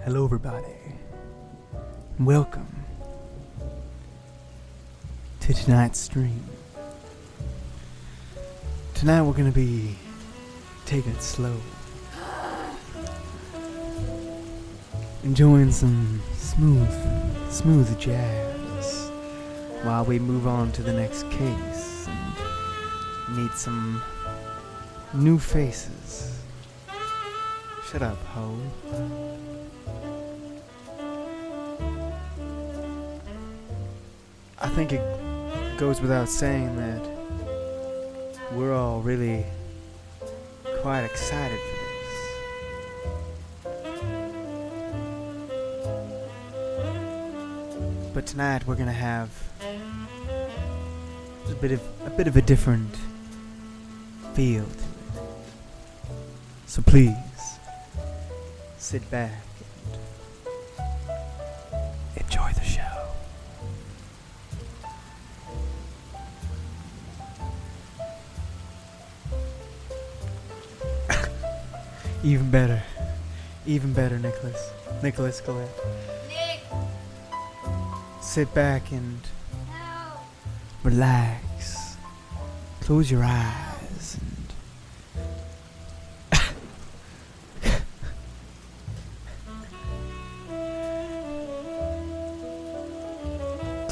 Hello everybody. Welcome to tonight's stream. Tonight we're gonna be taking it slow. Enjoying some smooth jazz while we move on to the next case and meet some new faces. Shut up, ho. I think it goes without saying that we're all really quite excited for this. But tonight we're gonna have a bit of a different feel to it. So please sit back and enjoy the show. Even better, Nicholas Galette. Nick! Sit back and No! relax. Close your eyes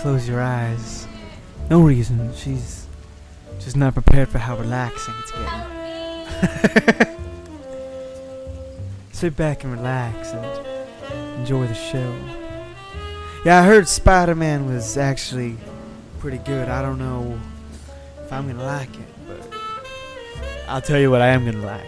close your eyes. No reason. She's just not prepared for how relaxing it's getting. Help me! Sit back and relax and enjoy the show. Yeah, I heard Spider-Man was actually pretty good. I don't know if I'm gonna like it, but I'll tell you what I am gonna like.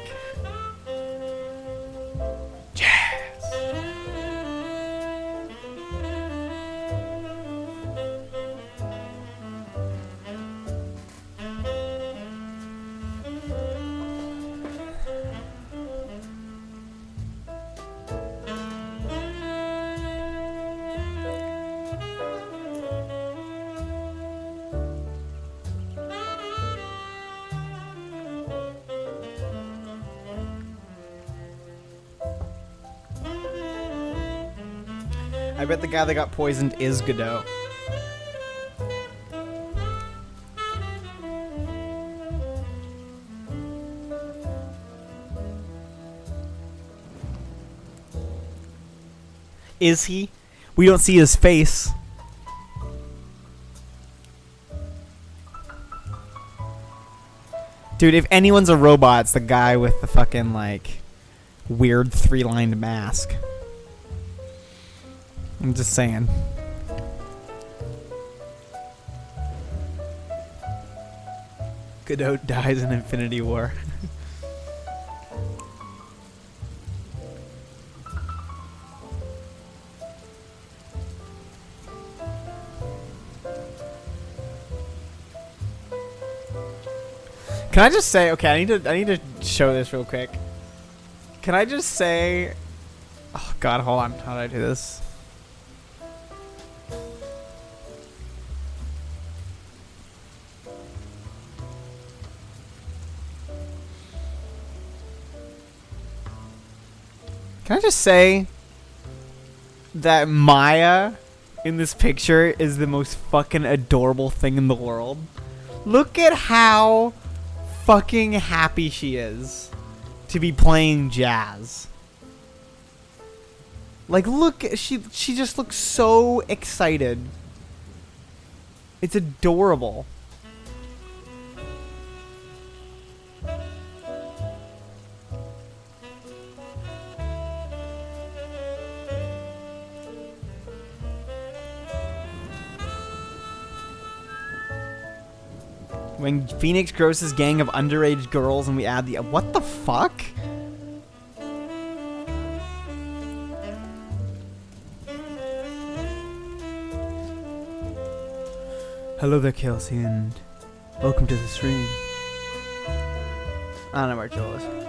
I bet the guy that got poisoned is Godot. Is he? We don't see his face. Dude, if anyone's a robot, it's the guy with the fucking, like, weird three-lined mask. I'm just saying. Godot dies in Infinity War. Can I just say, okay, I need to show this real quick. Can I just say, oh god, hold on, how do I do this? Can I just say that Maya in this picture is the most fucking adorable thing in the world? Look at how fucking happy she is to be playing jazz. Like, look, she just looks so excited. It's adorable. When Phoenix grows his gang of underage girls and we add the... What the fuck? Hello there, Kelsey, and welcome to the stream. I don't know where Joel is.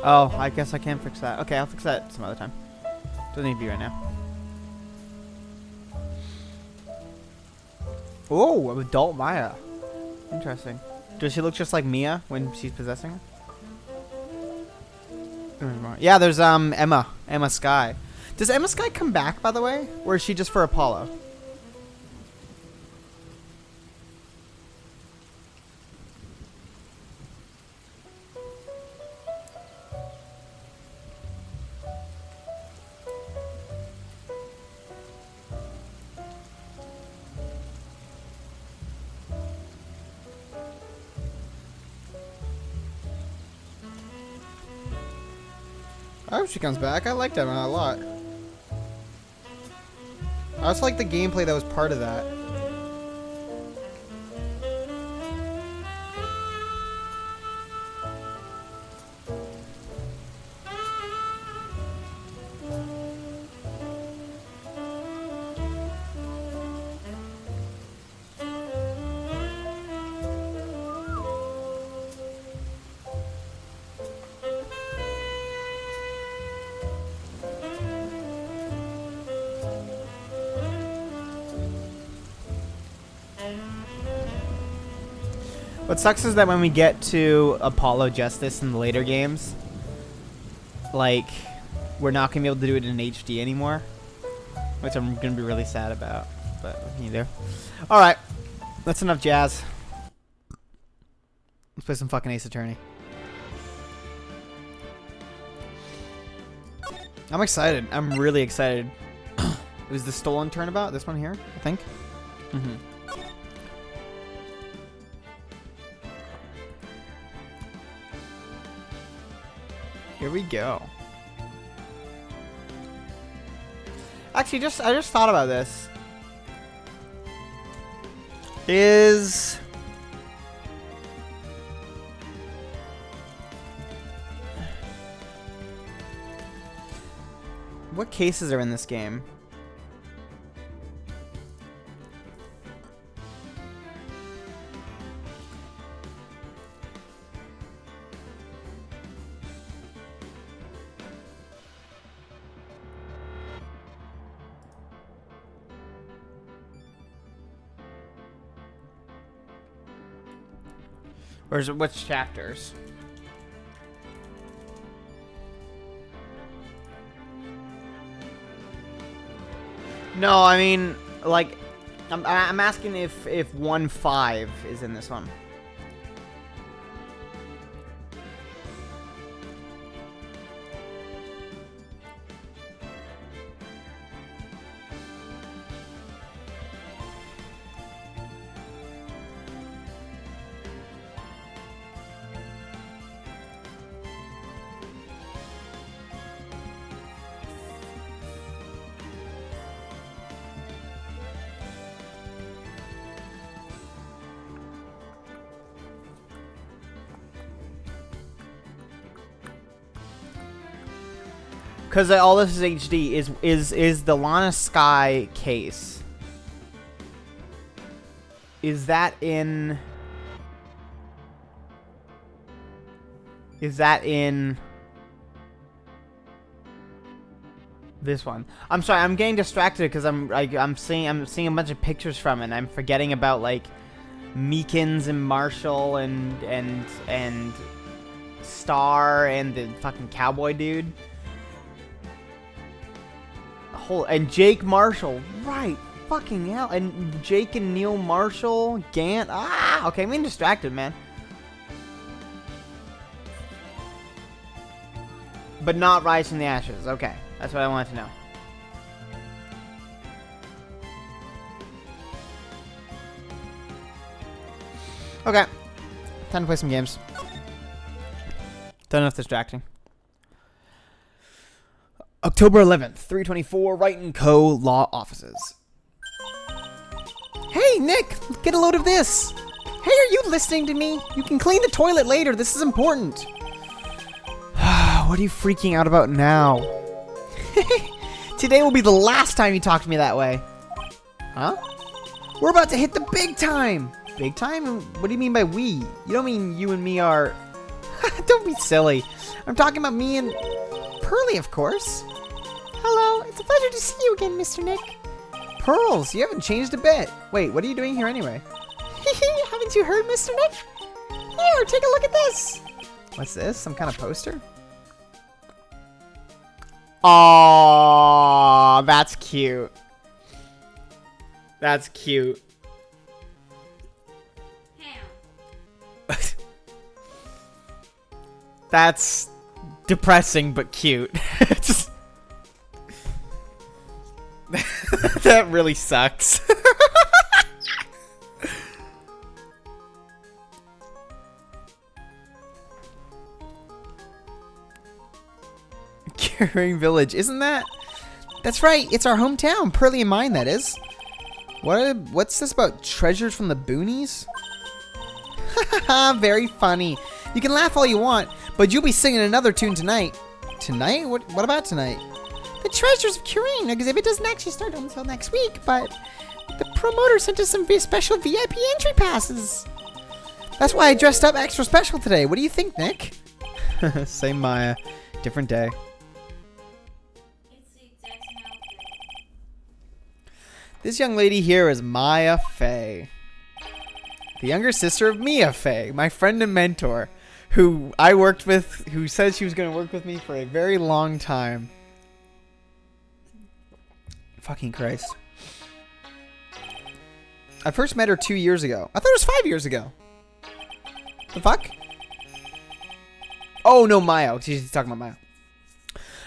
Oh, I guess I can fix that. Okay, I'll fix that some other time. Doesn't need to be right now. Oh, adult Maya. Interesting. Does she look just like Mia when she's possessing her? Yeah, there's Emma Sky. Does Emma Sky come back, by the way, or is she just for Apollo? I hope she comes back. I liked Emma a lot. I also like the gameplay that was part of that. What sucks is that when we get to Apollo Justice in the later games, like, we're not going to be able to do it in HD anymore, which I'm going to be really sad about, but what can you do? Alright, that's enough jazz. Let's play some fucking Ace Attorney. I'm excited. I'm really excited. It was the stolen Turnabout, this one here, I think. Mm-hmm. Here we go. Actually, I just thought about this. What cases are in this game? Or is it which chapters? No, I mean, like, I'm asking if 1-5 is in this one. Because all this is HD. Is the Lana Sky case? Is that in? Is that in this one? I'm sorry. I'm getting distracted because I'm seeing a bunch of pictures from it. And I'm forgetting about like Meekins and Marshall and Star and the fucking cowboy dude. And Jake Marshall, right? Fucking hell! And Jake and Neil Marshall, Gant. Ah, okay, I'm getting distracted, man. But not Rise from the Ashes. Okay, that's what I wanted to know. Okay, time to play some games. Done enough distracting. October 11th, 324, Wright & Co. Law Offices. Hey, Nick! Get a load of this! Hey, are you listening to me? You can clean the toilet later. This is important. What are you freaking out about now? Today will be the last time you talk to me that way. Huh? We're about to hit the big time! Big time? What do you mean by we? You don't mean you and me are... Don't be silly. I'm talking about me and Pearly, of course. Hello, it's a pleasure to see you again, Mr. Nick. Pearls, you haven't changed a bit. Wait, what are you doing here anyway? Haven't you heard, Mr. Nick? Here, take a look at this. What's this? Some kind of poster? Aww, that's cute. That's cute. That's depressing but cute. Just that really sucks. Curing Village, isn't that? That's right. It's our hometown, Pearly and mine. That is. What's this about treasures from the boonies? Very funny. You can laugh all you want, but you'll be singing another tune tonight. Tonight? What about tonight? The Treasures of Curine exhibit doesn't actually start until next week, but the promoter sent us some special VIP entry passes. That's why I dressed up extra special today. What do you think, Nick? Same Maya, different day. It's the exact same outfit. This young lady here is Maya Fey, the younger sister of Mia Fey, my friend and mentor, who I worked with, who said she was going to work with me for a very long time. Fucking Christ. I first met her 2 years ago. I thought it was 5 years ago. The fuck? Oh, no, Maya. She's talking about Maya.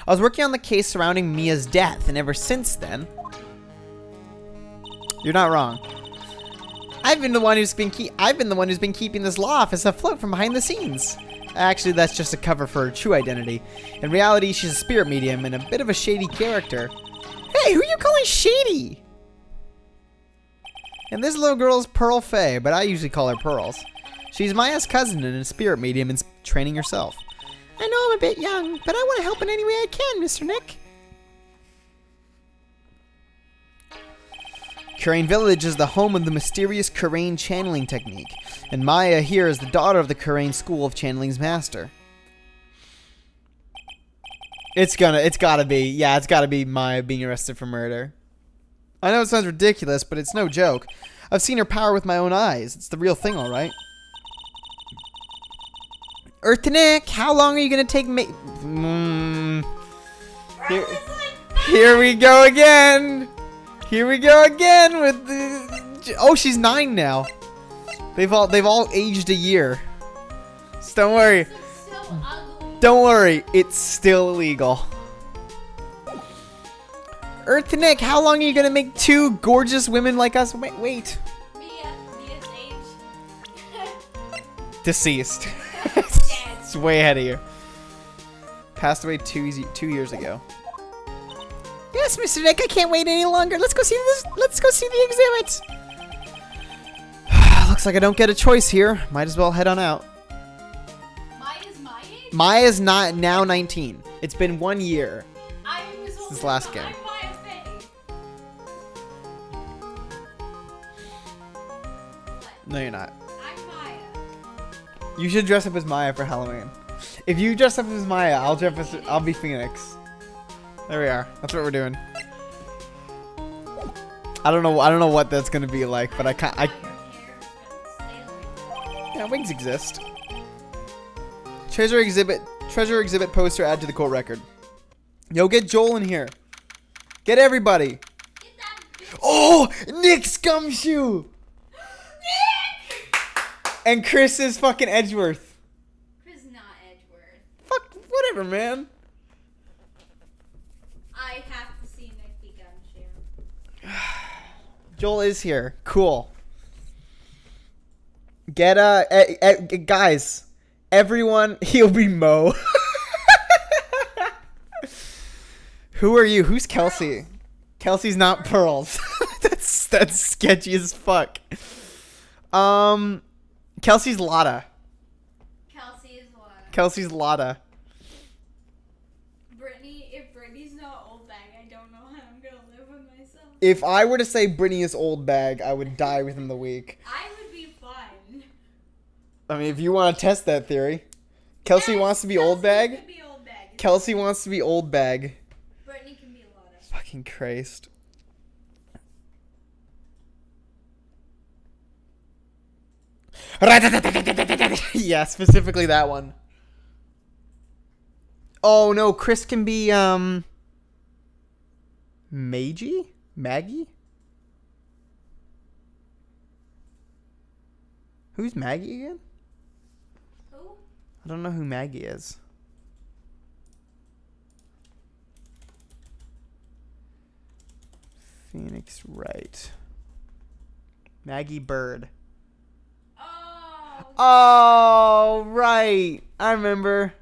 I was working on the case surrounding Mia's death, and ever since then... You're not wrong. I've been the one who's been keeping this law office afloat from behind the scenes. Actually, that's just a cover for her true identity. In reality, she's a spirit medium and a bit of a shady character. Hey, who are you calling shady? And this little girl's Pearl Fey, but I usually call her Pearls. She's Maya's cousin and a spirit medium and training herself. I know I'm a bit young, but I want to help in any way I can, Mr. Nick. Kurain Village is the home of the mysterious Kurain channeling technique, and Maya here is the daughter of the Kurain School of Channeling's master. It's gotta be Maya being arrested for murder. I know it sounds ridiculous, but it's no joke. I've seen her power with my own eyes. It's the real thing, alright? Earth to Nick, how long are you gonna take me? Here we go again! Here we go again with the... Oh, she's 9 now. They've all aged a year. So don't worry. This is so ugly. Don't worry, it's still illegal. Earth to Nick, how long are you gonna make 2 gorgeous women like us? Wait. Mia's age. Deceased. Dead. It's way ahead of you. Passed away 2 years ago. Yes, Mr. Nick, I can't wait any longer. Let's go see this. Let's go see the exhibit. Looks like I don't get a choice here. Might as well head on out. Maya's my age? Maya's not now 19. It's been 1 year. I was older Since last than game. I'm Maya Fey. What? No, you're not. I'm Maya. You should dress up as Maya for Halloween. If you dress up as Maya, I'll be Phoenix. There we are. That's what we're doing. I don't know what that's gonna be like, but yeah, wings exist. Treasure exhibit poster add to the court record. Yo, get Joel in here. Get everybody. Get that bitch. Oh, Nick's gumshoe. Nick! And Chris is fucking Edgeworth. Chris not Edgeworth. Fuck, whatever, man. I have to see Nick be Gumshoe. Joel is here. Cool. Get guys, everyone, he'll be Mo. Who are you? Who's Kelsey? Kelsey's not Pearls. that's sketchy as fuck. Kelsey's Lotta. Kelsey is one. Kelsey's Lotta. Brittany, if Brittany's not old bag, I don't know how I'm gonna live with myself. If I were to say Brittany is old bag, I would die within the week. I would be fine. I mean, if you want to test that theory, Kelsey wants to be old bag. Could be old bag. Kelsey wants to be old bag. Brittany can be Lotta. Fucking Christ. Yeah, specifically that one. Oh no, Chris can be Maggie? Who's Maggie again? Who? I don't know who Maggie is. Phoenix Wright. Maggie Bird. Oh. Oh, right. I remember.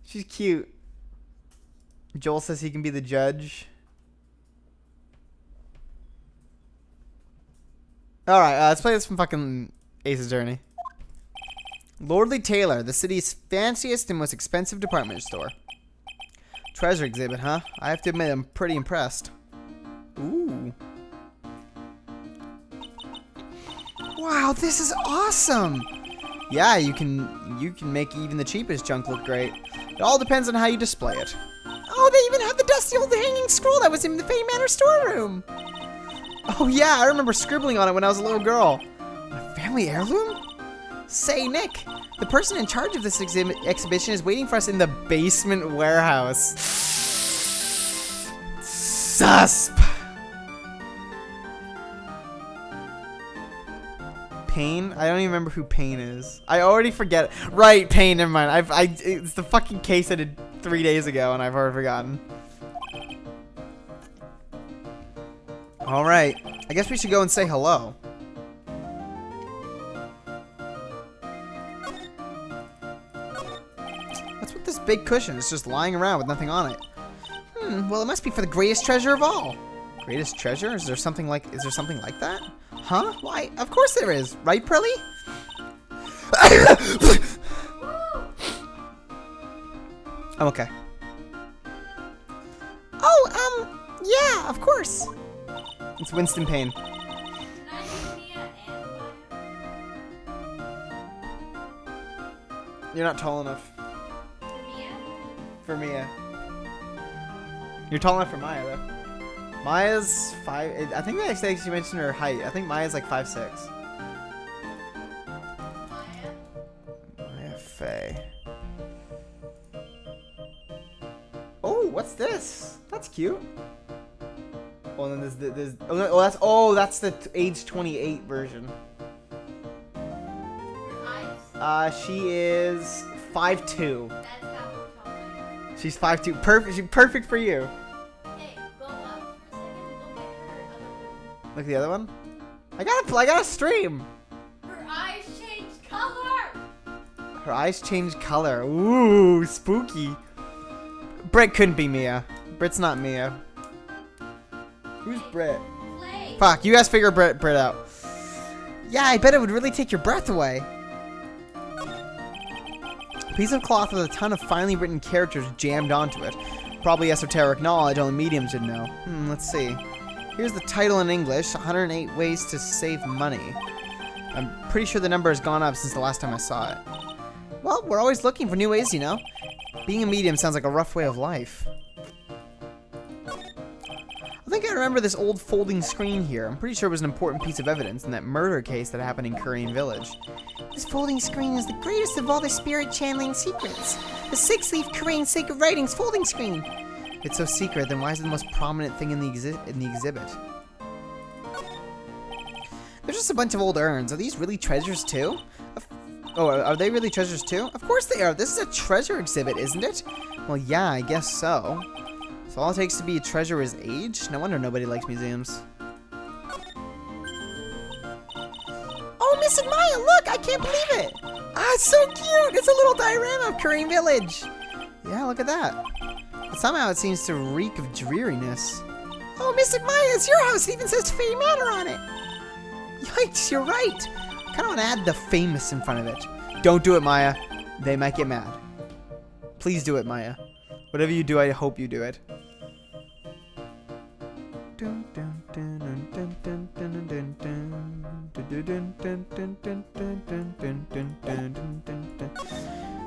She's cute. Joel says he can be the judge. Alright, let's play this from fucking Ace's Journey. Lordly Taylor, the city's fanciest and most expensive department store. Treasure exhibit, huh? I have to admit, I'm pretty impressed. Ooh. Wow, this is awesome! Yeah, you can make even the cheapest junk look great. It all depends on how you display it. Oh, they even have the dusty old hanging scroll that was in the Fame Manor storeroom! Oh yeah, I remember scribbling on it when I was a little girl. A family heirloom? Say, Nick, the person in charge of this exhibition is waiting for us in the basement warehouse. Susp! Payne? I don't even remember who Payne is. I already forget. Right, Payne, never mind. It's the fucking case I did 3 days ago and I've already forgotten. Alright, I guess we should go and say hello. What's with this big cushion? It's just lying around with nothing on it. Well, it must be for the greatest treasure of all. Greatest treasure? Is there something like that? Huh? Why? Of course there is. Right, Prelly? I'm okay. Oh, yeah, of course. It's Winston Payne. Can I do Mia and Maya? You're not tall enough Mia? for Mia. You're tall enough for Maya, though. Maya's 5. I think they actually mentioned her height. I think Maya's like 5'6". Maya? Maya Faye. Oh, what's this? That's cute. Oh, and then there's that's the age 28 version. Her eyes? She is 5'2". That's how tall I am. She's 5'2". Perfect. She's perfect for you. Hey, go up for a second. Look at her other one. Look at the other one. I got a stream. Her eyes changed color! Her eyes change color. Ooh, spooky. Britt couldn't be Mia. Britt's not Mia. Who's Britt? Play. Fuck, you guys figure Britt out. Yeah, I bet it would really take your breath away. A piece of cloth with a ton of finely written characters jammed onto it. Probably esoteric knowledge only mediums would know. Let's see. Here's the title in English, 108 Ways to Save Money. I'm pretty sure the number has gone up since the last time I saw it. Well, we're always looking for new ways, you know. Being a medium sounds like a rough way of life. I think I remember this old folding screen here. I'm pretty sure it was an important piece of evidence in that murder case that happened in Korean Village. This folding screen is the greatest of all the spirit channeling secrets. The 6-leaf Korean sacred writings folding screen. If it's so secret, then why is it the most prominent thing in the exhibit? There's just a bunch of old urns. Are these really treasures too? Oh, are they really treasures too? Of course they are. This is a treasure exhibit, isn't it? Well, yeah, I guess so. So all it takes to be a treasure is age? No wonder nobody likes museums. Oh, Miss Maya, look! I can't believe it! Ah, it's so cute! It's a little diorama of Korean Village! Yeah, look at that. But somehow it seems to reek of dreariness. Oh, Miss Maya, it's your house! It even says Fame Manor on it! Yikes, you're right! I kinda wanna add the famous in front of it. Don't do it, Maya. They might get mad. Please do it, Maya. Whatever you do, I hope you do it.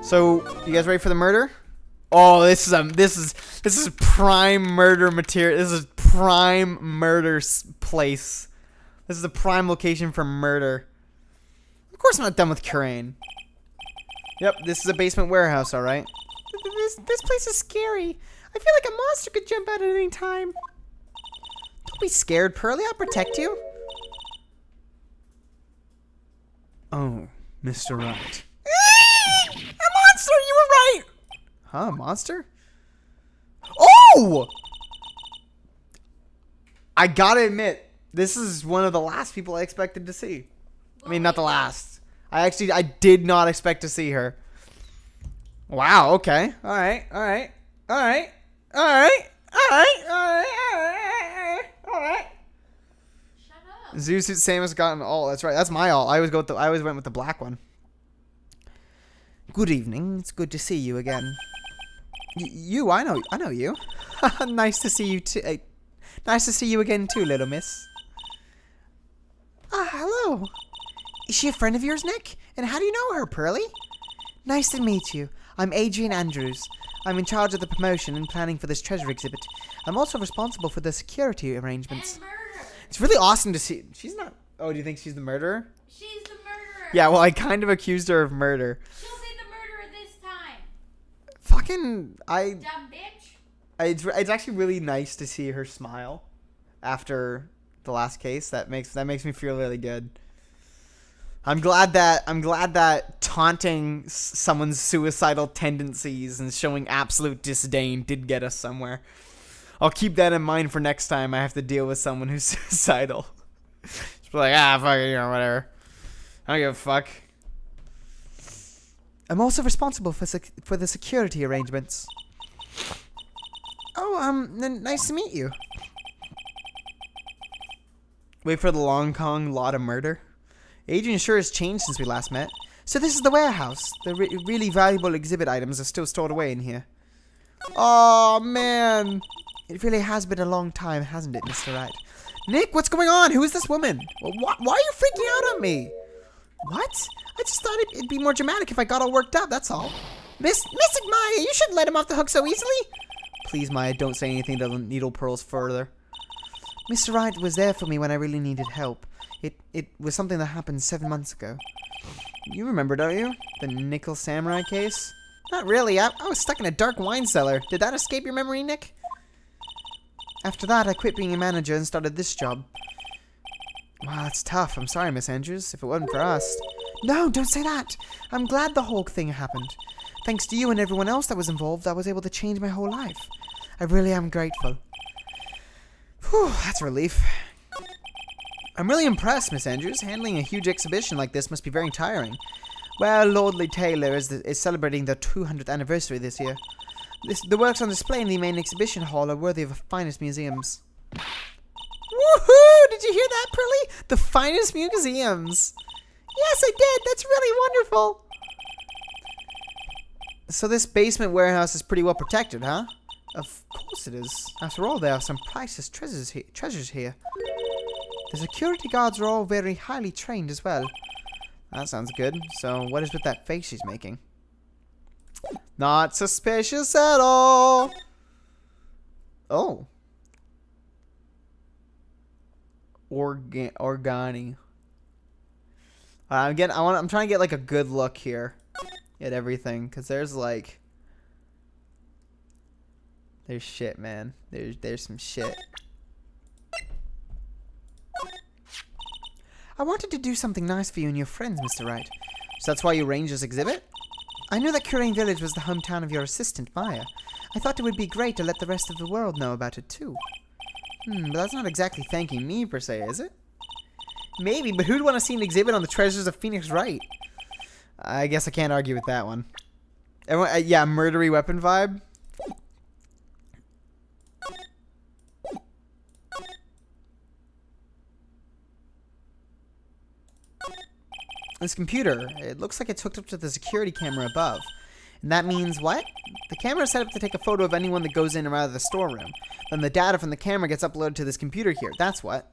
So, you guys ready for the murder? Oh, this is prime murder material. This is prime murder place. This is a prime location for murder. Of course, I'm not done with Kurain. Yep, this is a basement warehouse, all right. This place is scary. I feel like a monster could jump out at any time. Don't be scared, Pearly. I'll protect you. Oh, Mr. Wright. A monster! You were right! Huh, a monster? Oh! I gotta admit, this is one of the last people I expected to see. I mean, not the last. I did not expect to see her. Wow, okay. Alright. Shut up. Zeus Samus got an alt. That's right. That's my alt. I always went with the black one. Good evening. It's good to see you again. I know you. Nice to see you too. Nice to see you again too, little miss. Ah, hello. Is she a friend of yours, Nick? And how do you know her, Pearly? Nice to meet you. I'm Adrian Andrews. I'm in charge of the promotion and planning for this treasure exhibit. I'm also responsible for the security arrangements. And murder. It's really awesome to see. She's not. Oh, do you think she's the murderer? She's the murderer. Yeah, well, I kind of accused her of murder. She'll be the murderer this time. Fucking, Dumb bitch. It's actually really nice to see her smile after the last case. That makes me feel really good. I'm glad that taunting someone's suicidal tendencies and showing absolute disdain did get us somewhere. I'll keep that in mind for next time I have to deal with someone who's suicidal. Just be like, fuck it, whatever. I don't give a fuck. I'm also responsible for the security arrangements. Oh, nice to meet you. Wait for the Long Kong lot of murder. Adrian sure has changed since we last met. So this is the warehouse. The really valuable exhibit items are still stored away in here. Oh, man. It really has been a long time, hasn't it, Mr. Wright? Nick, what's going on? Who is this woman? Well, why are you freaking out on me? What? I just thought it'd be more dramatic if I got all worked up, that's all. Mystic Maya, you shouldn't let him off the hook so easily. Please, Maya, don't say anything that'll needle pearls further. Mr. Wright was there for me when I really needed help. It was something that happened 7 months ago. You remember, don't you? The Nickel Samurai case? Not really. I was stuck in a dark wine cellar. Did that escape your memory, Nick? After that, I quit being a manager and started this job. Wow, it's tough. I'm sorry, Miss Andrews, if it wasn't for us. No, don't say that. I'm glad the whole thing happened. Thanks to you and everyone else that was involved, I was able to change my whole life. I really am grateful. Whew, that's a relief. I'm really impressed, Miss Andrews. Handling a huge exhibition like this must be very tiring. Well, Lordly Taylor is celebrating their 200th anniversary this year. The works on display in the main exhibition hall are worthy of the finest museums. Woohoo! Did you hear that, Pearly? The finest museums. Yes, I did. That's really wonderful. So this basement warehouse is pretty well protected, huh? Of course it is. After all, there are some priceless treasures here. The security guards are all very highly trained as well. That sounds good. So what is with that face she's making? Not suspicious at all. Oh. Organi. Again, I'm trying to get like a good look here at everything, because there's shit, man. There's some shit. I wanted to do something nice for you and your friends, Mr. Wright. So that's why you arranged this exhibit? I knew that Kurain Village was the hometown of your assistant, Maya. I thought it would be great to let the rest of the world know about it, too. But that's not exactly thanking me, per se, is it? Maybe, but who'd want to see an exhibit on the treasures of Phoenix Wright? I guess I can't argue with that one. Everyone, yeah, murdery weapon vibe. This computer, it looks like it's hooked up to the security camera above. And that means what? The camera is set up to take a photo of anyone that goes in or out of the storeroom. Then the data from the camera gets uploaded to this computer here. That's what.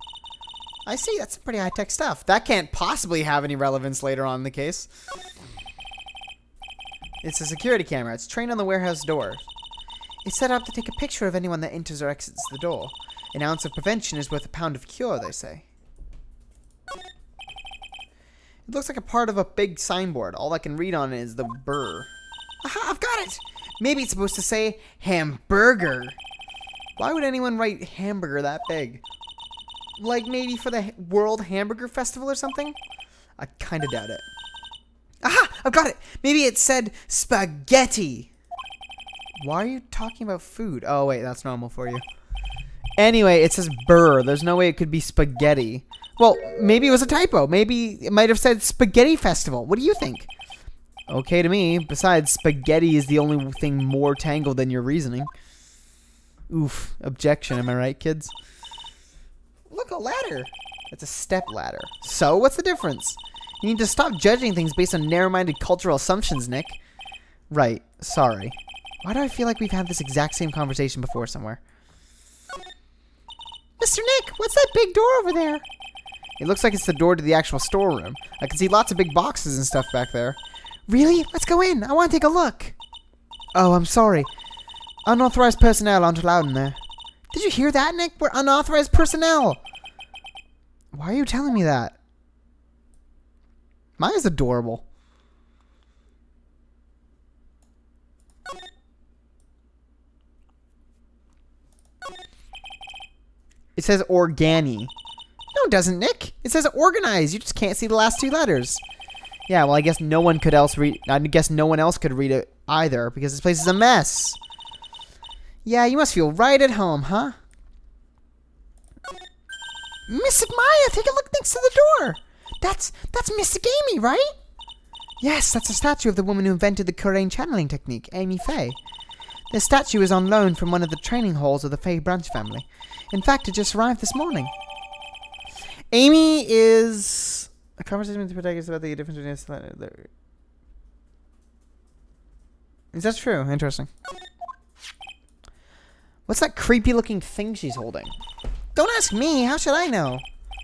I see, that's some pretty high-tech stuff. That can't possibly have any relevance later on in the case. It's a security camera. It's trained on the warehouse door. It's set up to take a picture of anyone that enters or exits the door. An ounce of prevention is worth a pound of cure, they say. It looks like a part of a big signboard. All I can read on it is the burr. Aha, I've got it! Maybe it's supposed to say hamburger. Why would anyone write hamburger that big? Like maybe for the World Hamburger Festival or something? I kind of doubt it. Aha! I've got it! Maybe it said spaghetti. Why are you talking about food? Oh, wait, that's normal for you. Anyway, it says burr. There's no way it could be spaghetti. Well, maybe it was a typo. Maybe it might have said spaghetti festival. What do you think? Okay to me. Besides, spaghetti is the only thing more tangled than your reasoning. Oof. Objection. Am I right, kids? Look, a ladder. It's a step ladder. So, what's the difference? You need to stop judging things based on narrow-minded cultural assumptions, Nick. Right. Sorry. Why do I feel like we've had this exact same conversation before somewhere? Mr. Nick, what's that big door over there? It looks like it's the door to the actual storeroom. I can see lots of big boxes and stuff back there. Really? Let's go in. I want to take a look. Oh, I'm sorry. Unauthorized personnel aren't allowed in there. Did you hear that, Nick? We're unauthorized personnel. Why are you telling me that? Maya's adorable. It says organi. No, it doesn't, Nick. It says organized. You just can't see the last two letters. Yeah, well, I guess no one could else read. I guess no one else could read it either because this place is a mess. Yeah, you must feel right at home, huh? Miss Maya, take a look next to the door. That's Miss Gamey, right? Yes, that's a statue of the woman who invented the Korean channeling technique, Amy Faye. The statue is on loan from one of the training halls of the Faye branch family. In fact, it just arrived this morning. Amy is a conversation with the protagonist about the difference between. Is that true? Interesting. What's that creepy-looking thing she's holding? Don't ask me. How should I know?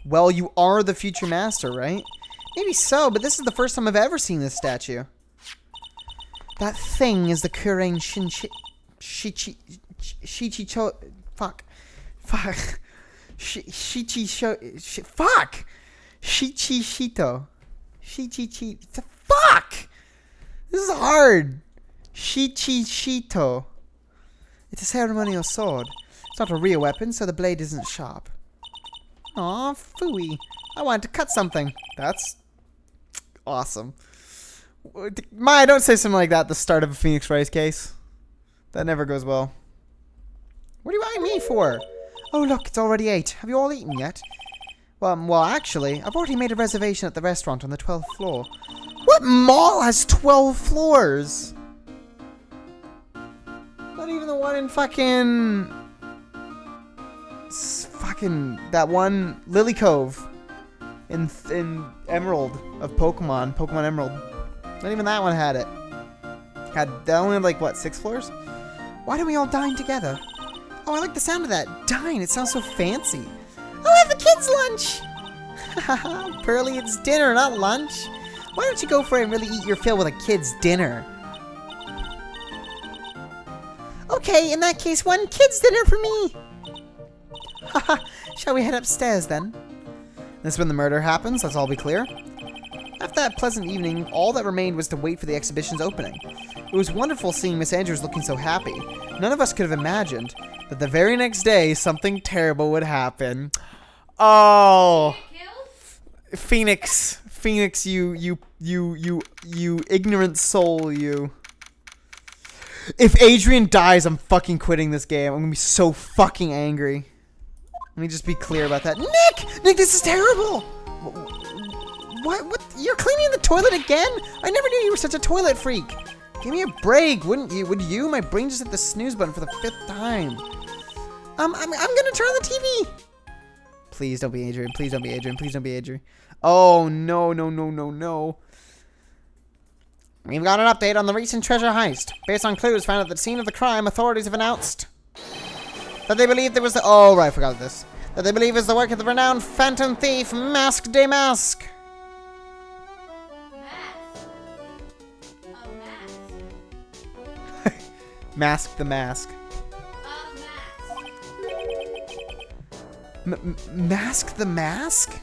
Well, you are the future master, right? Maybe so, but this is the first time I've ever seen this statue. That thing is the Korean Shichicho. Fuck. Shichishito. Fuck! This is hard. Shichishito. It's a ceremonial sword. It's not a real weapon, so the blade isn't sharp. Aw, phooey. I wanted to cut something. That's awesome. Maya, don't say something like that at the start of a Phoenix Wright case. That never goes well. What are you eyeing me for? Oh, look, it's already 8. Have you all eaten yet? Well, actually, I've already made a reservation at the restaurant on the 12th floor. What mall has 12 floors? Not even the one in fucking that one Lily Cove in Emerald of Pokemon Emerald. Not even that one had it. They only had like what, 6 floors? Why don't we all dine together? Oh, I like the sound of that. Dine, it sounds so fancy. I'll have the kids' lunch. Haha, Pearly, it's dinner, not lunch. Why don't you go for it and really eat your fill with a kid's dinner? Okay, in that case, one kid's dinner for me. Haha, shall we head upstairs then? This is when the murder happens, let's all be clear. After that pleasant evening, all that remained was to wait for the exhibition's opening. It was wonderful seeing Miss Andrews looking so happy. None of us could have imagined that the very next day something terrible would happen. Oh, Phoenix, you ignorant soul, you. If Adrian dies, I'm fucking quitting this game. I'm gonna be so fucking angry. Let me just be clear about that. Nick, this is terrible. What? You're cleaning the toilet again? I never knew you were such a toilet freak. Give me a break, wouldn't you? Would you? My brain just hit the snooze button for the 5th time. I'm gonna turn on the TV. Please don't be Adrian. Please don't be Adrian. Please don't be Adrian. Oh, no. We've got an update on the recent treasure heist. Based on clues found at the scene of the crime, authorities have announced that they believe there was the... Oh, right, I forgot this. That they believe is the work of the renowned phantom thief, Mask de Mask. Mask the mask. Mask the mask?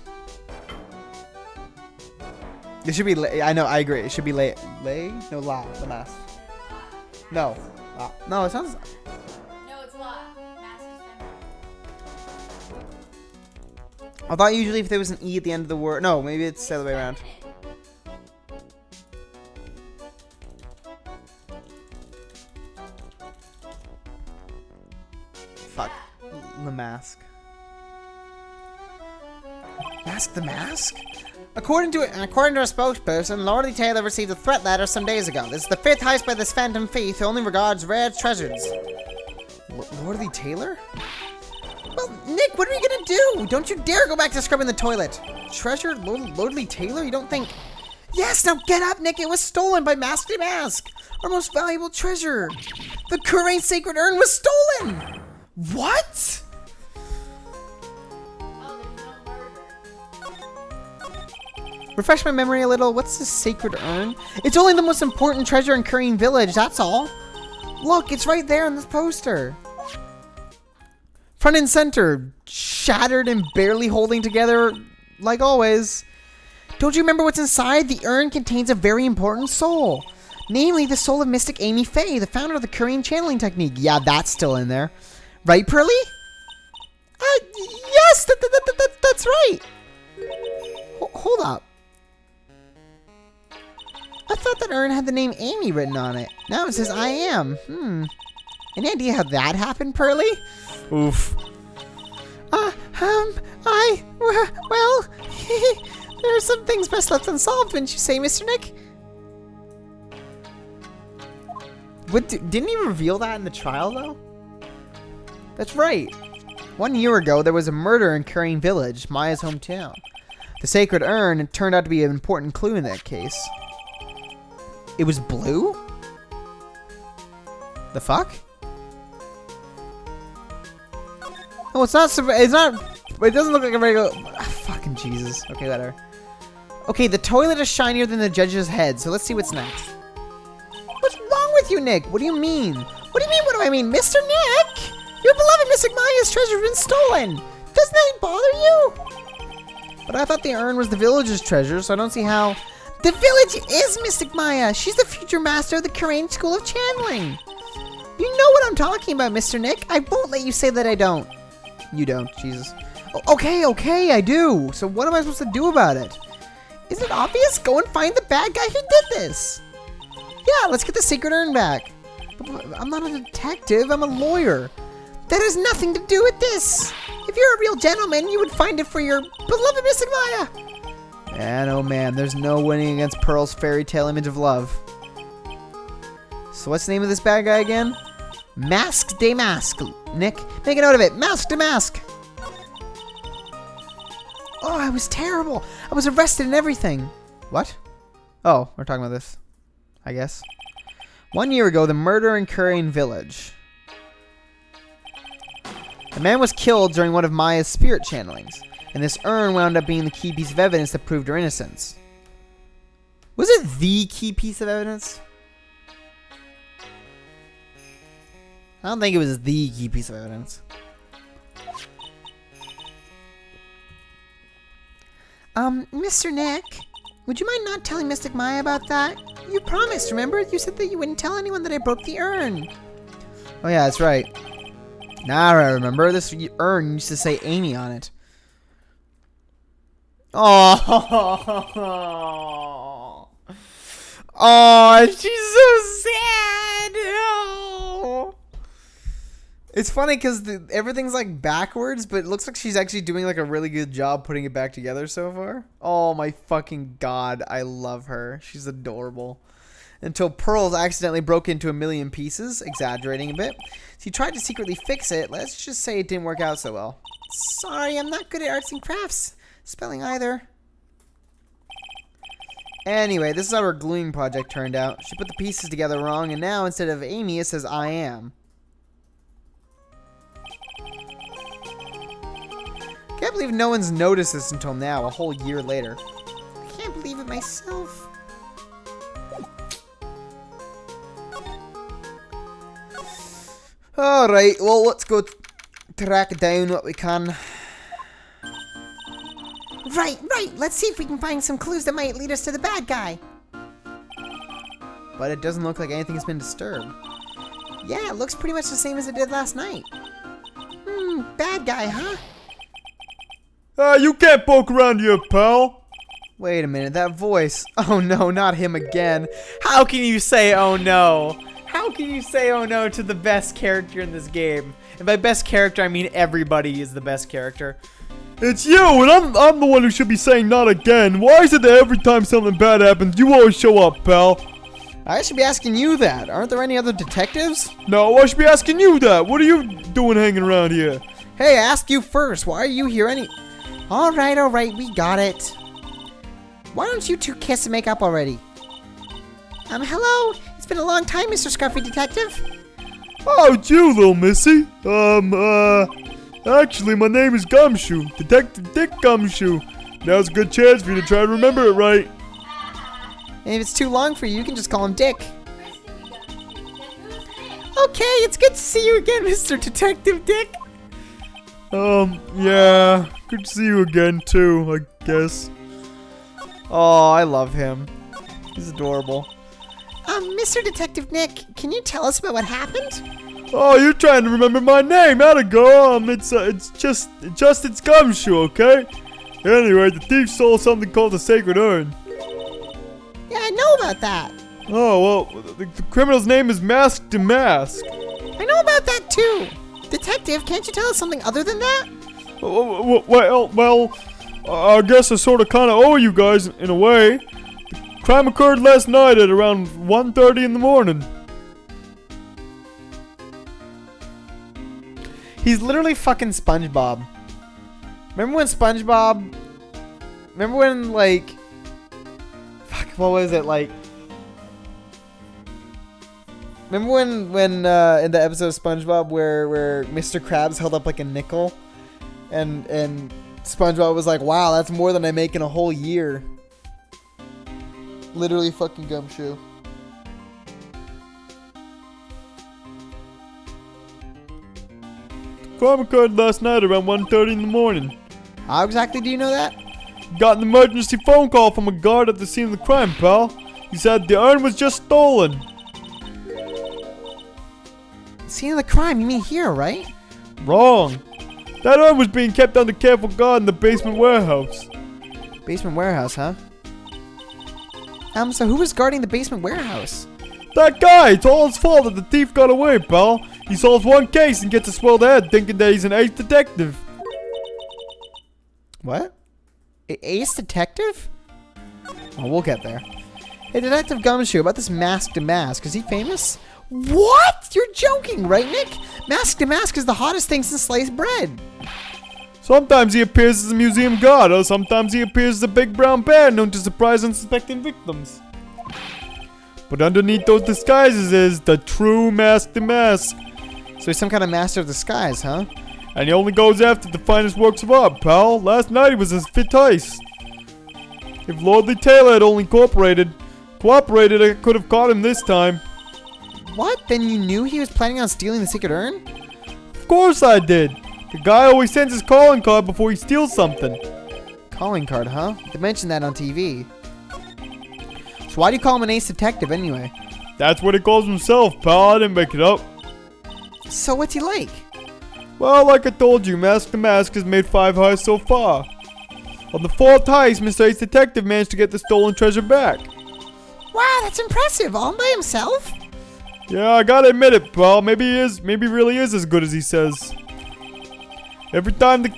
It should be. I know. I agree. It should be lay. No, the mask. No. No. It sounds. No, it's la. Mask is feminine. I thought usually if there was an e at the end of the word. No, maybe it's the other way around. Fuck. The mask. Mask the mask? According to a spokesperson, Lordy Taylor received a threat letter some days ago. This is the 5th heist by this phantom thief who only regards rare treasures. Lordy Taylor? Well, Nick, what are you gonna do? Don't you dare go back to scrubbing the toilet. Treasure? Lordly Taylor? You don't think... Yes, now get up, Nick. It was stolen by Mask the Mask. Our most valuable treasure. The Kurain sacred urn was stolen. What? Refresh my memory a little. What's the sacred urn? It's only the most important treasure in Kurain village, that's all. Look, it's right there on this poster. Front and center, shattered and barely holding together, like always. Don't you remember what's inside? The urn contains a very important soul. Namely, the soul of Mystic Amy Faye, the founder of the Kurain channeling technique. Yeah, that's still in there. Right, Pearly? Yes, that's right. Hold up. I thought that urn had the name Amy written on it. Now it says I am. Any idea how that happened, Pearly? Oof. Well, there are some things best left unsolved, wouldn't you say, Mr. Nick? What, didn't he reveal that in the trial, though? That's right. 1 year ago, there was a murder in Kurain Village, Maya's hometown. The sacred urn turned out to be an important clue in that case. It was blue? The fuck? Oh, it doesn't look like a regular... fucking Jesus. Okay, whatever. Okay, the toilet is shinier than the judge's head, so let's see what's next. What's wrong with you, Nick? What do you mean? What do you mean, what do I mean? Mr. Nick! Your beloved Mystic Maya's treasure has been stolen! Doesn't that bother you? But I thought the urn was the village's treasure, so I don't see how... The village is Mystic Maya! She's the future master of the Kurain School of Channeling! You know what I'm talking about, Mr. Nick. I won't let you say that I don't. You don't, Jesus. Okay, I do. So what am I supposed to do about it? Is it obvious? Go and find the bad guy who did this. Yeah, let's get the sacred urn back. But I'm not a detective, I'm a lawyer. That has nothing to do with this. If you're a real gentleman, you would find it for your beloved Mystic Maya. Man, oh man, there's no winning against Pearl's fairy tale image of love. So what's the name of this bad guy again? Mask de Mask. Nick, make a note of it. Mask de Mask. Oh, I was terrible. I was arrested and everything. What? Oh, we're talking about this, I guess. 1 year ago, the murder in Kurain Village. The man was killed during one of Maya's spirit channelings, and this urn wound up being the key piece of evidence that proved her innocence. Was it the key piece of evidence? I don't think it was the key piece of evidence. Mr. Nick, would you mind not telling Mystic Maya about that? You promised, remember? You said that you wouldn't tell anyone that I broke the urn. Oh yeah, that's right. Now I remember. This urn used to say Amy on it. Oh, oh, she's so sad. Oh. It's funny because everything's like backwards, but it looks like she's actually doing like a really good job putting it back together so far. Oh my fucking god, I love her. She's adorable. Until Pearls accidentally broke into 1,000,000 pieces, exaggerating a bit. She tried to secretly fix it. Let's just say it didn't work out so well. Sorry, I'm not good at arts and crafts. Spelling either. Anyway, this is how her gluing project turned out. She put the pieces together wrong, and now instead of Amy, it says I am. Can't believe no one's noticed this until now, a whole year later. I can't believe it myself. Alright, well, let's go track down what we can. Right. Let's see if we can find some clues that might lead us to the bad guy. But it doesn't look like anything's been disturbed. Yeah, it looks pretty much the same as it did last night. Bad guy, huh? You can't poke around here, pal. Wait a minute, that voice. Oh no, not him again. How can you say oh no? How can you say oh no to the best character in this game? And by best character, I mean everybody is the best character. It's you, and I'm the one who should be saying not again. Why is it that every time something bad happens, you always show up, pal? I should be asking you that. Aren't there any other detectives? No, I should be asking you that. What are you doing hanging around here? Hey, I asked you first. Why are you here Alright, we got it. Why don't you two kiss and make up already? Hello? It's been a long time, Mr. Scruffy Detective. Oh, it's you, little missy. Actually, my name is Gumshoe. Detective Dick Gumshoe. Now's a good chance for you to try to remember it right. And if it's too long for you, you can just call him Dick. Okay, it's good to see you again, Mr. Detective Dick. Yeah. Good to see you again, too, I guess. Oh, I love him. He's adorable. Mr. Detective Nick, can you tell us about what happened? Oh, you're trying to remember my name. How'd it go? It's just Gumshoe, okay? Anyway, the thief stole something called the Sacred Urn. Yeah, I know about that. Oh, well, the criminal's name is Mask to Mask. I know about that too. Detective, can't you tell us something other than that? Well, I guess I sort of kind of owe you guys in a way. The crime occurred last night at around 1:30 in the morning. He's literally fucking SpongeBob. Remember when, like... Fuck, what was it, like... Remember when in the episode of SpongeBob where Mr. Krabs held up, like, a nickel? And SpongeBob was like, wow, that's more than I make in a whole year. Literally fucking Gumshoe. Crime occurred last night around 1:30 in the morning. How exactly do you know that? Got an emergency phone call from a guard at the scene of the crime, pal. He said the urn was just stolen. Scene of the crime, you mean here, right? Wrong. That urn was being kept under careful guard in the basement warehouse. Basement warehouse, huh? So who was guarding the basement warehouse? That guy! It's all his fault that the thief got away, pal. He solves one case and gets a swelled head thinking that he's an ace detective. What? Ace Detective? Oh, we'll get there. Hey, Detective Gumshoe, about this Mask to Mask, is he famous? What? You're joking, right, Nick? Mask to Mask is the hottest thing since sliced bread. Sometimes he appears as a museum guard, or sometimes he appears as a big brown bear known to surprise unsuspecting victims. But underneath those disguises is the true Mask to Mask. So he's some kind of master of disguise, huh? And he only goes after the finest works of art, pal. Last night he was a fit heist. If Lordly Taylor had only cooperated, I could have caught him this time. What? Then you knew he was planning on stealing the secret urn? Of course I did. The guy always sends his calling card before he steals something. Calling card, huh? They mentioned that on TV. So why do you call him an ace detective anyway? That's what he calls himself, pal. I didn't make it up. So what's he like? Well, like I told you, Mask to Mask has made 5 heists so far. On the 4th heist, Mr. Ace Detective managed to get the stolen treasure back. Wow, that's impressive. All by himself? Yeah, I gotta admit it, pal. Maybe he really is as good as he says. Every time the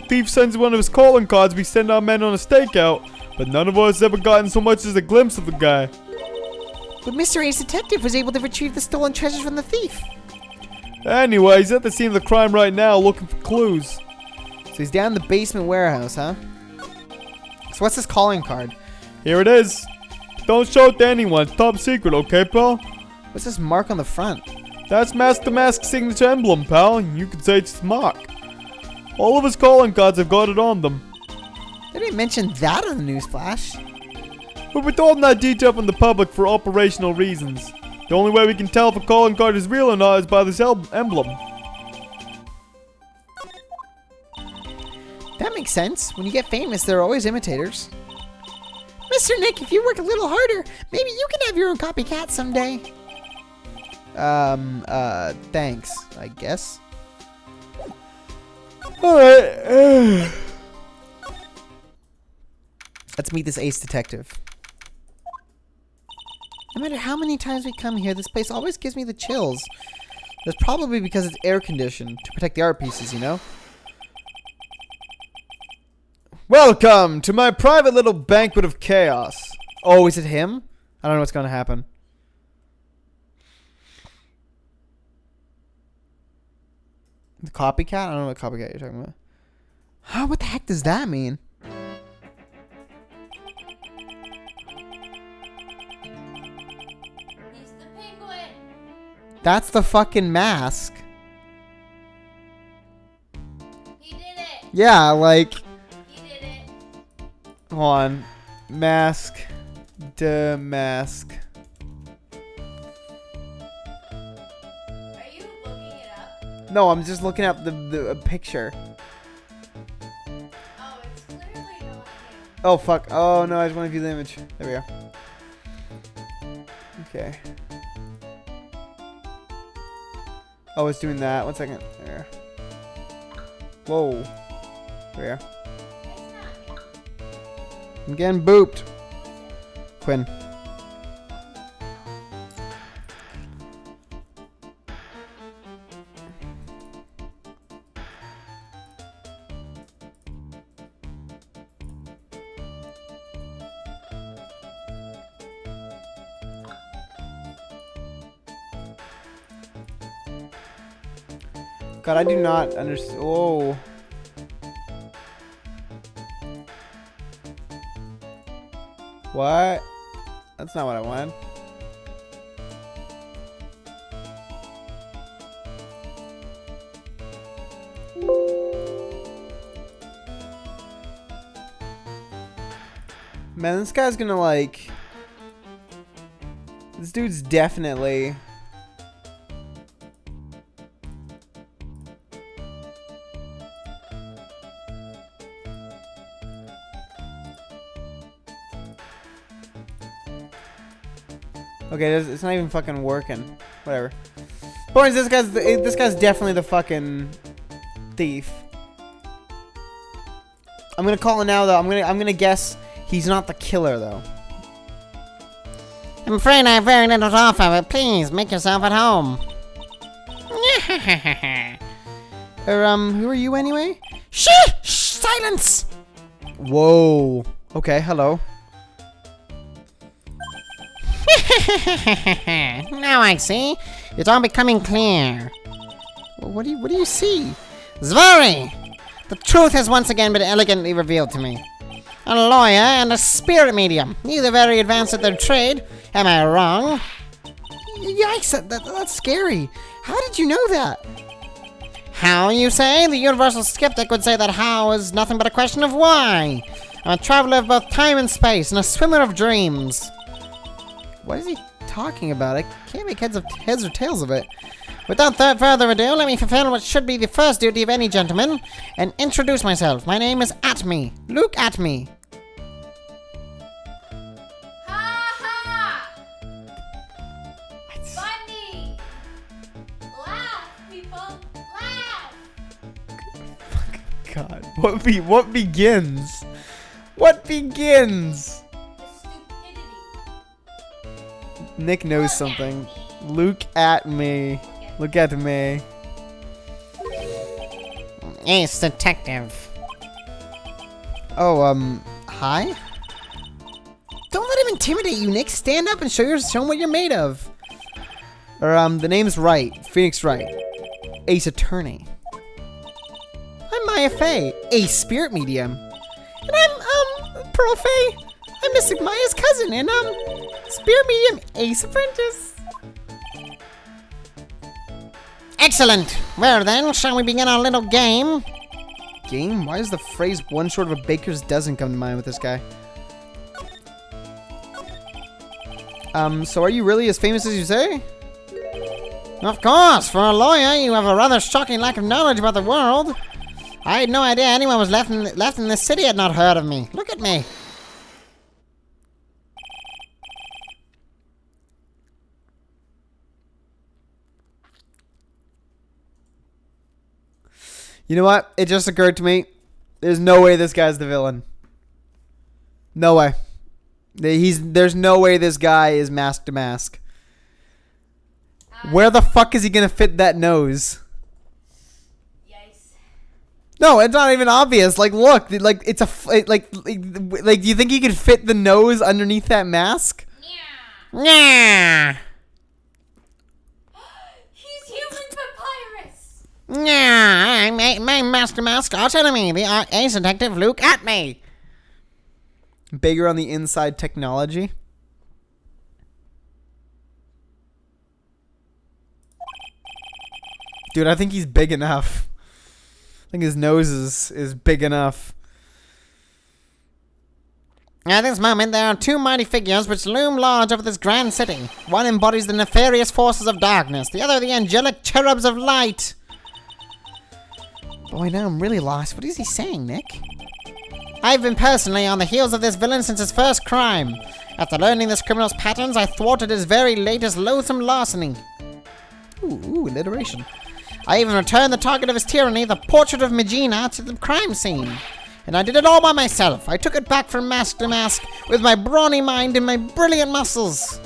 thief sends one of his calling cards, we send our men on a stakeout, but none of us ever gotten so much as a glimpse of the guy. But Mr. Ace Detective was able to retrieve the stolen treasures from the thief. Anyway, he's at the scene of the crime right now looking for clues. So he's down in the basement warehouse, huh? So what's this calling card? Here it is. Don't show it to anyone. It's top secret, okay, pal? What's this mark on the front? That's Mask to Mask's signature emblem, pal. You could say it's his mark. All of his calling cards have got it on them. They didn't mention that on the news flash. We're withholding that detail from the public for operational reasons. The only way we can tell if a calling card is real or not is by this emblem. That makes sense. When you get famous, there are always imitators. Mr. Nick, if you work a little harder, maybe you can have your own copycat someday. Thanks, I guess. Alright. Let's meet this ace detective. No matter how many times we come here, this place always gives me the chills. That's probably because it's air conditioned to protect the art pieces, you know? Welcome to my private little banquet of chaos. Oh, is it him? I don't know what's going to happen. The copycat? I don't know what copycat you're talking about. Huh? What the heck does that mean? He's the penguin. That's the fucking mask. He did it. Yeah, like... He did it. Hold on. Mask. Mask. Are you looking it up? No, I'm just looking up the picture. Oh, it's clearly not him. Oh, fuck. Oh, no, I just want to view the image. There we go. Okay. Oh, it's doing that. 1 second. There. Whoa. There. It's not him. I'm getting booped. Quinn. God, I do not understand. Whoa. What? That's not what I wanted. Man, this guy's gonna like... This dude's definitely... Okay, it's not even fucking working. Whatever. Boys, this guy's definitely the fucking thief. I'm gonna call it now though. I'm gonna guess he's not the killer though. I'm afraid I have very little to offer, but please make yourself at home. Who are you anyway? Shh! Silence! Whoa. Okay, hello. Now I see. It's all becoming clear. What do you see? Zvari! The truth has once again been elegantly revealed to me. A lawyer and a spirit medium, neither very advanced at their trade. Am I wrong? Yikes, that's scary. How did you know that? How, you say? The universal skeptic would say that how is nothing but a question of why. I'm a traveler of both time and space and a swimmer of dreams. What is he talking about? I can't make heads or tails of it. Without further ado, let me fulfill what should be the first duty of any gentleman and introduce myself. My name is Atme. Luke Atme. Ha ha! Funny! Laugh, people! Laugh! God, what begins? What begins? The stupidity. Nick knows Look something. at me. Look at me. Look at me. Ace detective. Oh, hi? Don't let him intimidate you, Nick. Stand up and show him what you're made of. Or, the name's Wright. Phoenix Wright. Ace attorney. I'm Maya Fey, Ace spirit medium. And I'm, Pearl Fey. I'm Mystic Maya's cousin, and, spirit medium Ace apprentice. Excellent! Well then, shall we begin our little game? Game? Why does the phrase one short of a baker's dozen come to mind with this guy? So are you really as famous as you say? Of course, for a lawyer, you have a rather shocking lack of knowledge about the world. I had no idea anyone was left in this city had not heard of me. Look at me. You know what? It just occurred to me. There's no way this guy's the villain. No way. There's no way this guy is mask to mask. Where the fuck is he gonna fit that nose? Yikes. No, it's not even obvious. Like, look, like it's like do you think he could fit the nose underneath that mask? Yeah. He's human papyrus. Yeah. My master mascot enemy, the ace detective Luke at me. Bigger on the inside technology. Dude, I think he's big enough. I think his nose is big enough. At this moment, there are two mighty figures which loom large over this grand city. One embodies the nefarious forces of darkness, the other the angelic cherubs of light. Boy, now I'm really lost. What is he saying, Nick? I've been personally on the heels of this villain since his first crime. After learning this criminal's patterns, I thwarted his very latest loathsome larceny. Ooh, alliteration. I even returned the target of his tyranny, the portrait of Megina, to the crime scene. And I did it all by myself. I took it back from mask to mask with my brawny mind and my brilliant muscles.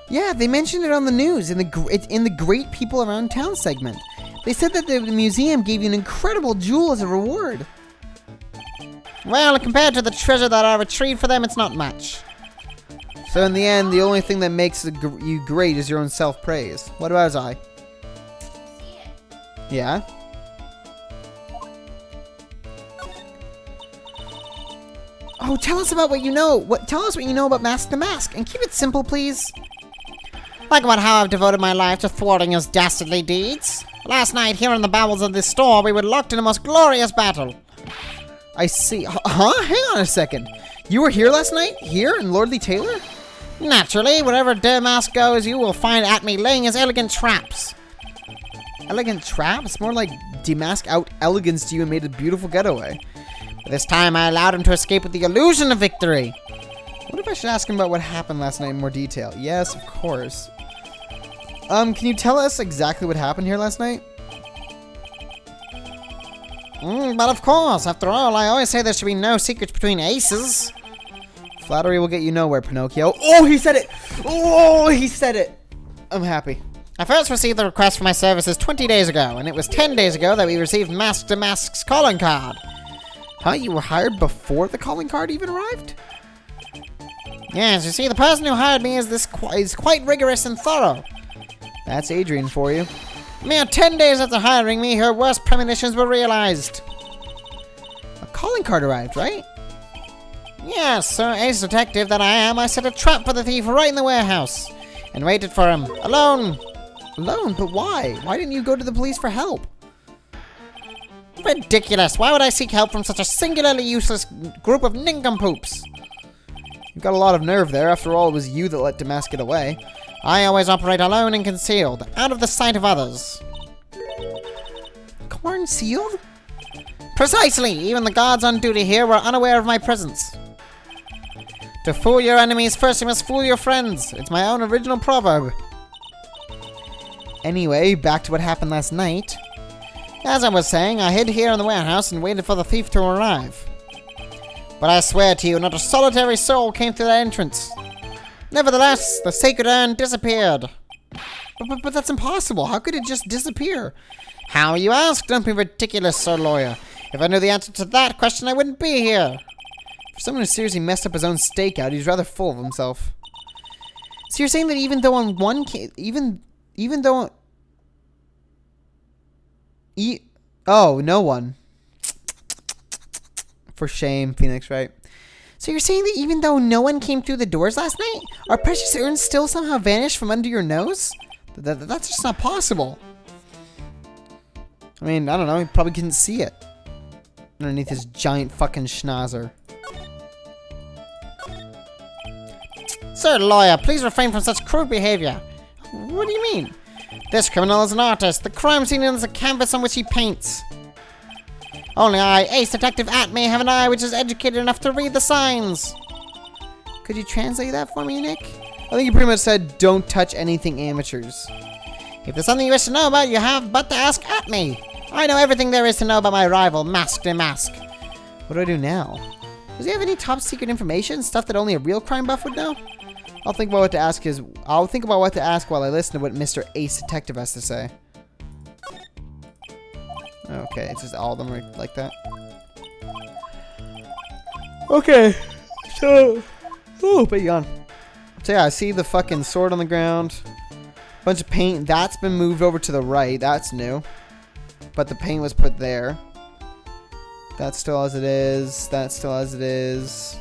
Yeah, they mentioned it on the news in the Great People Around Town segment. They said that the museum gave you an incredible jewel as a reward. Well, compared to the treasure that I retrieved for them, it's not much. So in the end, the only thing that makes you great is your own self-praise. What about I? See it. Yeah? Oh, tell us about what you know. Tell us what you know about Mask to Mask, and keep it simple, please. Like about how I've devoted my life to thwarting his dastardly deeds. Last night, here in the bowels of this store, we were locked in a most glorious battle. I see. Huh? Hang on a second. You were here last night? Here in Lordly Taylor? Naturally, wherever Damask goes, you will find at me laying his elegant traps. Elegant traps? More like Damask out eleganced you and made a beautiful getaway. But this time, I allowed him to escape with the illusion of victory. What if I should ask him about what happened last night in more detail? Yes, of course. Can you tell us exactly what happened here last night? But of course, after all, I always say there should be no secrets between aces. Flattery will get you nowhere, Pinocchio. Oh, he said it! Oh, he said it! I'm happy. I first received the request for my services 20 days ago, and it was 10 days ago that we received Mask to Mask's calling card. Huh? You were hired before the calling card even arrived? Yes, you see, the person who hired me is quite rigorous and thorough. That's Adrian for you. Mere 10 days after hiring me, her worst premonitions were realized. A calling card arrived, right? Yes, sir, ace detective that I am, I set a trap for the thief right in the warehouse and waited for him, alone. Alone? But why? Why didn't you go to the police for help? Ridiculous. Why would I seek help from such a singularly useless group of nincompoops? You've got a lot of nerve there. After all, it was you that let Damask get away. I always operate alone and concealed, out of the sight of others. Concealed? Precisely! Even the guards on duty here were unaware of my presence. To fool your enemies, first you must fool your friends. It's my own original proverb. Anyway, back to what happened last night. As I was saying, I hid here in the warehouse and waited for the thief to arrive. But I swear to you, not a solitary soul came through that entrance. Nevertheless, the sacred urn disappeared. But that's impossible. How could it just disappear? How, you ask? Don't be ridiculous, Sir Lawyer. If I knew the answer to that question, I wouldn't be here. For someone who seriously messed up his own stakeout, he's rather full of himself. So you're saying that even though on one no one. For shame, Phoenix, right? So you're saying that even though no one came through the doors last night, our precious urn still somehow vanished from under your nose? That's just not possible. I mean, I don't know. He probably couldn't see it. Underneath his giant fucking schnauzer. Sir lawyer, please refrain from such crude behavior. What do you mean? This criminal is an artist. The crime scene is a canvas on which he paints. Only I, Ace Detective Atme, have an eye which is educated enough to read the signs. Could you translate that for me, Nick? I think you pretty much said, don't touch anything amateurs. If there's something you wish to know about, you have but to ask Atme. I know everything there is to know about my rival, Mask de Mask. What do I do now? Does he have any top secret information? Stuff that only a real crime buff would know? I'll think about what to ask while I listen to what Mr. Ace Detective has to say. Okay, it's just all of them are like that. Okay, so... Oh, but yawn. So yeah, I see the fucking sword on the ground. Bunch of paint. That's been moved over to the right. That's new. But the paint was put there. That's still as it is. That's still as it is.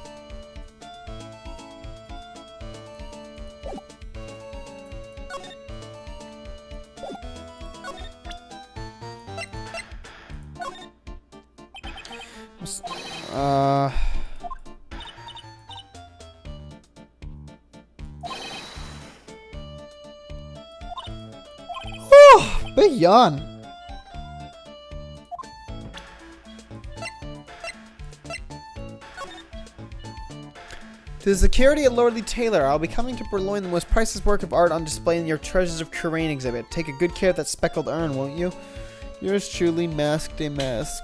Big yawn. To the security at Lordly Taylor, I'll be coming to purloin the most priceless work of art on display in your Treasures of Terrain exhibit. Take a good care of that speckled urn, won't you? Yours truly, Mask de Mask.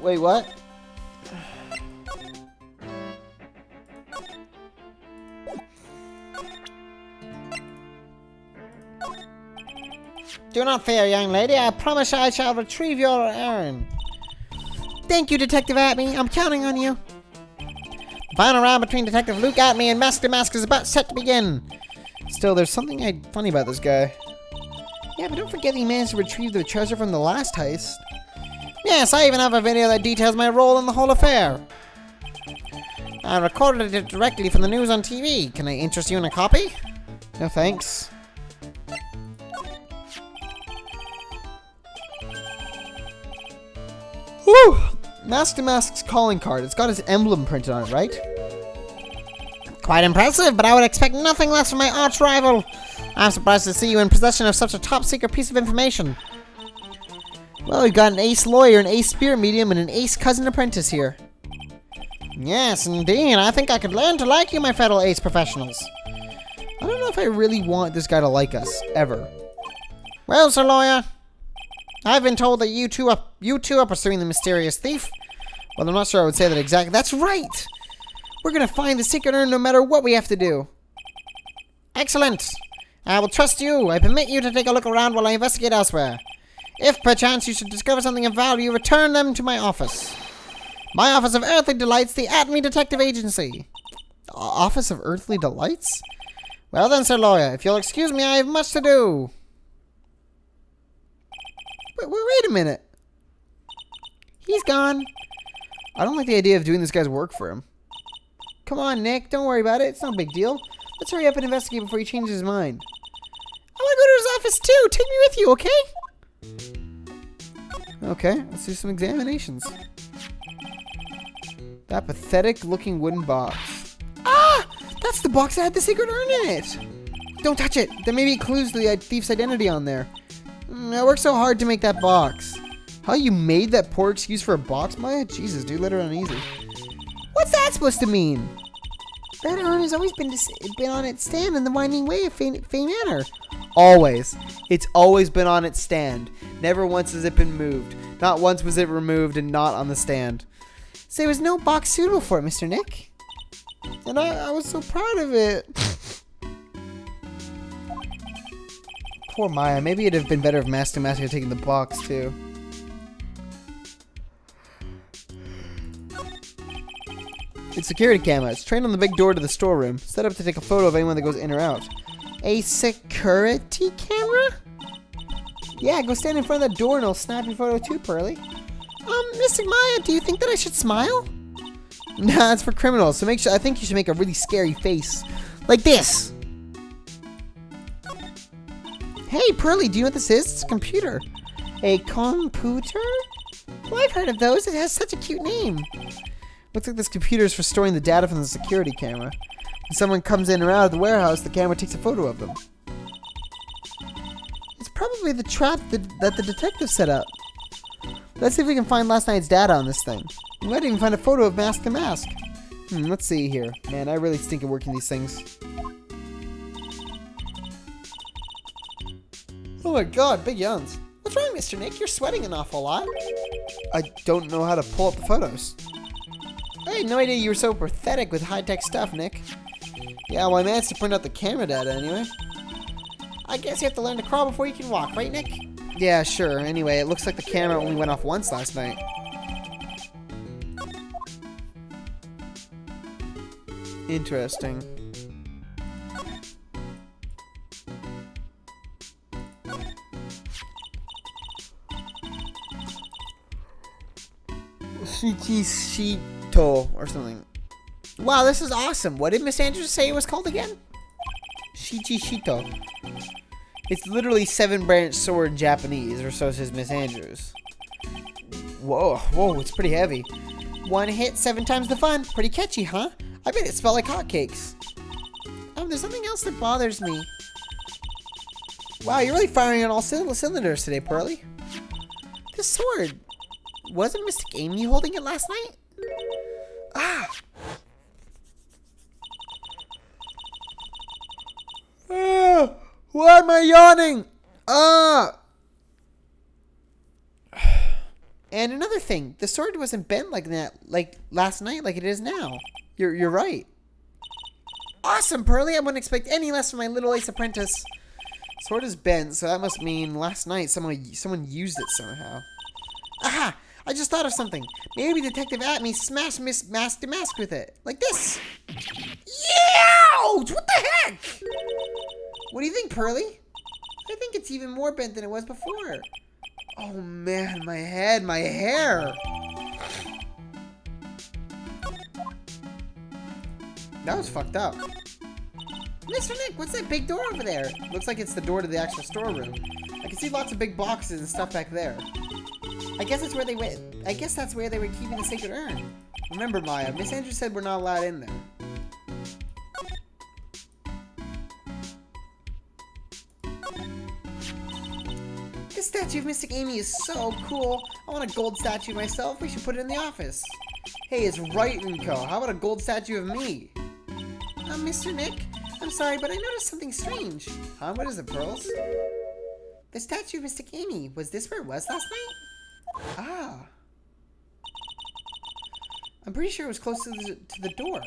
Wait, what? Do not fear, young lady. I promise I shall retrieve your urn. Thank you, Detective Atme. I'm counting on you. The final round between Detective Luke Atme and Mask de Mask is about set to begin. Still, there's something funny about this guy. Yeah, but don't forget that he managed to retrieve the treasure from the last heist. Yes, I even have a video that details my role in the whole affair. I recorded it directly from the news on TV. Can I interest you in a copy? No thanks. Whew! Mask to Mask's calling card. It's got his emblem printed on it, right? Quite impressive, but I would expect nothing less from my arch rival. I'm surprised to see you in possession of such a top secret piece of information. Well, we've got an ace lawyer, an ace spirit medium, and an ace cousin apprentice here. Yes, indeed. I think I could learn to like you, my fellow ace professionals. I don't know if I really want this guy to like us, ever. Well, sir lawyer, I've been told that you two are pursuing the mysterious thief. Well, I'm not sure I would say that exactly. That's right! We're gonna find the secret urn no matter what we have to do. Excellent. I will trust you. I permit you to take a look around while I investigate elsewhere. If perchance you should discover something of value, return them to my office. My Office of Earthly Delights, the Atme Detective Agency. Office of Earthly Delights? Well then, sir lawyer, if you'll excuse me, I have much to do. Wait a minute. He's gone. I don't like the idea of doing this guy's work for him. Come on, Nick. Don't worry about it. It's not a big deal. Let's hurry up and investigate before he changes his mind. I want to go to his office too. Take me with you, okay? Okay, let's do some examinations. That pathetic looking wooden box. Ah! That's the box that had the secret urn in it! Don't touch it! There may be clues to the thief's identity on there. I worked so hard to make that box. How you made that poor excuse for a box, Maya? Jesus, dude, let her uneasy. What's that supposed to mean? That urn has always been on its stand in the winding way of Fey Manor. Always. It's always been on its stand. Never once has it been moved. Not once was it removed and not on the stand. So there was no box suitable for it, Mr. Nick. And I was so proud of it. Poor Maya. Maybe it'd have been better if Master had taken the box, too. It's security camera. It's trained on the big door to the storeroom. Set up to take a photo of anyone that goes in or out. A security camera? Yeah, go stand in front of that door and it'll snap your photo too, Pearly. Mystic Maya, do you think that I should smile? Nah, it's for criminals, so I think you should make a really scary face. Like this! Hey, Pearly, do you know what this is? It's a computer. A computer? Well, I've heard of those. It has such a cute name. Looks like this computer is for storing the data from the security camera. When someone comes in or out of the warehouse, the camera takes a photo of them. It's probably the trap that the detective set up. Let's see if we can find last night's data on this thing. We might even find a photo of Mask to Mask. Let's see here. Man, I really stink at working these things. Oh my god, big yawns. What's wrong, Mr. Nick? You're sweating an awful lot. I don't know how to pull up the photos. I had no idea you were so pathetic with high-tech stuff, Nick. Yeah, well, I managed to print out the camera data anyway. I guess you have to learn to crawl before you can walk, right, Nick? Yeah, sure. Anyway, it looks like the camera only went off once last night. Interesting. Shichishito or something. Wow, this is awesome. What did Miss Andrews say it was called again? Shichishito. It's literally 7-branch sword in Japanese, or so says Miss Andrews. Whoa, it's pretty heavy. One hit, 7 times the fun. Pretty catchy, huh? I bet it smelled like hotcakes. Oh, there's something else that bothers me. Wow, you're really firing on all cylinders today, Pearly. This sword. Wasn't Mystic Amy holding it last night? Ah! Why am I yawning? And another thing, the sword wasn't bent like that, like last night, like it is now. You're right. Awesome, Pearly. I wouldn't expect any less from my little ace apprentice. Sword is bent, so that must mean last night someone used it somehow. Aha! I just thought of something. Maybe Detective Atme smashed Miss Mask to Mask with it. Like this. Ouch! What the heck? What do you think, Pearly? I think it's even more bent than it was before. Oh man, my head, my hair. That was fucked up. Mr. Nick, what's that big door over there? Looks like it's the door to the actual storeroom. I can see lots of big boxes and stuff back there. I guess that's where they went. I guess that's where they were keeping the sacred urn. Remember, Maya, Miss Andrews said we're not allowed in there. This statue of Mystic Amy is so cool. I want a gold statue myself. We should put it in the office. Hey, it's Wright & Co. How about a gold statue of me? Mr. Nick, I'm sorry, but I noticed something strange. Huh? What is it, Pearls? The statue of Mystic Amy. Was this where it was last night? Ah. I'm pretty sure it was close to the door.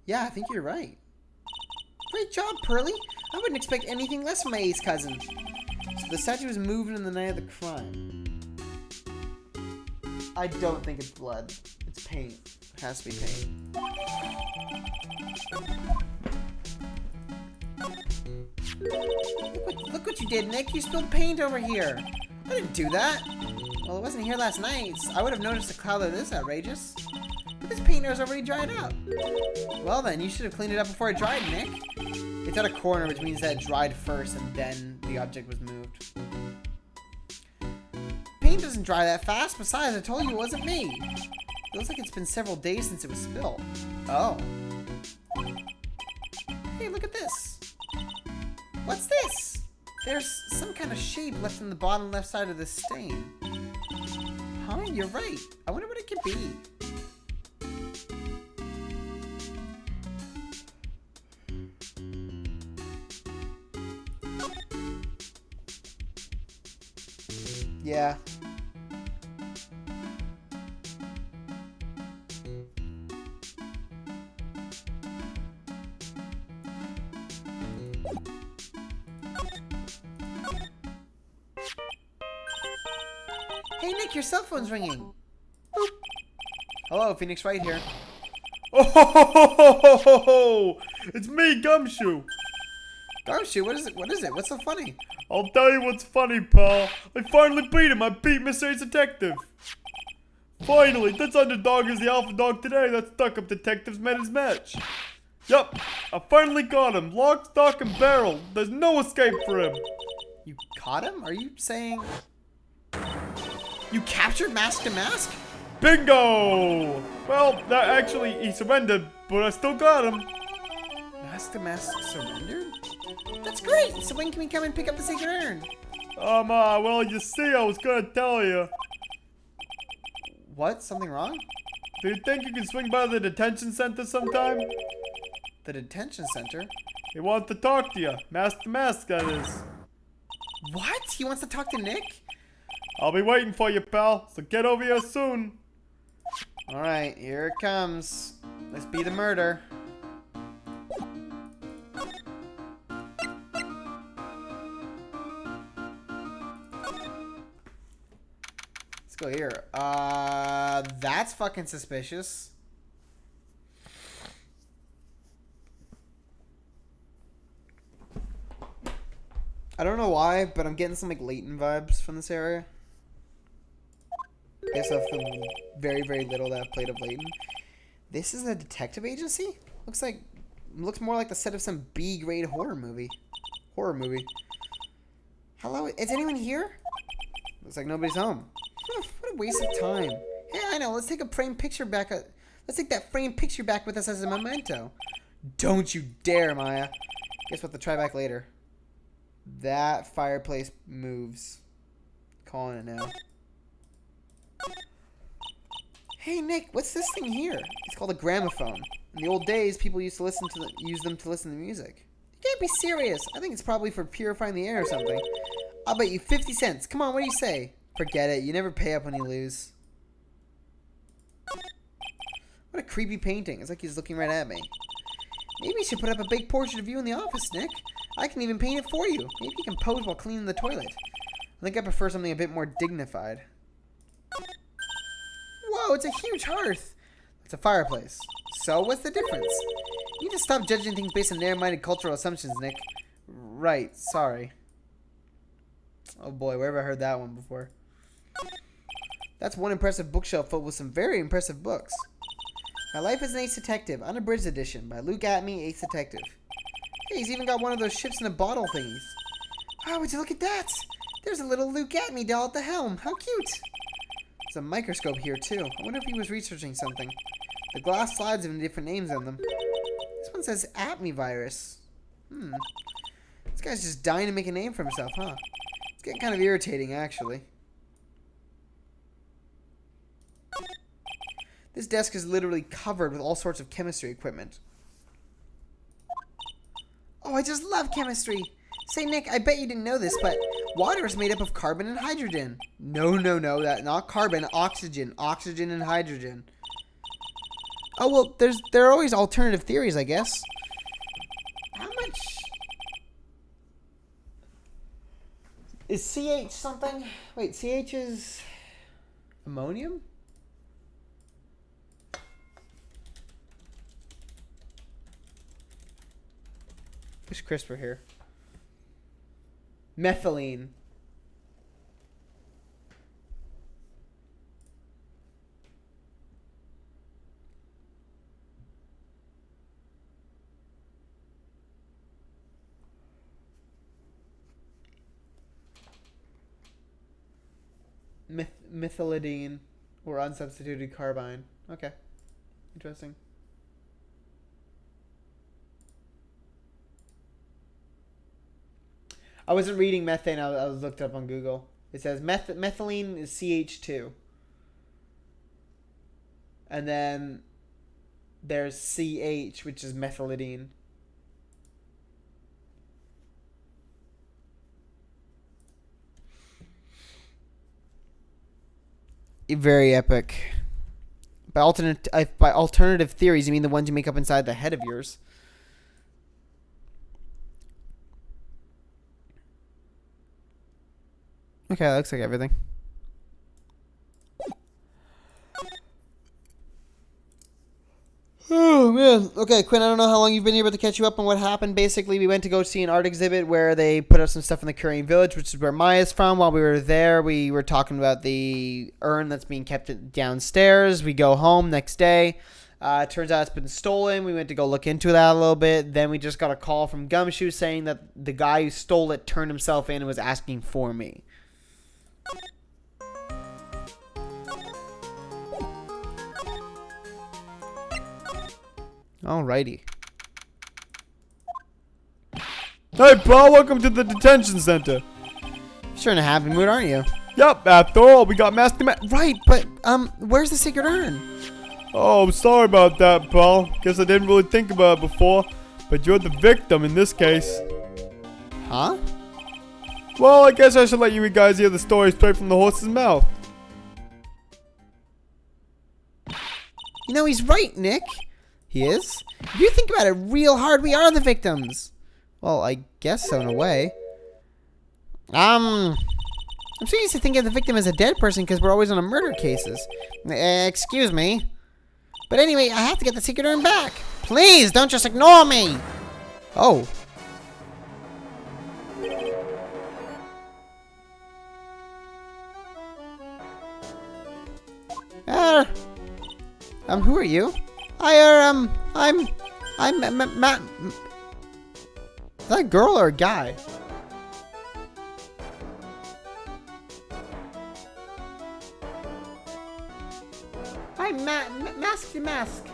Yeah, I think you're right. Great job, Pearly. I wouldn't expect anything less from my ace cousin. So the statue was moved in the night of the crime. I don't think it's blood. It's paint. It has to be paint. Look what you did, Nick. You spilled paint over here. I didn't do that. Well, it wasn't here last night. So I would have noticed a cloud like this outrageous. But this paint has already dried out. Well then, you should have cleaned it up before it dried, Nick. It's at a corner, which means that it dried first and then the object was moved. Paint doesn't dry that fast. Besides, I told you it wasn't me. It looks like it's been several days since it was spilled. Oh. Hey, look at this. What's this? There's some kind of shape left in the bottom left side of this stain. Huh? You're right. I wonder what it could be. Yeah. Hey, Nick, your cell phone's ringing. Boop. Hello, Phoenix Wright here. Oh, ho, ho, ho, ho, ho, ho. It's me, Gumshoe. Gumshoe, what is it? What is it? What's so funny? I'll tell you what's funny, pal. I finally beat him. I beat Mr. Ace Detective. Finally, this underdog is the alpha dog today. That stuck-up detective's met his match. Yup, I finally got him. Lock, stock, and barrel. There's no escape for him. You caught him? Are you saying you captured Mask to Mask? Bingo! Well, that actually, he surrendered, but I still got him. Mask to Mask surrendered? That's great! So when can we come and pick up the secret urn? Well, you see, I was gonna tell you. What? Something wrong? Do you think you can swing by the detention center sometime? The detention center? He wants to talk to you. Mask to mask, that is. What? He wants to talk to Nick? I'll be waiting for you, pal, so get over here soon. Alright, here it comes. Let's be the murder. Let's go here. That's fucking suspicious. I don't know why, but I'm getting some like Layton vibes from this area. Based off the very, very little that I've played of Layton. This is a detective agency? Looks more like the set of some B-grade horror movie. Hello, is anyone here? Looks like nobody's home. What a waste of time. Hey, I know, let's take a framed picture back. Let's take that framed picture back with us as a memento. Don't you dare, Maya. Guess what, to try back later. That fireplace moves. Calling it now. Hey Nick, what's this thing here? It's called a gramophone. In the old days, people used to use them to listen to music. You can't be serious. I think it's probably for purifying the air or something. I'll bet you 50 cents. Come on, what do you say? Forget it. You never pay up when you lose. What a creepy painting. It's like he's looking right at me. Maybe you should put up a big portrait of you in the office, Nick. I can even paint it for you. Maybe you can pose while cleaning the toilet. I think I prefer something a bit more dignified. Whoa, it's a huge hearth. It's a fireplace. So, what's the difference? You need to stop judging things based on narrow-minded cultural assumptions, Nick. Right, sorry. Oh boy, where have I heard that one before? That's one impressive bookshelf filled with some very impressive books. My Life as an Ace Detective, Unabridged Edition, by Luke Atme, Ace Detective. Hey, he's even got one of those ships in a bottle thingies. Oh, would you look at that? There's a little Luke Atme doll at the helm. How cute. There's a microscope here, too. I wonder if he was researching something. The glass slides have different names on them. This one says Atme virus. This guy's just dying to make a name for himself, huh? It's getting kind of irritating, actually. This desk is literally covered with all sorts of chemistry equipment. Oh, I just love chemistry. Say, Nick, I bet you didn't know this, but water is made up of carbon and hydrogen. No, that not carbon, oxygen. Oxygen and hydrogen. Oh, well, there are always alternative theories, I guess. How much is CH something? Wait, CH is ammonium? Who's CRISPR here? Methylene. Methylidine or unsubstituted carbine. Okay. Interesting. I wasn't reading methane. I was looked up on Google. It says methylene is CH2. And then there's CH, which is methylidine. Very epic. By alternative theories, you mean the ones you make up inside the head of yours. Okay, that looks like everything. Oh, man. Okay, Quinn, I don't know how long you've been here, but to catch you up on what happened, basically, we went to go see an art exhibit where they put up some stuff in the Korean village, which is where Maya's from. While we were there, we were talking about the urn that's being kept downstairs. We go home next day. Turns out it's been stolen. We went to go look into that a little bit. Then we just got a call from Gumshoe saying that the guy who stole it turned himself in and was asking for me. Alrighty. Hey, Paul, welcome to the detention center. Sure in a happy mood, aren't you? Yep, after all, we got Master Right, but, where's the secret urn? Oh, I'm sorry about that, Paul. Guess I didn't really think about it before. But you're the victim in this case. Huh? Well, I guess I should let you guys hear the story straight from the horse's mouth. You know, he's right, Nick. He is? If you think about it real hard, we are the victims. Well, I guess so in a way. I'm so used to thinking of the victim as a dead person because we're always on a murder cases. Excuse me. But anyway, I have to get the secret urn back. Please, don't just ignore me. Oh. Who are you? I'm Matt. Is that a girl or a guy? I'm Mask to Mask.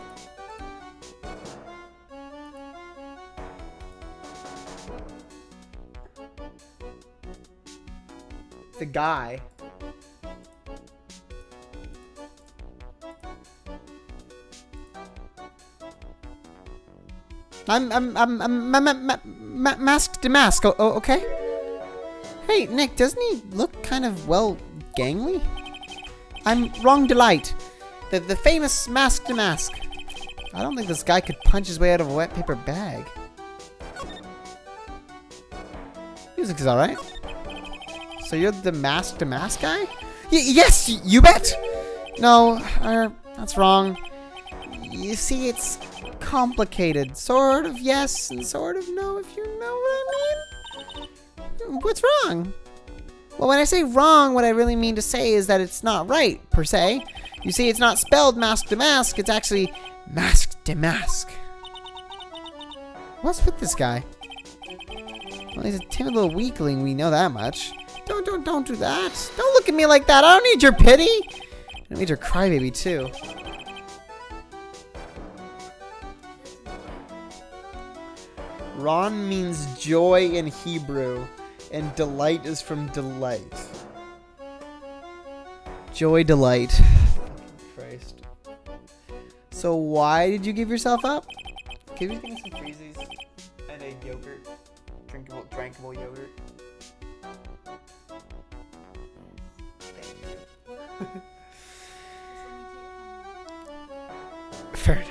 The guy. I'm Mask to Mask. Oh, okay. Hey, Nick, doesn't he look kind of, well, gangly? I'm Wrong Delight. The famous Mask to Mask. I don't think this guy could punch his way out of a wet paper bag. Music's alright. So you're the Mask to Mask guy? Yes, you bet! No, that's wrong. You see, it's complicated. Sort of yes and sort of no, if you know what I mean. What's wrong? Well, when I say wrong, what I really mean to say is that it's not right, per se. You see, it's not spelled mask to mask, it's actually mask to mask. What's with this guy? Well, he's a timid little weakling, we know that much. Don't do that. Don't look at me like that. I don't need your pity. I don't need your crybaby, too. Ron means joy in Hebrew, and delight is from delight. Joy, delight. Christ. So why did you give yourself up? Can you give me some freezies and a yogurt? Drinkable yogurt. Thank you. Fair enough.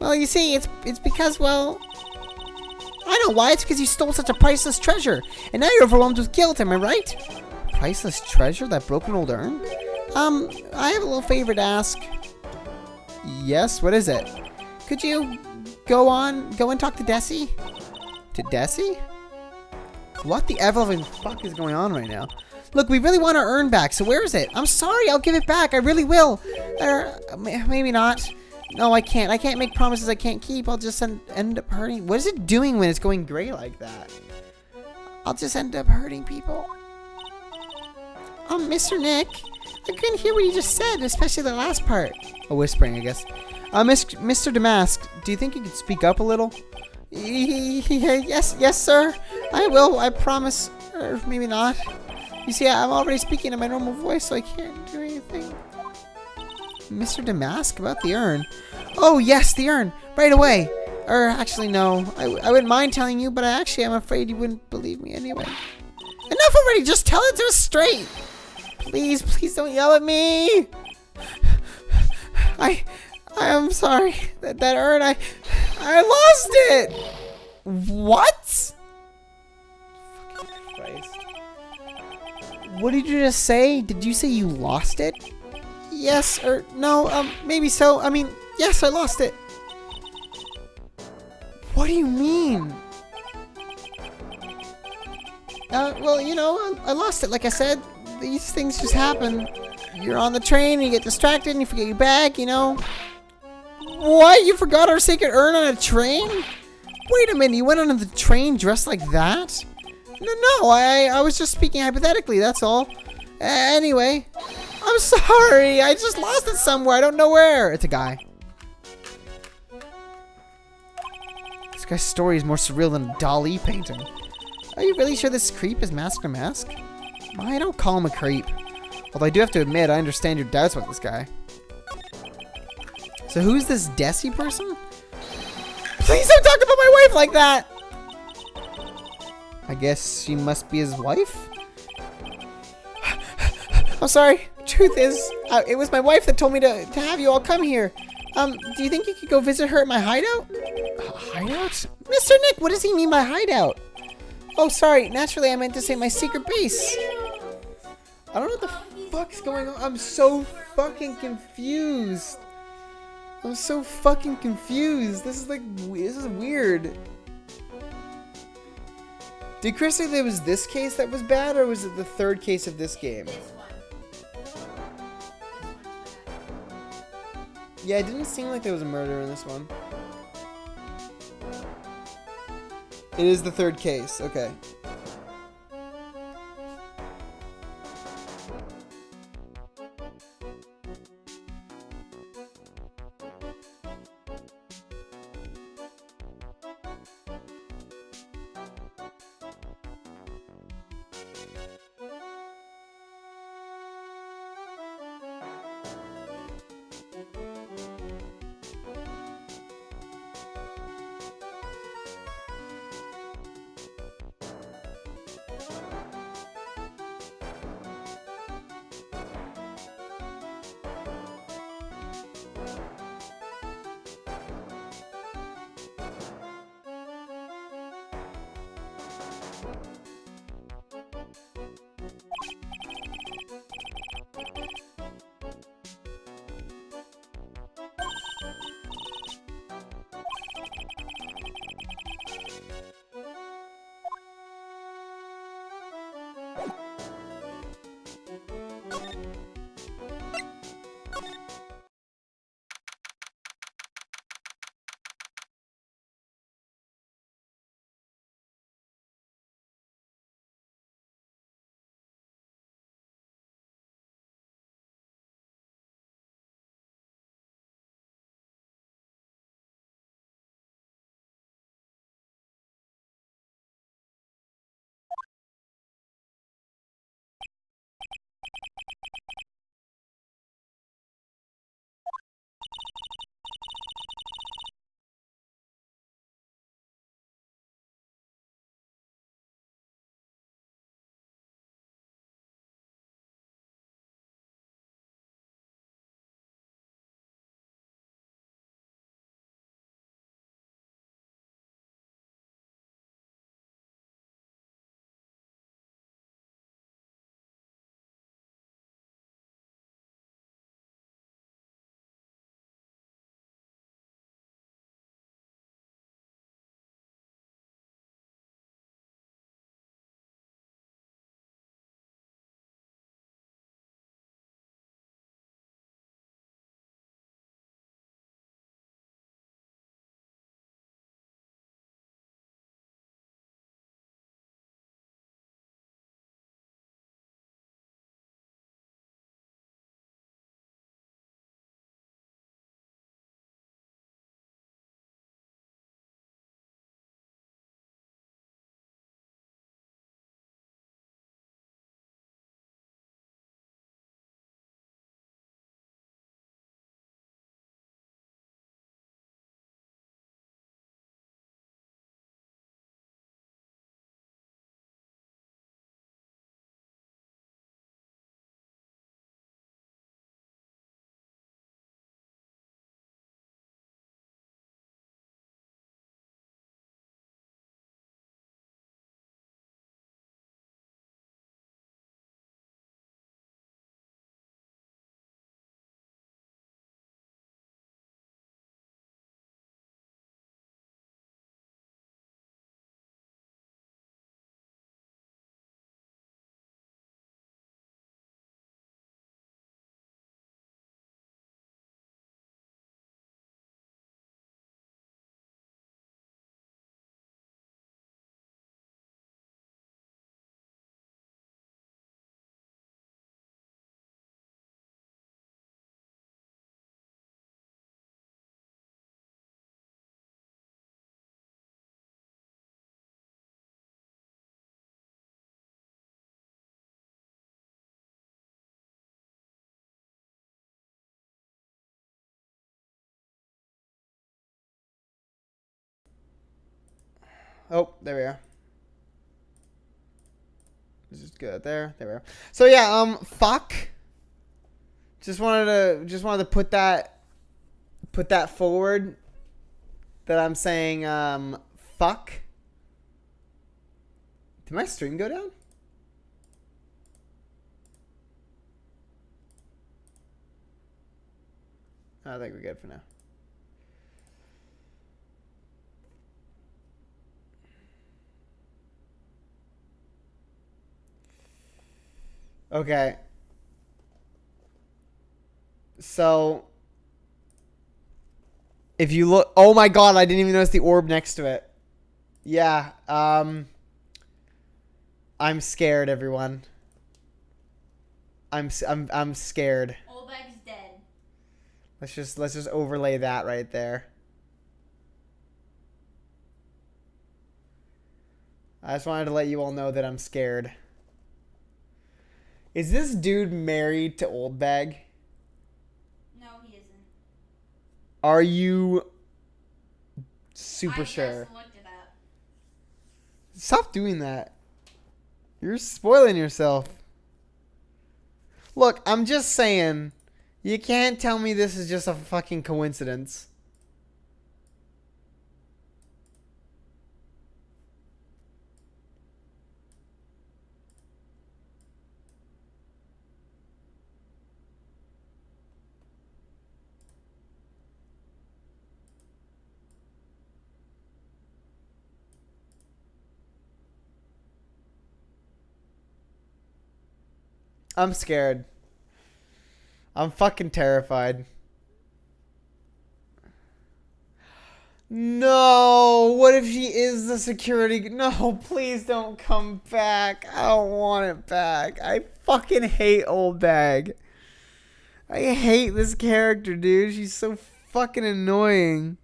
Well, you see, it's because, well, I know why. It's because you stole such a priceless treasure, and now you're overwhelmed with guilt. Am I right? Priceless treasure? That broken old urn? I have a little favor to ask. Yes, what is it? Could you go and talk to Desi? To Desi? What the ever-loving fuck is going on right now? Look, we really want our urn back, so where is it? I'm sorry, I'll give it back. I really will. Maybe not. No, I can't. I can't make promises I can't keep. I'll just end up hurting. What is it doing when it's going gray like that? I'll just end up hurting people. Mr. Nick, I couldn't hear what you just said, especially the last part. Oh, whispering, I guess. Mr. Damask, do you think you could speak up a little? Yes, sir. I will. I promise. Or maybe not. You see, I'm already speaking in my normal voice, so I can't do anything. Mr. Damask, about the urn. Oh, yes, the urn. Right away. Actually, no. I wouldn't mind telling you, but I'm afraid you wouldn't believe me anyway. Enough already. Just tell it to us straight. Please don't yell at me. I am sorry. That urn, I lost it. What? Fucking Christ. What did you just say? Did you say you lost it? Yes, or no, maybe so. I mean, Yes, I lost it. What do you mean? Well, you know, I lost it. Like I said, these things just happen. You're on the train and you get distracted and you forget your bag, you know. What? You forgot our sacred urn on a train? Wait a minute, you went on the train dressed like that? No, I was just speaking hypothetically, that's all. Anyway, I'm sorry, I just lost it somewhere, I don't know where. It's a guy. This guy's story is more surreal than a Dali painting. Are you really sure this creep is Mask or Mask? I don't call him a creep. Although I do have to admit, I understand your doubts about this guy. So who's this Desi person? Please don't talk about my wife like that! I guess she must be his wife? I'm sorry. Truth is, it was my wife that told me to have you all come here. Do you think you could go visit her at my hideout? Hideout? Mr. Nick, what does he mean by hideout? Oh, sorry. Naturally, I meant to say my secret base. I don't know what the fuck's going on. I'm so fucking confused. I'm so fucking confused. This is weird. Did Chris say there was this case that was bad, or was it the third case of this game? This one. Yeah, it didn't seem like there was a murder in this one. It is the third case. Okay. Oh, there we are. Let's just go there. There we are. So yeah, fuck. Just wanted to put that forward. That I'm saying, fuck. Did my stream go down? I think we're good for now. Okay. So, if you look, oh my god, I didn't even notice the orb next to it. Yeah, I'm scared, everyone. I'm scared. Old bag's dead. Let's just overlay that right there. I just wanted to let you all know that I'm scared. Is this dude married to Old Bag? No, he isn't. Are you super sure? I just looked it up. Stop doing that. You're spoiling yourself. Look, I'm just saying, you can't tell me this is just a fucking coincidence. I'm scared. I'm fucking terrified. No, what if she is the security? No, please don't come back. I don't want it back. I fucking hate Old Bag. I hate this character, dude. She's so fucking annoying.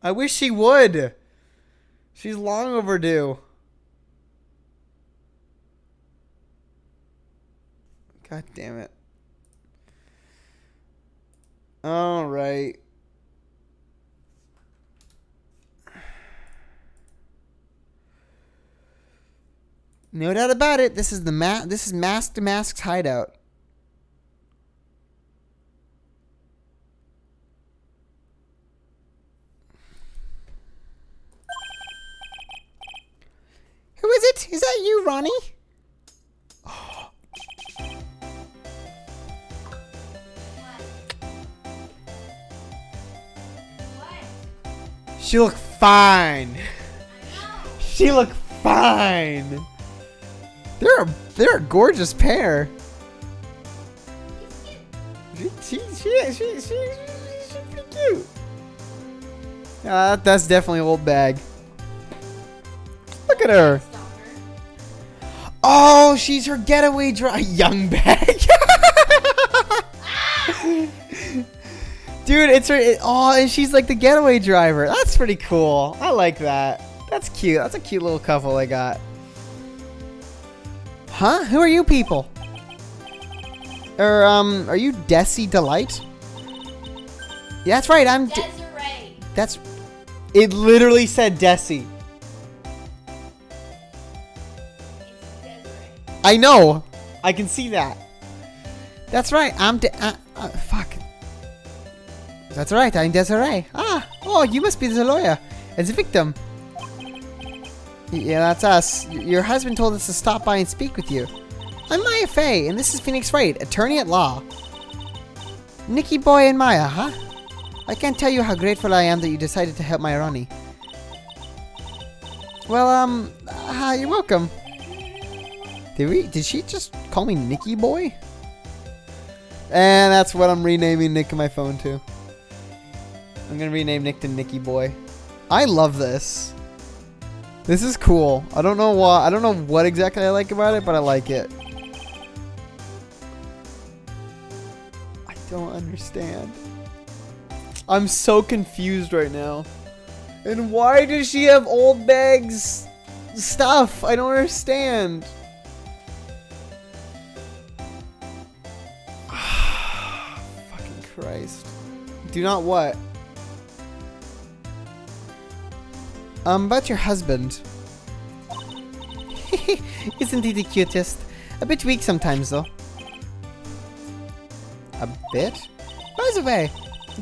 I wish she would. She's long overdue. God damn it. All right. No doubt about it. This is this is Mask to Mask's hideout. Who is it? Is that you, Ronnie? She looked fine. She looked fine. They're a gorgeous pair. She's pretty cute. That's definitely Old Bag. Look at her. Oh, she's her getaway driver. Young Bag. Dude, it's her. And she's like the getaway driver. That's pretty cool. I like that. That's cute. That's a cute little couple they got. Huh? Who are you people? Are you Desi Delight? Yeah, that's right. I'm Desiree. It literally said Desi. It's Desiree. I know. I can see that. That's right. Fuck. That's right. I'm Desiree. Oh, you must be the lawyer. As a victim. Yeah, that's us. Your husband told us to stop by and speak with you. I'm Maya Fey, and this is Phoenix Wright, attorney at law. Nikki Boy and Maya, huh? I can't tell you how grateful I am that you decided to help my Ronnie. Well, you're welcome. Did she just call me Nikki Boy? And that's what I'm renaming Nick on my phone to. I'm gonna rename Nick to Nikki Boy. I love this. This is cool. I don't know why. I don't know what exactly I like about it, but I like it. I don't understand. I'm so confused right now. And why does she have Old Bag's stuff? I don't understand. Fucking Christ. Do not what? About your husband. Isn't he the cutest? A bit weak sometimes, though. A bit? By the way,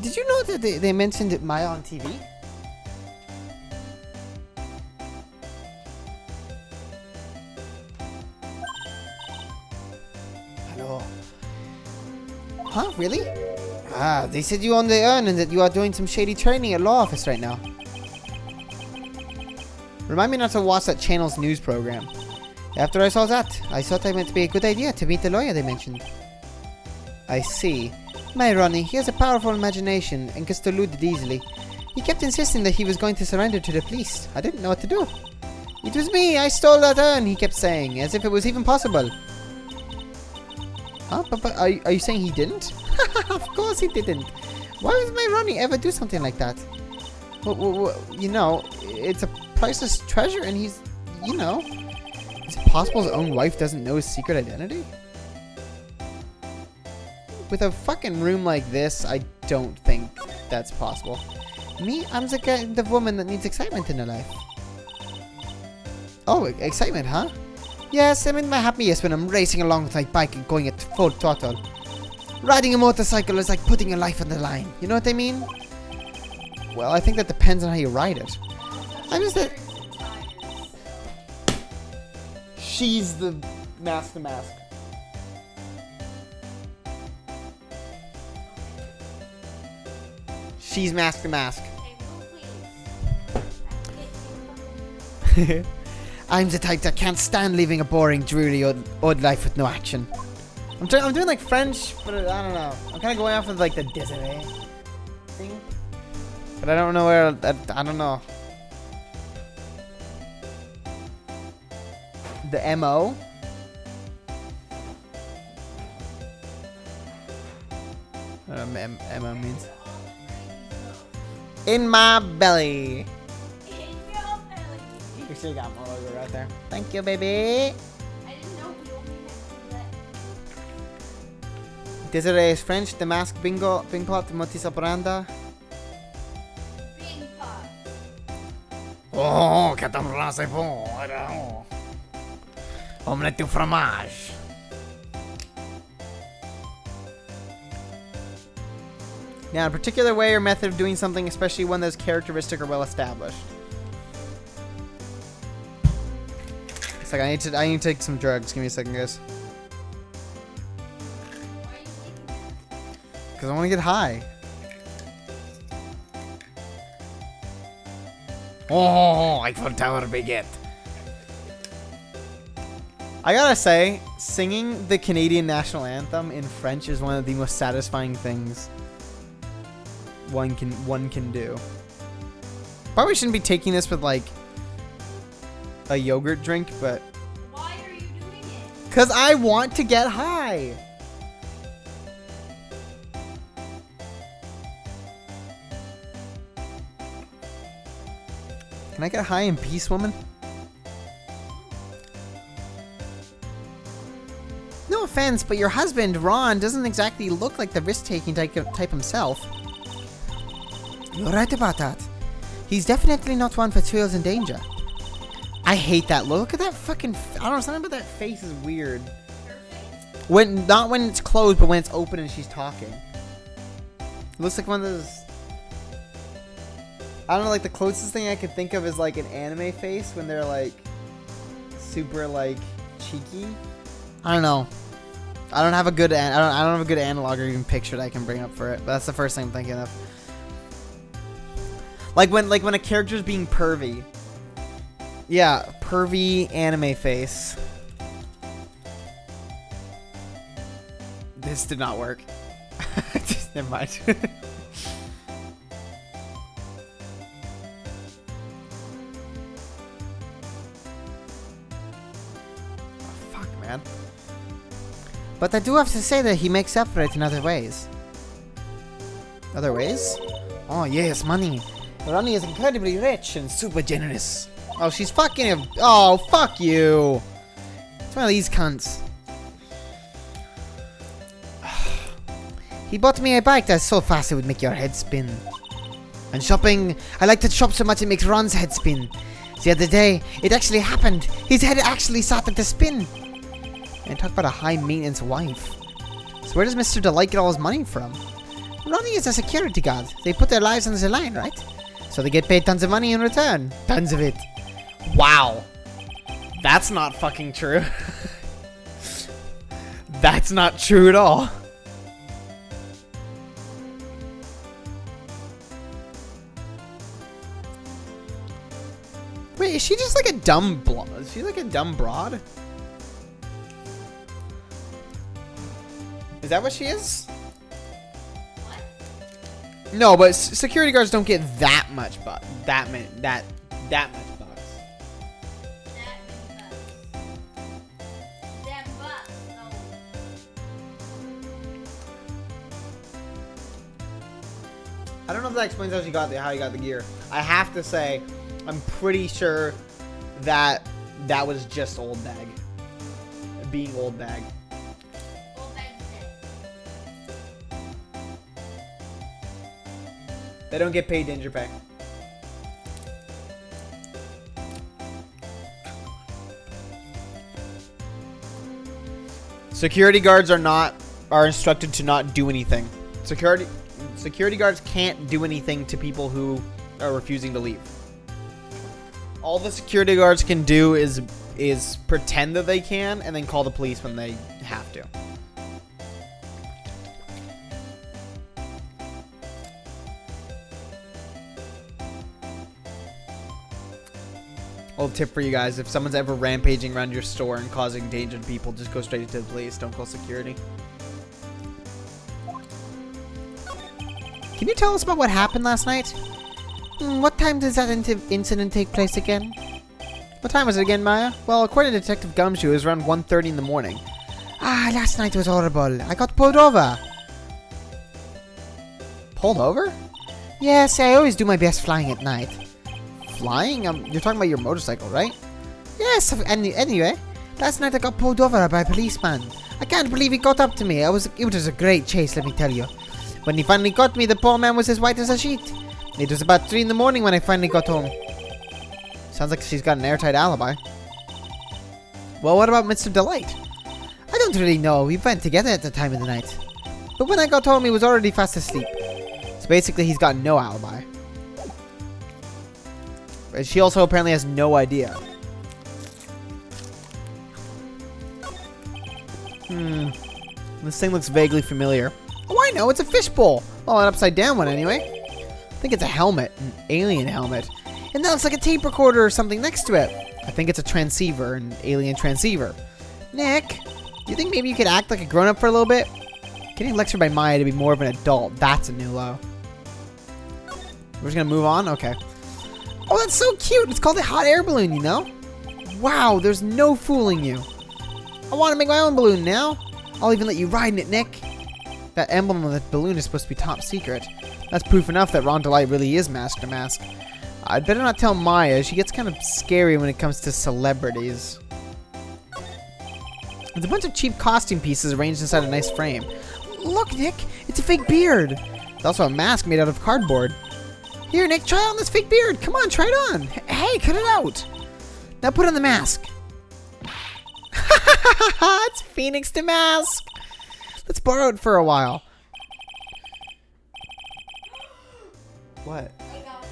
did you know that they mentioned Maya on TV? Hello. Huh? Really? Ah, they said you on the earn and that you are doing some shady training at law office right now. Remind me not to watch that channel's news program. After I saw that, I thought it might be a good idea to meet the lawyer they mentioned. I see. My Ronnie, he has a powerful imagination and gets deluded easily. He kept insisting that he was going to surrender to the police. I didn't know what to do. It was me, I stole that urn, he kept saying, as if it was even possible. Huh? But are you saying he didn't? Of course he didn't. Why would my Ronnie ever do something like that? Well, you know, it's a priceless treasure and he's, you know... Is it possible his own wife doesn't know his secret identity? With a fucking room like this, I don't think that's possible. Me, I'm the woman that needs excitement in her life. Oh, excitement, huh? Yes, I'm in my happiest when I'm racing along with my bike and going at full throttle. Riding a motorcycle is like putting your life on the line. You know what I mean? Well, I think that depends on how you ride it. I'm just that... She's the mask to mask. She's mask to mask. I'm the type that can't stand living a boring, dreary, odd life with no action. I'm doing like French, but I don't know. I'm kind of going off of like the Desiree thing. But I don't know where, I don't know. The MO. I don't know what MO means. In my belly. In your belly. You still got my logo right there. Thank you, baby. I didn't know we only had that. Desiree is French. The mask bingo, bing pot, motis operanda. Bing pot. Oh, que t'en c'est bon. Omelette au fromage. Now, a particular way or method of doing something, especially one that is characteristic or well established. It's like I need to take some drugs. Give me a second, guys. Why are you taking that? Because I want to get high. Oh, Eiffel Tower baguette. I gotta say, singing the Canadian national anthem in French is one of the most satisfying things one can do. Probably shouldn't be taking this with like a yogurt drink, but Why are you doing it? because I want to get high. Can I get high in peace, woman? No offense, but your husband, Ron, doesn't exactly look like the risk-taking type himself. You're right about that. He's definitely not one for thrills and danger. I hate that look. Look at that fucking... I don't know, something about that face is weird. Your face? Not when it's closed, but when it's open and she's talking. It looks like one of those... I don't know, like the closest thing I could think of is like an anime face when they're like super like cheeky. I don't know. I don't have a good I don't have a good analog or even picture that I can bring up for it. But that's the first thing I'm thinking of. Like when a character's being pervy. Yeah, pervy anime face. This did not work. Just never mind. Man. But I do have to say that he makes up for it in other ways. Other ways? Oh yes, money. Ronnie is incredibly rich and super generous. Oh, she's fucking him. Oh, fuck you. It's one of these cunts. He bought me a bike that's so fast it would make your head spin. And shopping, I like to shop so much it makes Ron's head spin. The other day, it actually happened. His head actually started to spin. And talk about a high-maintenance wife. So where does Mr. Delight get all his money from? Ronnie is a security guard. They put their lives on the line, right? So they get paid tons of money in return. Tons of it. Wow. That's not fucking true. That's not true at all. Wait, is she just like a dumb is she like a dumb broad? Is that what she is? No, but security guards don't get that much bucks. That much bucks. That many bucks. Them bucks, though. I don't know if that explains how you got the gear. I have to say, I'm pretty sure that was just old bag. Being old bag. Old bag set. They don't get paid danger pay. Security guards are instructed to not do anything. Security guards can't do anything to people who are refusing to leave. All the security guards can do is pretend that they can and then call the police when they have to. Old tip for you guys, if someone's ever rampaging around your store and causing danger to people, just go straight to the police. Don't call security. Can you tell us about what happened last night? What time does that incident take place again? What time was it again, Maya? Well, according to Detective Gumshoe, it was around 1:30 in the morning. Last night was horrible. I got pulled over. Pulled over? Yes, I always do my best flying at night. Flying? You're talking about your motorcycle, right? Yes, anyway, last night I got pulled over by a policeman. I can't believe he got up to me. It was a great chase, let me tell you. When he finally got me, the poor man was as white as a sheet. It was about 3 in the morning when I finally got home. Sounds like she's got an airtight alibi. Well, what about Mr. Delight? I don't really know. We went together at the time of the night. But when I got home, he was already fast asleep. So basically, he's got no alibi. But she also apparently has no idea. This thing looks vaguely familiar. Oh, I know. It's a fishbowl. Well, an upside down one anyway. I think it's a helmet. An alien helmet. And that looks like a tape recorder or something next to it. I think it's a transceiver, an alien transceiver. Nick, do you think maybe you could act like a grown-up for a little bit? Getting lectured by Maya to be more of an adult, that's a new low. We're just gonna move on? Okay. Oh, that's so cute. It's called a hot air balloon, you know? Wow, there's no fooling you. I want to make my own balloon now. I'll even let you ride in it, Nick. That emblem on the balloon is supposed to be top secret. That's proof enough that Ron Delight really is Master Mask. I'd better not tell Maya. She gets kind of scary when it comes to celebrities. There's a bunch of cheap costume pieces arranged inside a nice frame. Look, Nick. It's a fake beard. There's also a mask made out of cardboard. Here, Nick, try on this fake beard. Come on, try it on. Hey, cut it out. Now put on the mask. It's Phoenix the Mask. Let's borrow it for a while. What? I got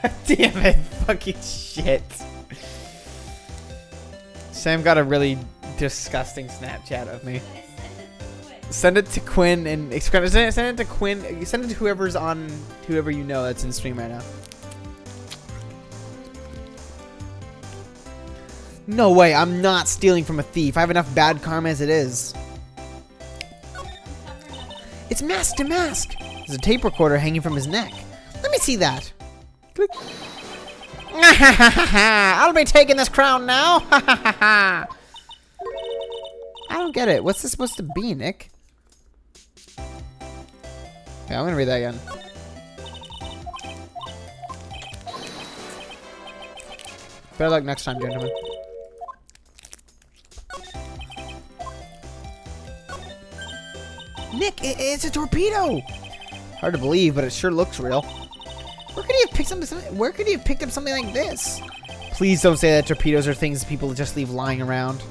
it. Damn it. Fucking shit. Sam got a really disgusting Snapchat of me. Send it to Quinn and send it to Quinn. Send it to whoever you know that's in stream right now. No way, I'm not stealing from a thief. I have enough bad karma as it is. It's Mask to Mask. There's a tape recorder hanging from his neck. Let me see that. Click. I'll be taking this crown now. I don't get it. What's this supposed to be, Nick? Yeah, I'm gonna read that again. Better luck next time, gentlemen. Nick, it's a torpedo! Hard to believe, but it sure looks real. Where could he have picked up something like this? Please don't say that torpedoes are things people just leave lying around.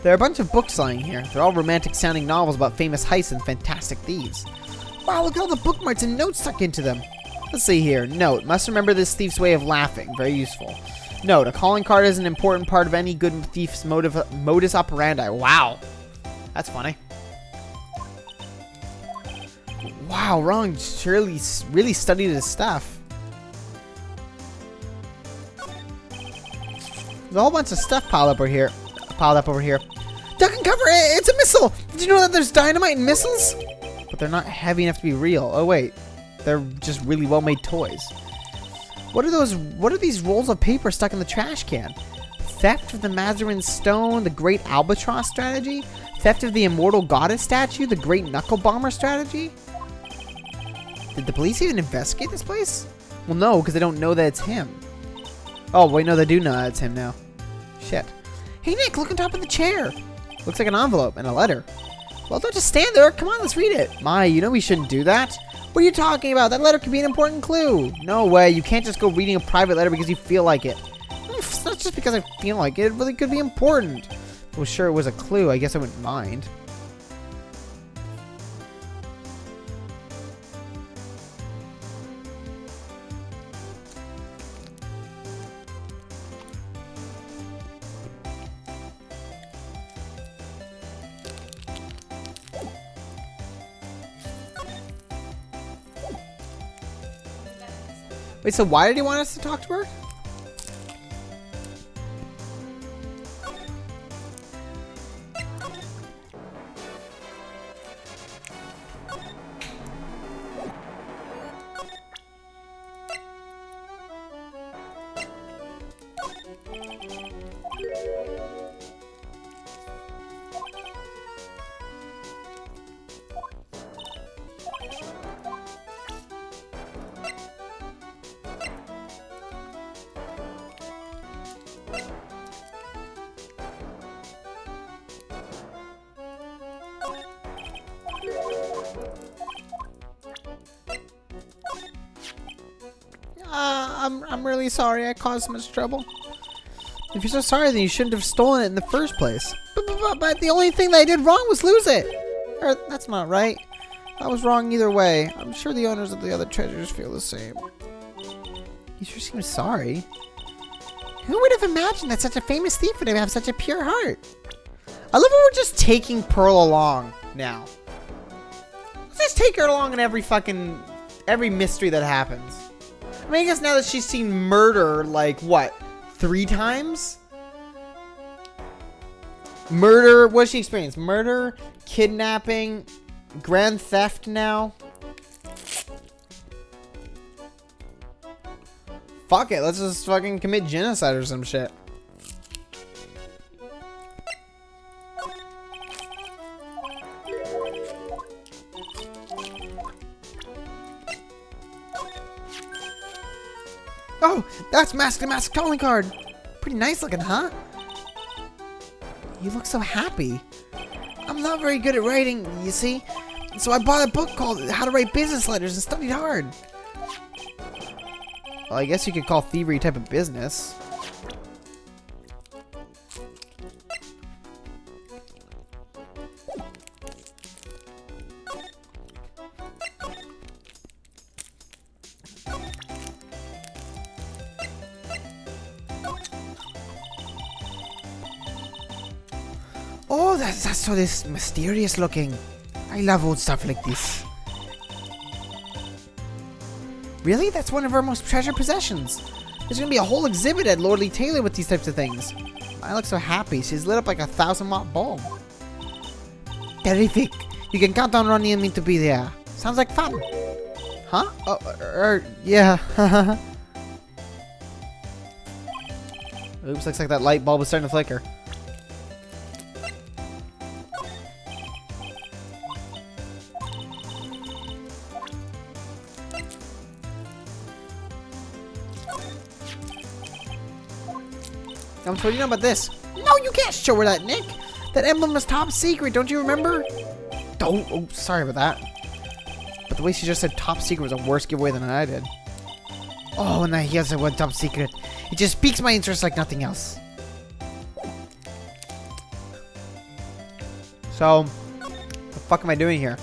There are a bunch of books lying here. They're all romantic-sounding novels about famous heists and fantastic thieves. Wow, look at all the bookmarks and notes stuck into them. Let's see here. Note, must remember this thief's way of laughing. Very useful. Note, a calling card is an important part of any good thief's modus operandi. Wow. That's funny. Wow, Ron surely really studied his stuff. There's a whole bunch of stuff piled up over here. Duck and cover! It's a missile! Did you know that there's dynamite in missiles? But they're not heavy enough to be real. Oh wait, they're just really well-made toys. What are these rolls of paper stuck in the trash can? Theft of the Mazarin Stone, the Great Albatross strategy? Theft of the Immortal Goddess statue, the Great Knuckle Bomber strategy? Did the police even investigate this place? Well, no, because they don't know that it's him. Oh, wait, no, they do know that it's him now. Shit. Hey, Nick, look on top of the chair. Looks like an envelope and a letter. Well, don't just stand there. Come on, let's read it. Maya, you know we shouldn't do that. What are you talking about? That letter could be an important clue. No way. You can't just go reading a private letter because you feel like it. It's not just because I feel like it. It really could be important. Well, sure, it was a clue. I guess I wouldn't mind. Wait, so why did he want us to talk to her? I'm really sorry I caused so much trouble. If you're so sorry, then you shouldn't have stolen it in the first place. But the only thing that I did wrong was lose it. Or, that's not right. I was wrong either way. I'm sure the owners of the other treasures feel the same. You sure seem sorry. Who would have imagined that such a famous thief would have such a pure heart? I love how we're just taking Pearl along now. Let's just take her along in every mystery that happens. I mean, I guess now that she's seen murder, like, what, 3 times? Murder, what has she experienced? Murder, kidnapping, grand theft now. Fuck it, let's just fucking commit genocide or some shit. Oh, that's Mask to Mask calling card. Pretty nice looking, huh? You look so happy. I'm not very good at writing, you see. So I bought a book called How to Write Business Letters and studied hard. Well, I guess you could call thievery a type of business. Oh, that's so this mysterious looking. I love old stuff like this. Really? That's one of our most treasured possessions. There's gonna be a whole exhibit at Lordly Taylor with these types of things. I look so happy. She's lit up like a 1,000-watt bulb. Terrific. You can count on Ronnie and me to be there. Sounds like fun. Huh? Oh, yeah. Oops, looks like that light bulb is starting to flicker. I'm told you know about this. No, you can't show her that, Nick. That emblem is top secret, don't you remember? Oh, sorry about that. But the way she just said top secret was a worse giveaway than I did. Oh, and now he has the word top secret. It just piques my interest like nothing else. So, what the fuck am I doing here?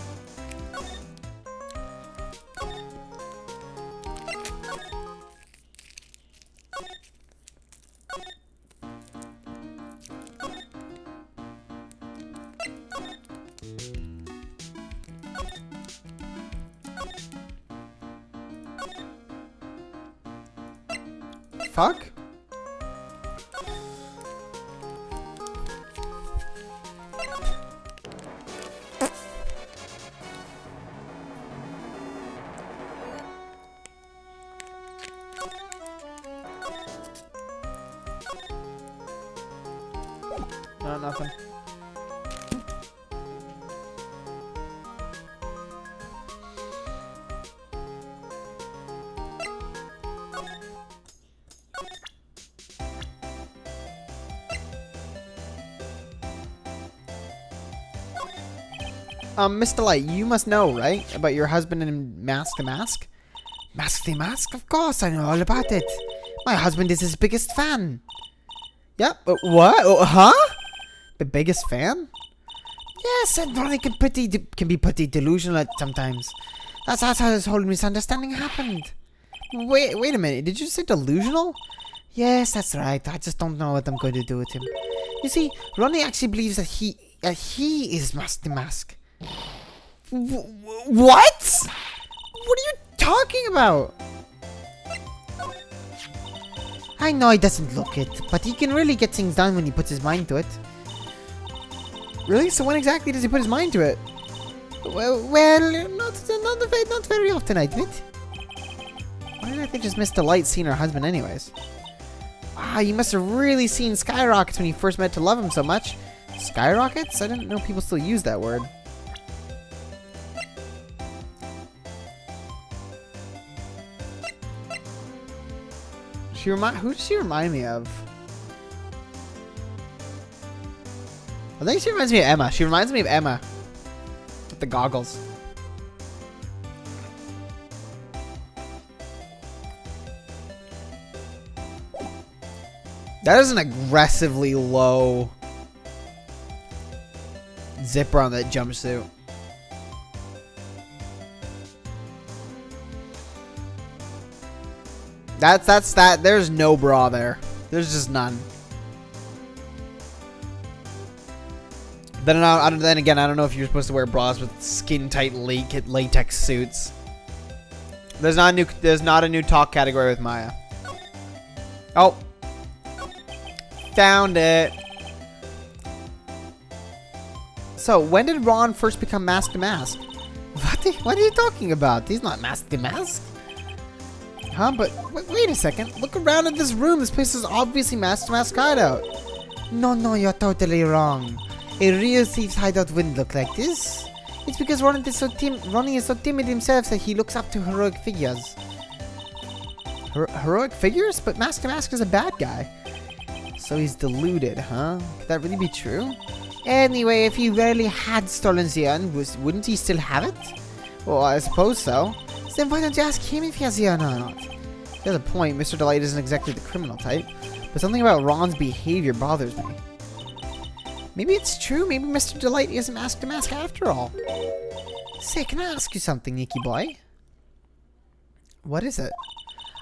Fuck? No, nothing. Mr. Light, you must know, right? About your husband in Mask the Mask? Mask the Mask? Of course, I know all about it. My husband is his biggest fan. Yep. What? Huh? The biggest fan? Yes, and Ronnie can be pretty delusional at sometimes. That's how this whole misunderstanding happened. Wait a minute. Did you say delusional? Yes, that's right. I just don't know what I'm going to do with him. You see, Ronnie actually believes that he is Mask the Mask. What? What are you talking about? I know he doesn't look it, but he can really get things done when he puts his mind to it. Really? So when exactly does he put his mind to it? Well, not very often, I admit. Why did I think just Mr. Light seen her husband anyways? Wow, you must have really seen skyrockets when you first met to love him so much. Skyrockets? I didn't know people still use that word. Who does she remind me of? I think she reminds me of Emma. She reminds me of Emma. With the goggles. That is an aggressively low zipper on that jumpsuit. That's that. There's no bra there. There's just none. Then again, I don't know if you're supposed to wear bras with skin tight latex suits. There's not a new talk category with Maya. Oh, found it. So when did Ron first become Mask the Mask? What are you talking about? He's not Mask the Mask. Huh? But wait a second. Look around at this room. This place is obviously Mask the Mask hideout. No, you're totally wrong. A real thief's hideout wouldn't look like this. It's because Ronnie is so timid himself that he looks up to heroic figures. Heroic figures? But Mask the Mask is a bad guy. So he's deluded, huh? Could that really be true? Anyway, if he really had stolen Xian, wouldn't he still have it? Well, I suppose so. Then why don't you ask him if he has Xian or not? There's a point. Mr. Delight isn't exactly the criminal type. But something about Ron's behavior bothers me. Maybe it's true. Maybe Mr. Delight isn't Mask the Mask after all. Say, can I ask you something, Nicky boy? What is it?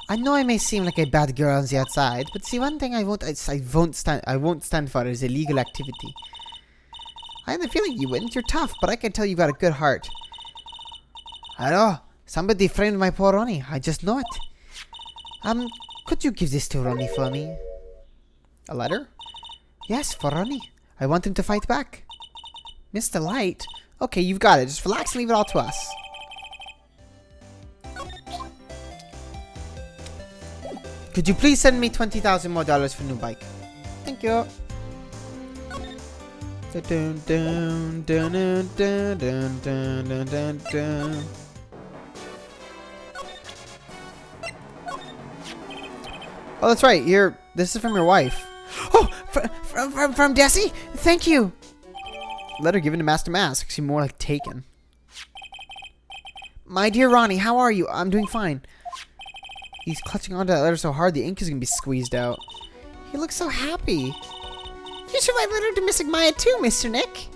I know I may seem like a bad girl on the outside, but see, one thing I won't stand for is illegal activity. I had the feeling you wouldn't. You're tough, but I can tell you've got a good heart. Hello? Somebody framed my poor Ronnie. I just know it. Could you give this to Ronnie for me? A letter? Yes, for Ronnie. I want him to fight back. Mr. Light? Okay, you've got it. Just relax and leave it all to us. Could you please send me $20,000 more for new bike? Thank you. Dun, dun, dun, dun, dun, dun, dun, dun, dun. Oh, that's right. This is from your wife. Oh, From Desi? Thank you. Letter given to Master Mask. Seemed more like taken. My dear Ronnie, how are you? I'm doing fine. He's clutching onto that letter so hard the ink is going to be squeezed out. He looks so happy. You should write a letter to Mystic Maya too, Mr. Nick.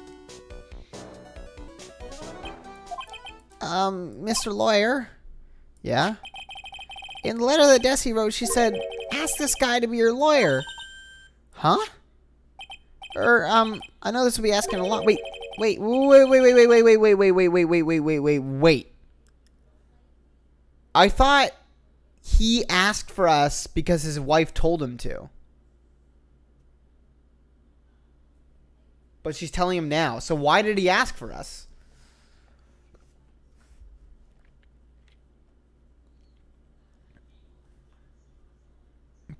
Mr. Lawyer? Yeah? In the letter that Desi wrote, she said, ask this guy to be your lawyer. Huh? I know this will be asking a lot. Wait. I thought he asked for us because his wife told him to. But she's telling him now. So why did he ask for us?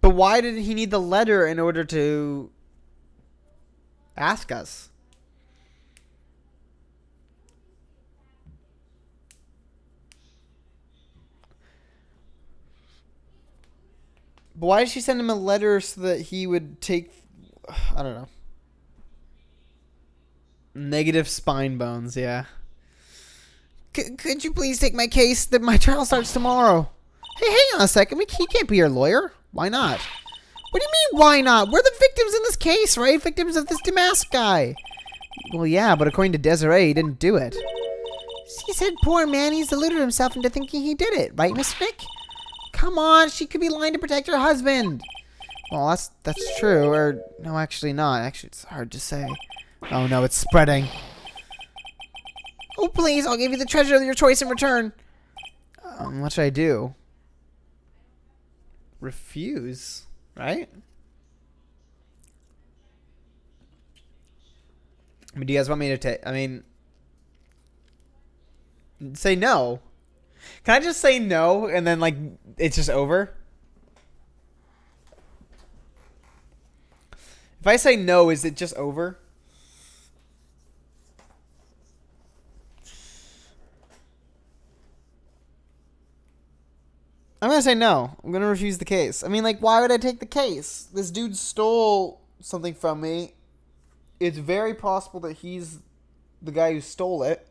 But why did he need the letter in order to ask us? But why did she send him a letter so that he would take... I don't know. Negative spine bones, yeah. Could you please take my case? That my trial starts tomorrow. Hey, hang on a second. He can't be your lawyer. Why not? What do you mean, why not? We're the victims in this case, right? Victims of this Damask guy. Well, yeah, but according to Desiree, he didn't do it. She said, poor man, he's deluded himself into thinking he did it. Right, Mr. Nick? Come on, she could be lying to protect her husband. Well, that's true. Or, no, actually not. Actually, it's hard to say. Oh, no, it's spreading. Oh, please, I'll give you the treasure of your choice in return. What should I do? Refuse, right? I mean, do you guys want me to take... I mean... Say no. Can I just say no and then, like, it's just over? If I say no, is it just over? I'm gonna say no. I'm gonna refuse the case. I mean, like, why would I take the case? This dude stole something from me. It's very possible that he's the guy who stole it.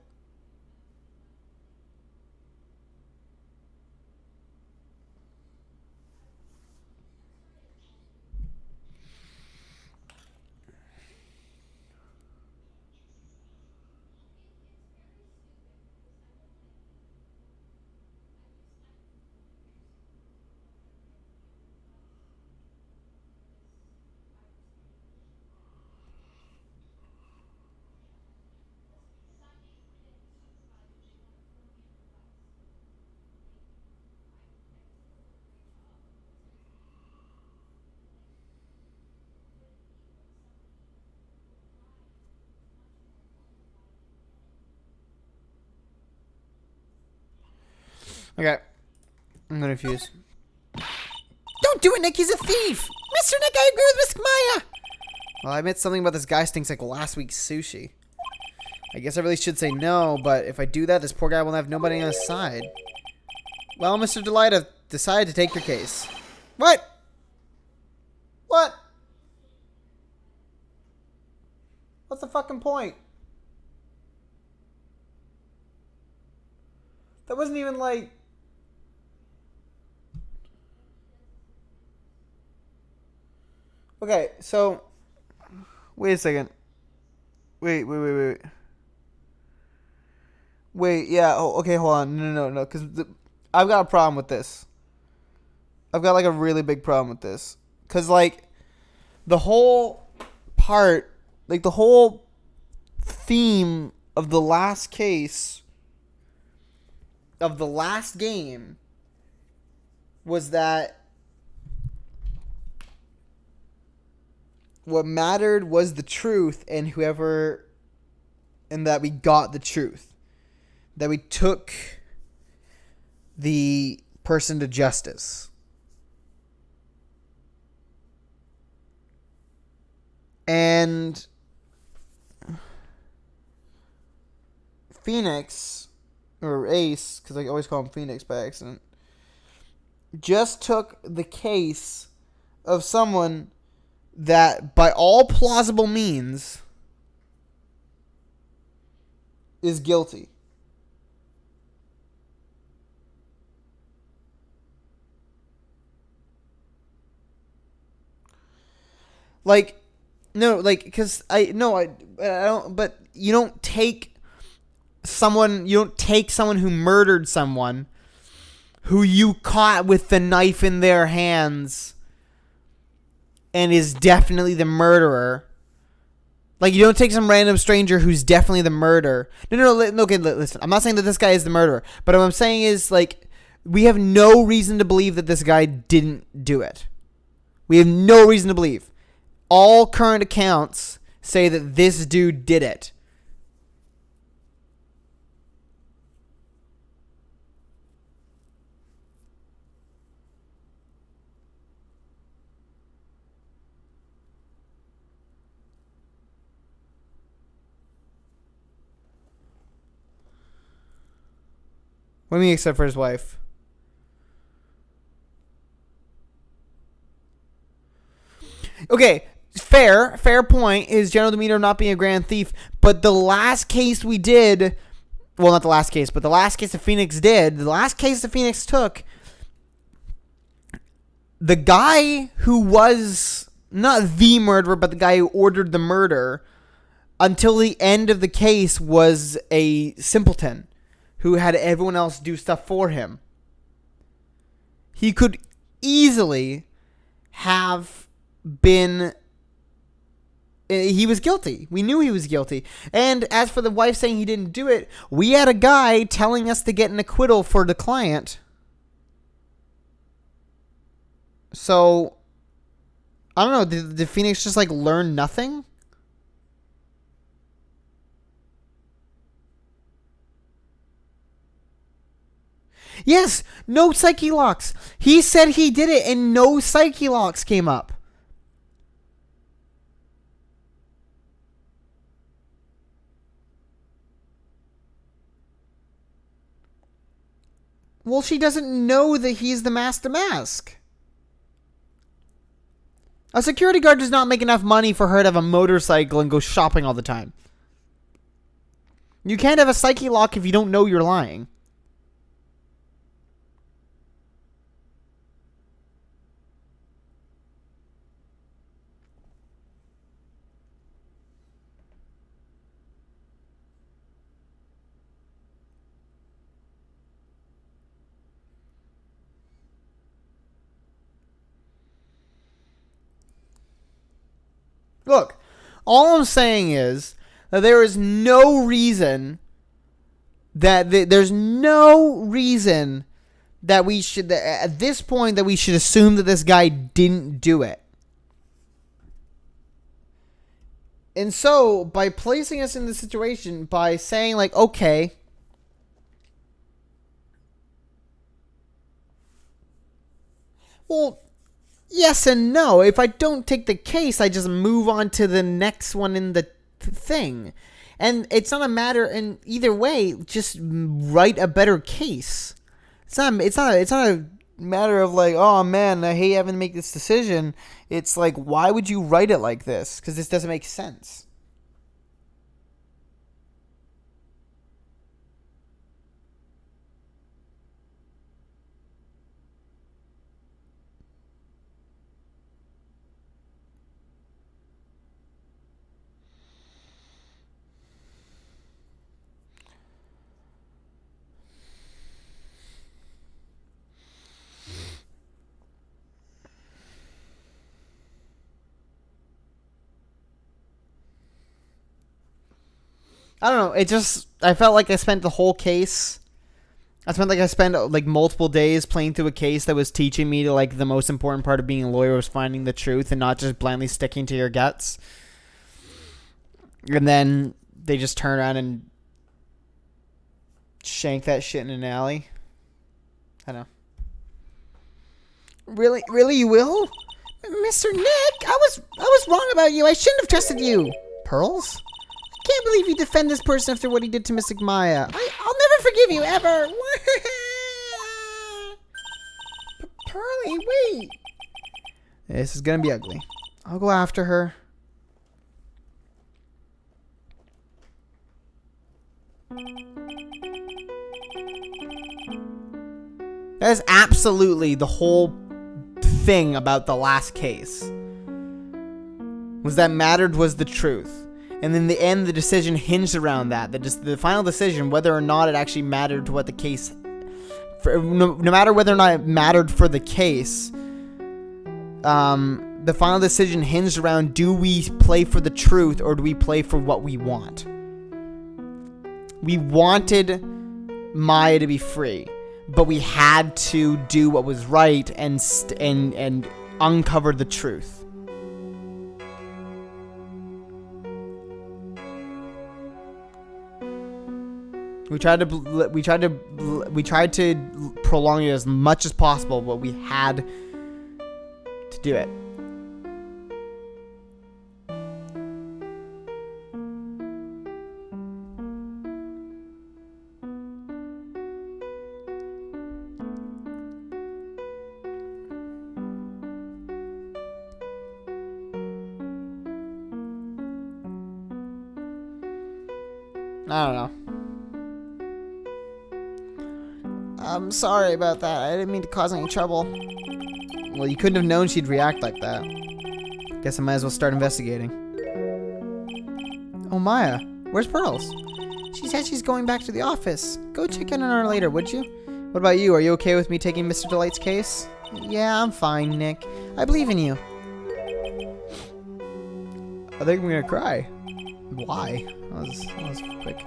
Okay. I'm gonna refuse. Don't do it, Nick. He's a thief. Mr. Nick, I agree with Miss Maya. Well, I admit something about this guy stinks like last week's sushi. I guess I really should say no, but if I do that, this poor guy will have nobody on his side. Well, Mr. Delight, I've decided to take your case. What? What? What's the fucking point? That wasn't even like... Okay, so... Wait a second. Wait. Wait, yeah, oh, okay, hold on. No, because I've got a problem with this. I've got, like, a really big problem with this. Because, like, the whole part, like, the whole theme of the last case, of the last game, was that what mattered was the truth and that we got the truth. That we took the person to justice. And Phoenix, or Ace, because I always call him Phoenix by accident, just took the case of someone that by all plausible means is guilty. Like, no, like, because I don't, but you don't take someone who murdered someone who you caught with the knife in their hands and is definitely the murderer. Like, you don't take some random stranger who's definitely the murderer. No, okay, listen. I'm not saying that this guy is the murderer. But what I'm saying is, like, we have no reason to believe that this guy didn't do it. We have no reason to believe. All current accounts say that this dude did it. What do you mean except for his wife? Okay, fair point is general demeanor not being a grand thief, but the last case we did, well, not the last case, but the last case that Phoenix did, the last case that Phoenix took, the guy who was not the murderer, but the guy who ordered the murder until the end of the case was a simpleton who had everyone else do stuff for him. He could easily have been... He was guilty. We knew he was guilty. And as for the wife saying he didn't do it, we had a guy telling us to get an acquittal for the client. So, I don't know. Did Phoenix just, like, learn nothing? Yes, no psyche locks. He said he did it and no psyche locks came up. Well, she doesn't know that he's the master mask. A security guard does not make enough money for her to have a motorcycle and go shopping all the time. You can't have a psyche lock if you don't know you're lying. Look, all I'm saying is that there is no reason that there's no reason that we should, at this point, that we should assume that this guy didn't do it. And so, by placing us in this situation, by saying, like, okay, well, yes and no. If I don't take the case, I just move on to the next one in the thing. And it's not a matter, in either way, just write a better case. It's not a matter of like, oh man, I hate having to make this decision. It's like, why would you write it like this? Because this doesn't make sense. I don't know. It just, I felt like I spent the whole case. I spent like multiple days playing through a case that was teaching me to, like, the most important part of being a lawyer was finding the truth and not just blindly sticking to your guts. And then they just turn around and shank that shit in an alley. I don't know. Really, you will? Mr. Nick, I was wrong about you. I shouldn't have trusted you. Pearls? Can't believe you defend this person after what he did to Miss Maya. I'll never forgive you, ever. Pearly, wait. This is gonna be ugly. I'll go after her. That is absolutely the whole thing about the last case. Was that mattered was the truth. And in the end, the decision hinged around that. The final decision, whether or not it actually mattered to what the case... no matter whether or not it mattered for the case, the final decision hinged around, do we play for the truth or do we play for what we want? We wanted Maya to be free, but we had to do what was right and uncover the truth. We tried to prolong it as much as possible, but we had to do it. I don't know. I'm sorry about that. I didn't mean to cause any trouble. Well, you couldn't have known she'd react like that. Guess I might as well start investigating. Oh, Maya. Where's Pearls? She said she's going back to the office. Go check in on her later, would you? What about you? Are you okay with me taking Mr. Delight's case? Yeah, I'm fine, Nick. I believe in you. I think I'm gonna cry. Why? That was quick.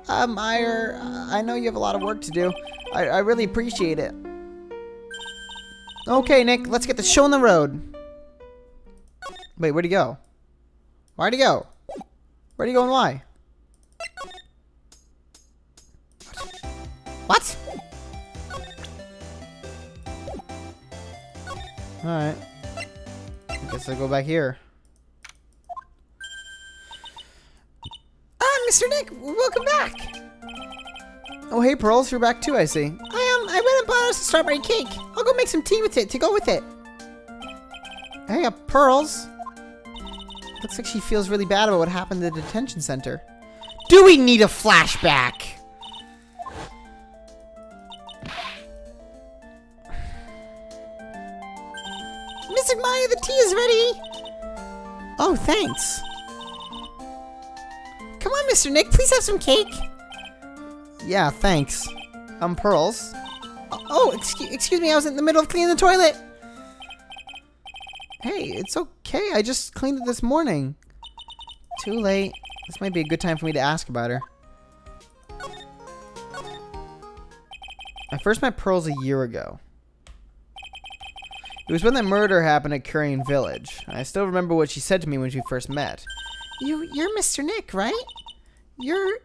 I know you have a lot of work to do. I really appreciate it. Okay, Nick, let's get the show on the road. Wait, where'd he go? Where'd he go? Where'd he go and why? What? Alright. I guess I'll go back here. Mr. Nick, welcome back. Oh, hey, Pearls, you're back too, I see. I went and bought us a strawberry cake. I'll go make some tea with it to go with it. Hey, Pearls. Looks like she feels really bad about what happened at the detention center. Do we need a flashback? Mr. Maya, the tea is ready. Oh, thanks. Come on, Mr. Nick, please have some cake. Yeah, thanks. Pearls. Oh, excuse me, I was in the middle of cleaning the toilet. Hey, it's okay, I just cleaned it this morning. Too late. This might be a good time for me to ask about her. I first met Pearls a year ago. It was when that murder happened at Currian Village. I still remember what she said to me when we first met. You're Mr. Nick, right? You're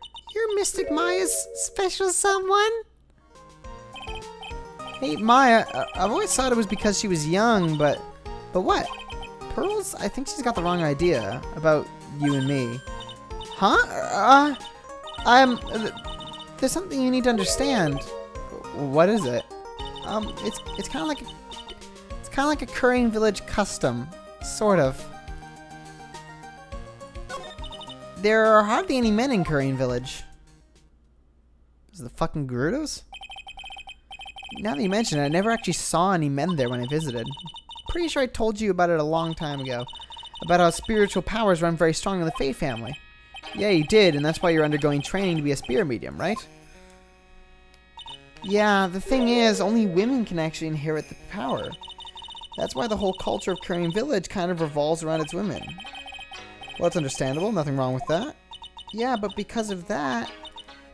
Mystic Maya's special someone? Hey, Maya, I've always thought it was because she was young, but what? Pearls? I think she's got the wrong idea about you and me. Huh? There's something you need to understand. What is it? It's kind of like a Currian Village custom, sort of. There are hardly any men in Currian Village. Is it the fucking Gerudos? Now that you mention it, I never actually saw any men there when I visited. Pretty sure I told you about it a long time ago. About how spiritual powers run very strong in the Fae family. Yeah, you did, and that's why you're undergoing training to be a spirit medium, right? Yeah, the thing is, only women can actually inherit the power. That's why the whole culture of Currian Village kind of revolves around its women. Well, that's understandable. Nothing wrong with that. Yeah, but because of that,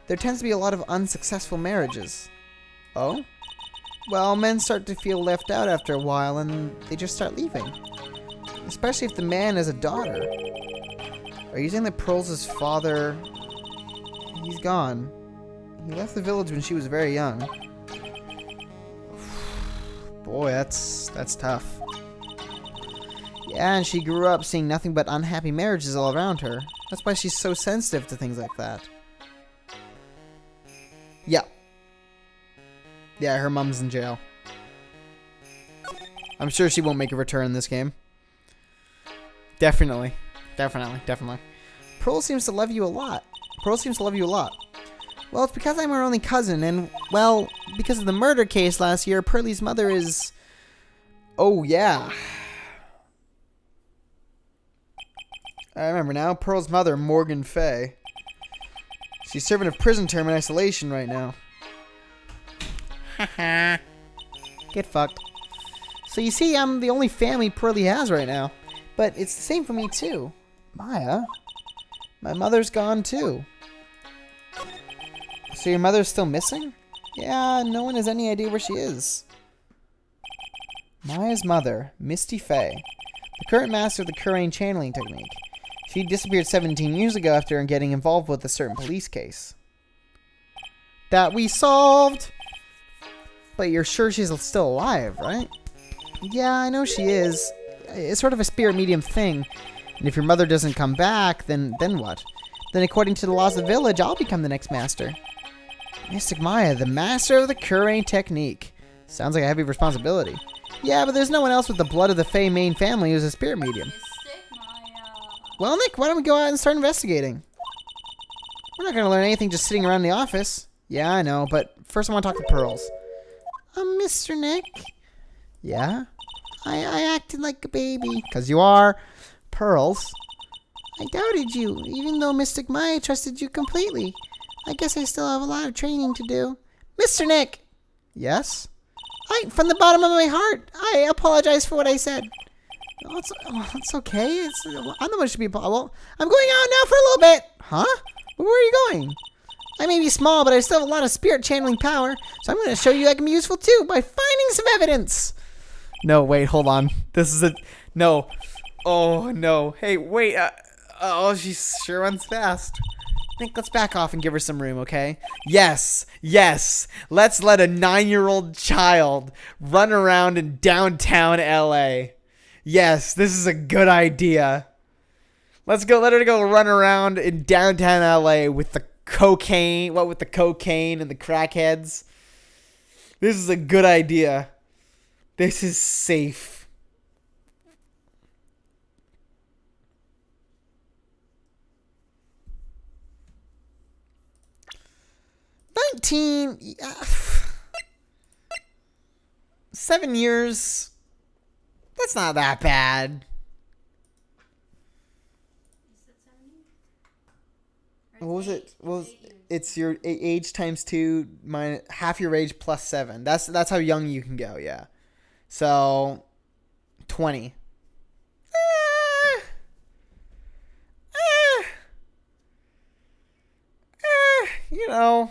there tends to be a lot of unsuccessful marriages. Oh? Well, men start to feel left out after a while, and they just start leaving. Especially if the man has a daughter. Are you saying that Pearls' father... He's gone. He left the village when she was very young. Boy, that's tough. Yeah, and she grew up seeing nothing but unhappy marriages all around her. That's why she's so sensitive to things like that. Yeah. Yeah, her mom's in jail. I'm sure she won't make a return in this game. Definitely. Pearl seems to love you a lot. Well, it's because I'm her only cousin, and, well, because of the murder case last year, Pearlie's mother is... Oh, yeah. I remember now. Pearl's mother, Morgan Fay. She's serving a prison term in isolation right now. Haha. Get fucked. So you see, I'm the only family Pearlie has right now. But it's the same for me, too. Maya? My mother's gone, too. So your mother's still missing? Yeah, no one has any idea where she is. Maya's mother, Misty Fay, the current master of the Kurain channeling technique. She disappeared 17 years ago after getting involved with a certain police case. That we solved! But you're sure she's still alive, right? Yeah, I know she is. It's sort of a spirit medium thing. And if your mother doesn't come back, then what? Then according to the laws of the village, I'll become the next master. Mystic Maya, the master of the Kurain technique. Sounds like a heavy responsibility. Yeah, but there's no one else with the blood of the Fey main family who's a spirit medium. Mystic Maya. Well, Nick, why don't we go out and start investigating? We're not going to learn anything just sitting around the office. Yeah, I know, but first I want to talk to Pearls. Mr. Nick? Yeah? I acted like a baby. 'Cause you are. Pearls? I doubted you, even though Mystic Maya trusted you completely. I guess I still have a lot of training to do. Mr. Nick! Yes? From the bottom of my heart, I apologize for what I said. It's okay. I'm the one who should be well, I'm going out now for a little bit. Huh? Where are you going? I may be small, but I still have a lot of spirit channeling power, so I'm going to show you I can be useful too by finding some evidence. No, wait, hold on. This is a... No. Oh, no. Hey, wait. Oh, she sure runs fast. Nick, let's back off and give her some room, okay? Yes. Let's let a 9-year-old child run around in downtown LA. Yes, this is a good idea. Let her go run around in downtown LA with the cocaine, with the cocaine and the crackheads. This is a good idea. This is safe. Yeah. 7 years. That's not that bad. What was it? It's your age times 2 minus half your age plus 7. That's how young you can go. Yeah. So 20. You know,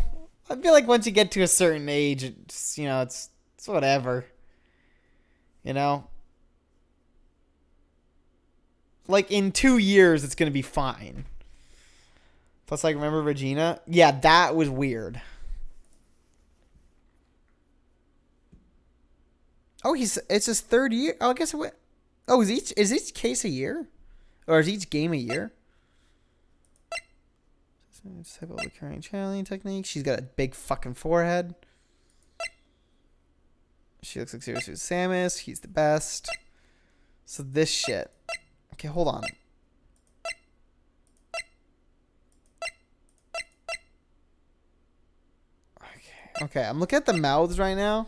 I feel like once you get to a certain age, it's whatever. You know? Like, in 2 years, it's going to be fine. Plus, like, remember Regina? Yeah, that was weird. Oh, it's his 3rd year? Oh, I guess it went... Oh, is each case a year? Or is each game a year? Type of the current channeling technique. She's got a big fucking forehead. She looks like seriously Samus. He's the best. So this shit. Okay, hold on. Okay, I'm looking at the mouths right now.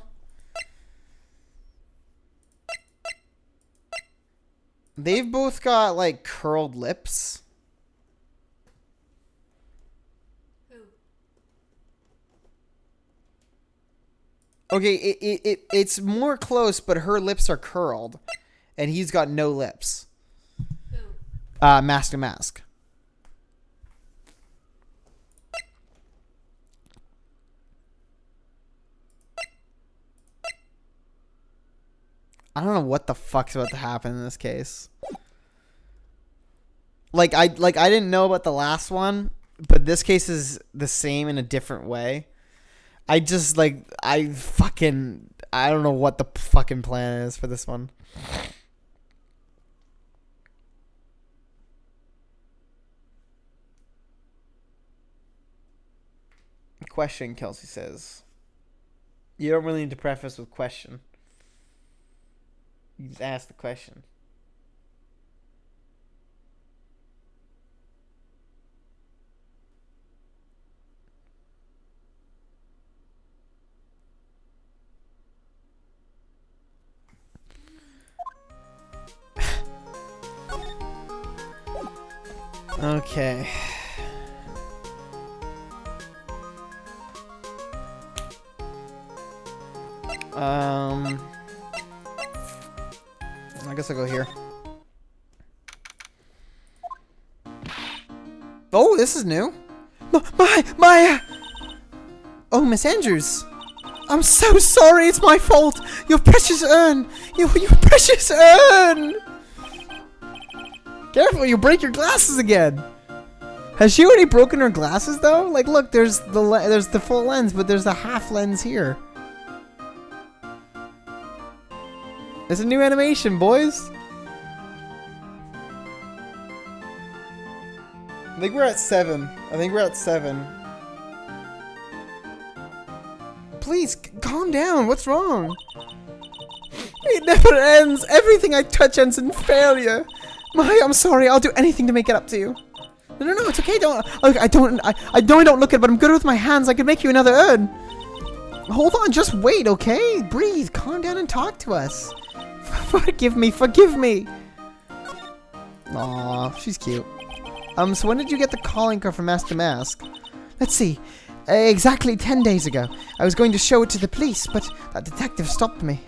They've both got like curled lips. Okay, it's more close, but her lips are curled, and he's got no lips. Who? Mask to Mask. I don't know what the fuck's about to happen in this case. Like I didn't know about the last one, but this case is the same in a different way. I don't know what the fucking plan is for this one. Question, Kelsey says. You don't really need to preface with question. You just ask the question. Okay. I guess I'll go here. Oh, this is new. Maya! Oh, Miss Andrews. I'm so sorry, it's my fault. Your precious urn. Your precious urn. Careful, you break your glasses again. Has she already broken her glasses though? Like, look, there's the full lens, but there's a half lens here. It's a new animation, boys. I think we're at 7. Please, calm down. What's wrong? It never ends. Everything I touch ends in failure. Maya, I'm sorry. I'll do anything to make it up to you. No, it's okay. Don't. Look, I know I don't look it, but I'm good with my hands. I can make you another urn. Hold on. Just wait, okay? Breathe. Calm down and talk to us. Forgive me. Aw, she's cute. So when did you get the calling card from Mask to Mask? Let's see. Exactly 10 days ago. I was going to show it to the police, but that detective stopped me.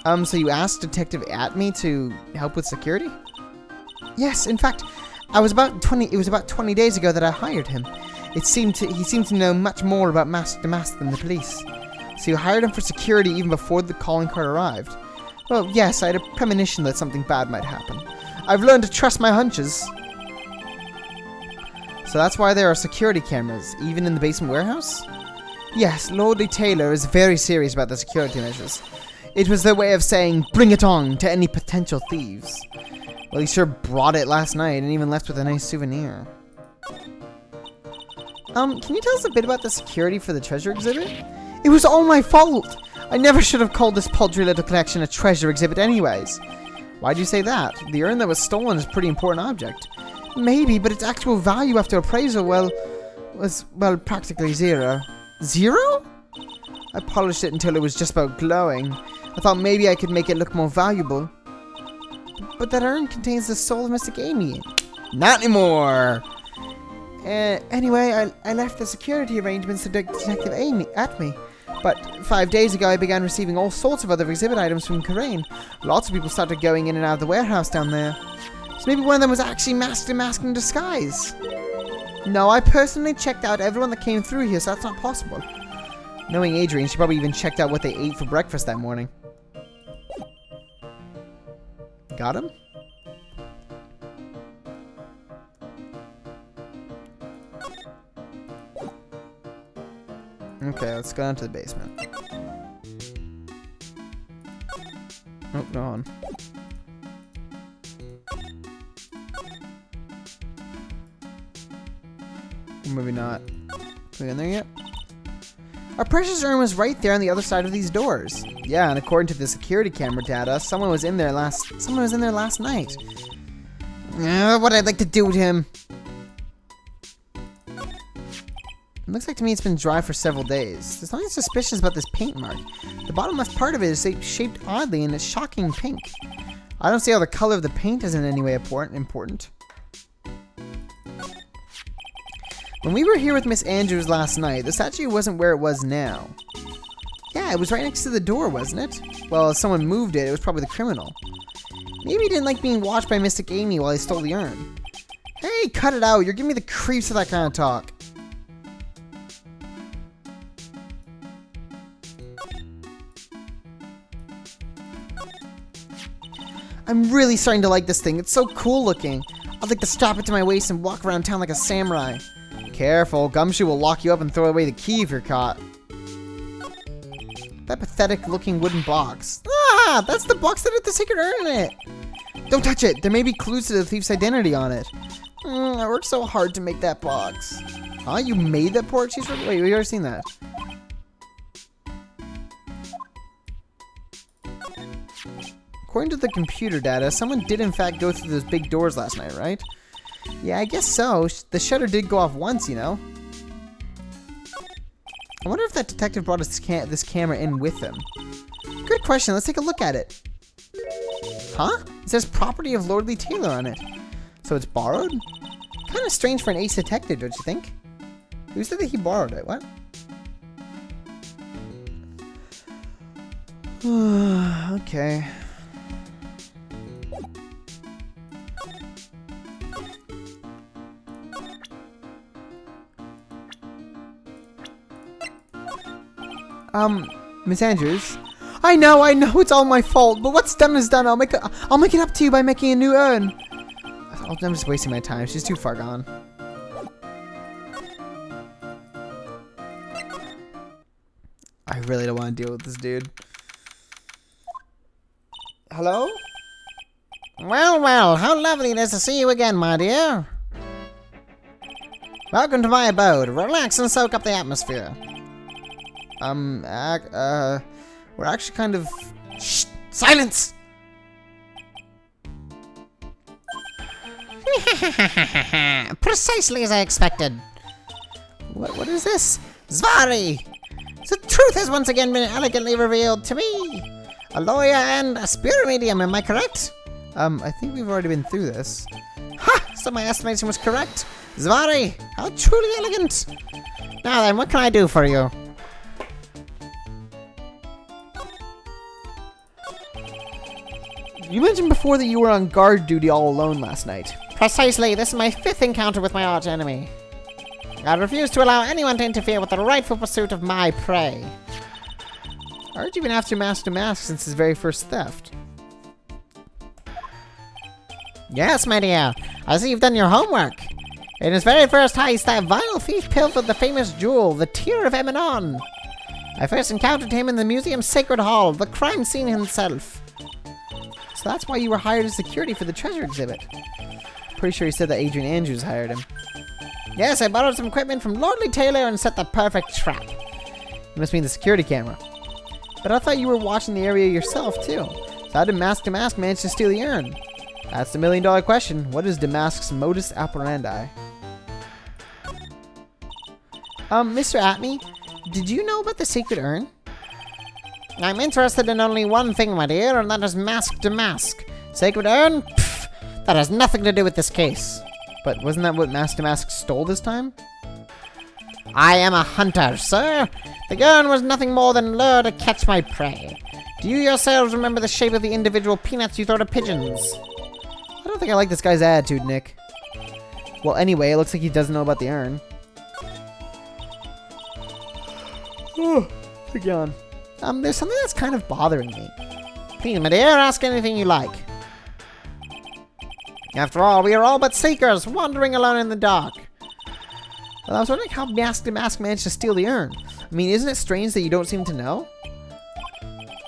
So you asked Detective Atme to help with security? Yes, in fact, it was about 20 days ago that I hired him. He seemed to know much more about Mask to Mask than the police. So you hired him for security even before the calling card arrived? Well, yes, I had a premonition that something bad might happen. I've learned to trust my hunches. So that's why there are security cameras, even in the basement warehouse? Yes, Lordly Taylor is very serious about the security measures. It was their way of saying, bring it on to any potential thieves. Well, he sure brought it last night and even left with a nice souvenir. Can you tell us a bit about the security for the treasure exhibit? It was all my fault! I never should have called this paltry little collection a treasure exhibit anyways. Why'd you say that? The urn that was stolen is a pretty important object. Maybe, but its actual value after appraisal, was practically zero. Zero? I polished it until it was just about glowing. I thought maybe I could make it look more valuable. But that urn contains the soul of Mystic Amy. Not anymore! Anyway, I left the security arrangements to Detective Atme. But 5 days ago, I began receiving all sorts of other exhibit items from Karain. Lots of people started going in and out of the warehouse down there. So maybe one of them was actually Mask to Mask in disguise. No, I personally checked out everyone that came through here, so that's not possible. Knowing Adrian, she probably even checked out what they ate for breakfast that morning. Got him? Okay, let's go down to the basement. Oh, go on. Maybe not. Are we in there yet? Our precious urn was right there on the other side of these doors. Yeah, and according to the security camera data, someone was in there last night. What I'd like to do with him. It looks like to me it's been dry for several days. There's nothing suspicious about this paint mark. The bottom left part of it is shaped oddly in a shocking pink. I don't see how the color of the paint is in any way important. When we were here with Miss Andrews last night, the statue wasn't where it was now. Yeah, it was right next to the door, wasn't it? Well, if someone moved it, it was probably the criminal. Maybe he didn't like being watched by Mystic Amy while he stole the urn. Hey, cut it out. You're giving me the creeps for that kind of talk. I'm really starting to like this thing. It's so cool looking. I'd like to strap it to my waist and walk around town like a samurai. Careful, Gumshoe will lock you up and throw away the key if you're caught. That pathetic looking wooden box. Ah, that's the box that had the secret urn in it. Don't touch it. There may be clues to the thief's identity on it. I worked so hard to make that box. Huh? You made that port cheese? Wait, we already seen that. According to the computer data, someone did in fact go through those big doors last night, right? Yeah, I guess so. The shutter did go off once, you know. I wonder if that detective brought this camera in with him. Good question. Let's take a look at it. Huh? It says property of Lordly Taylor on it. So it's borrowed? Kind of strange for an ace detective, don't you think? Who said that he borrowed it? What? Okay. Miss Andrews? I know it's all my fault, but what's done is done. I'll make it up to you by making a new urn. I'm just wasting my time. She's too far gone. I really don't want to deal with this dude. Hello? Well, how lovely it is to see you again, my dear. Welcome to my abode. Relax and soak up the atmosphere. We're actually kind of... Shh! Silence! Precisely as I expected. What is this? Zvari! The truth has once again been elegantly revealed to me. A lawyer and a spirit medium, am I correct? I think we've already been through this. Ha! So my estimation was correct. Zvari, how truly elegant. Now then, what can I do for you? You mentioned before that you were on guard duty all alone last night. Precisely, this is my 5th encounter with my arch enemy. I refuse to allow anyone to interfere with the rightful pursuit of my prey. Aren't you been after Master Mask since his very first theft? Yes, my dear. I see you've done your homework. In his very first heist, that vile thief pilfered the famous jewel, the Tear of Emanon. I first encountered him in the museum's sacred hall, the crime scene himself. So that's why you were hired as security for the treasure exhibit. Pretty sure he said that Adrian Andrews hired him. Yes, I borrowed some equipment from Lordly Taylor and set the perfect trap. You must mean the security camera. But I thought you were watching the area yourself, too. So how did Mask to Mask manage to steal the urn? That's the million-dollar question. What is Damask's modus operandi? Mr. Atney, did you know about the secret urn? I'm interested in only one thing, my dear, and that is Mask to Mask. Sacred urn? Pfft, that has nothing to do with this case. But wasn't that what Mask to Mask stole this time? I am a hunter, sir. The urn was nothing more than lure to catch my prey. Do you yourselves remember the shape of the individual peanuts you throw to pigeons? I don't think I like this guy's attitude, Nick. Well, anyway, it looks like he doesn't know about the urn. Oh, yawn. There's something that's kind of bothering me. Please, my dear, ask anything you like. After all, we are all but seekers, wandering alone in the dark. Well, I was wondering how Mask to Mask managed to steal the urn. I mean, isn't it strange that you don't seem to know?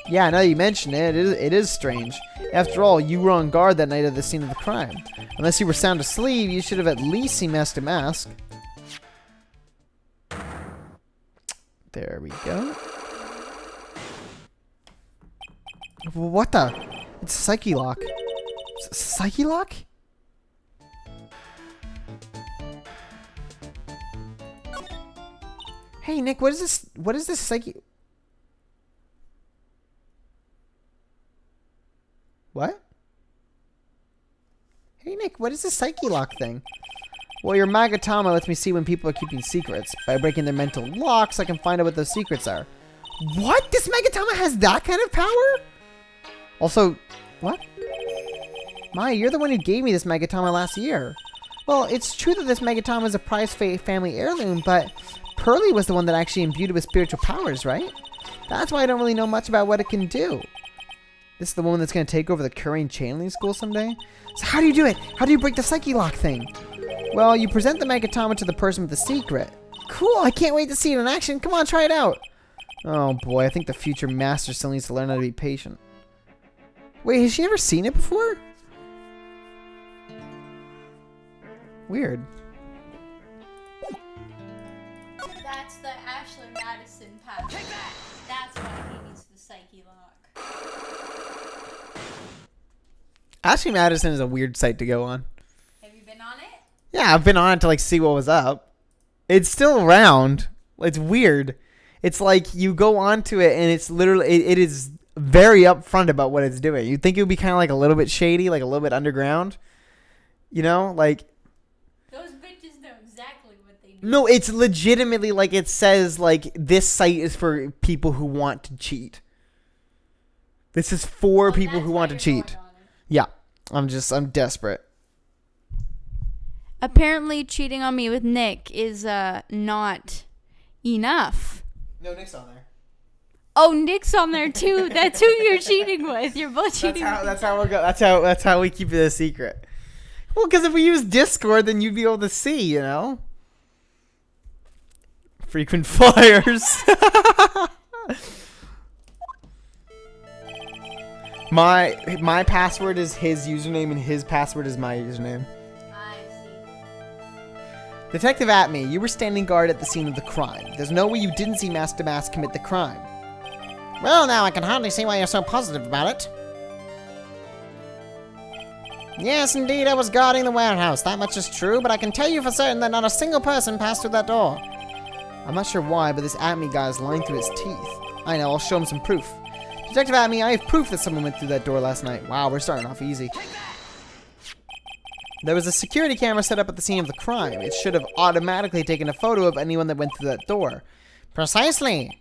Yeah, now that you mention it, it is strange. After all, you were on guard that night at the scene of the crime. Unless you were sound asleep, you should have at least seen Mask to Mask. There we go. What the? It's a Psyche lock. Psyche lock? Hey Nick, what is this? What is this Psyche? What? Hey Nick, what is this Psyche lock thing? Well, your Magatama lets me see when people are keeping secrets. By breaking their mental locks, I can find out what those secrets are. What? This Magatama has that kind of power? Also, what? Maya, you're the one who gave me this Magatama last year. Well, it's true that this Magatama is a prized family heirloom, but Pearly was the one that actually imbued it with spiritual powers, right? That's why I don't really know much about what it can do. This is the woman that's going to take over the Currane channeling school someday? So how do you do it? How do you break the Psyche lock thing? Well, you present the Magatama to the person with the secret. Cool, I can't wait to see it in action. Come on, try it out. Oh boy, I think the future master still needs to learn how to be patient. Wait, has she ever seen it before? Weird. That's the Ashley Madison path. That's why he needs the Psyche lock. Ashley Madison is a weird site to go on. Have you been on it? Yeah, I've been on it to like see what was up. It's still around. It's weird. It's like you go onto it and it's literally it is very upfront about what it's doing. You'd think it would be kind of like a little bit shady, like a little bit underground. You know, like, Those bitches know exactly what they do. no, it's legitimately like it says like this site is for people who want to cheat. This is for people who want to cheat. Yeah, I'm desperate. Apparently, cheating on me with Nick is not enough. No, Nick's on there. Oh, Nick's on there too. That's who you're cheating with. You're both cheating. That's how we keep it a secret. Well, because if we use Discord, then you'd be able to see, you know. Frequent flyers. My password is his username and his password is my username. I see. Detective Atme, you were standing guard at the scene of the crime. There's no way you didn't see Mask to Mask commit the crime. Well, now I can hardly see why you're so positive about it. Yes, indeed, I was guarding the warehouse. That much is true, but I can tell you for certain that not a single person passed through that door. I'm not sure why, but this Atme guy is lying through his teeth. I know, I'll show him some proof. Detective Atme, I have proof that someone went through that door last night. Wow, we're starting off easy. There was a security camera set up at the scene of the crime. It should have automatically taken a photo of anyone that went through that door. Precisely.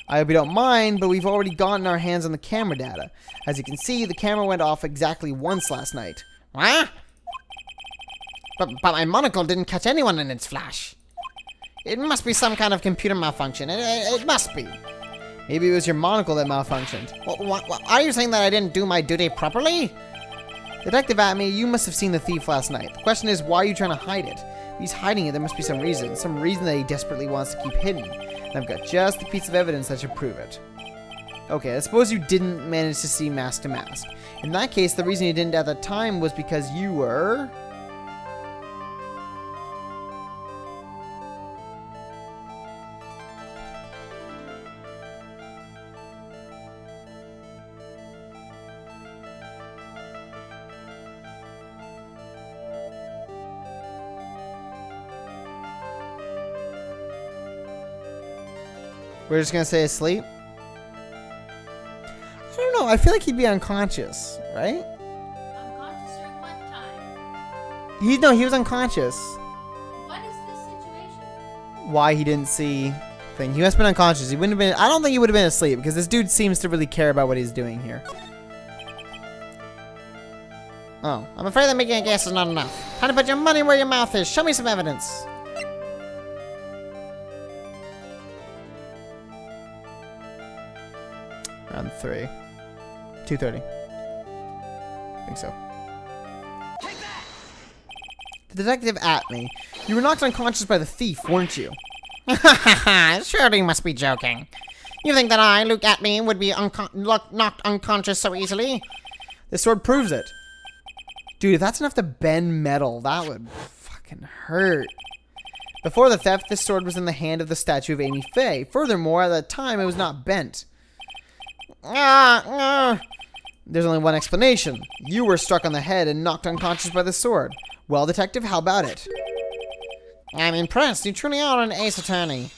I hope you don't mind, but we've already gotten our hands on the camera data. As you can see, the camera went off exactly once last night. What? But my monocle didn't catch anyone in its flash. It must be some kind of computer malfunction. It must be. Maybe it was your monocle that malfunctioned. What, are you saying that I didn't do my duty properly? Detective Atme, you must have seen the thief last night. The question is, why are you trying to hide it? If he's hiding it, there must be some reason that he desperately wants to keep hidden. And I've got just the piece of evidence that should prove it. Okay, I suppose you didn't manage to see Mask to Mask. In that case, the reason you didn't at the time was because you were... We're just gonna say asleep? I don't know, I feel like he'd be unconscious, right? Unconscious during what time? He was unconscious. What is this situation? Why he didn't see thing. He must have been unconscious. He wouldn't have been, I don't think he would have been asleep because this dude seems to really care about what he's doing here. Oh, I'm afraid that making a guess is not enough. How to put your money where your mouth is. Show me some evidence. Around 2:30. I think so. The detective Atme, you were knocked unconscious by the thief, weren't you? Surely you must be joking. You think that I, Luke Atme, would be knocked unconscious so easily? This sword proves it. Dude, if that's enough to bend metal, that would fucking hurt. Before the theft, this sword was in the hand of the statue of Amy Faye. Furthermore, at the time, it was not bent. There's only one explanation. You were struck on the head and knocked unconscious by the sword. Well, detective, how about it? I'm impressed. You truly are an ace attorney.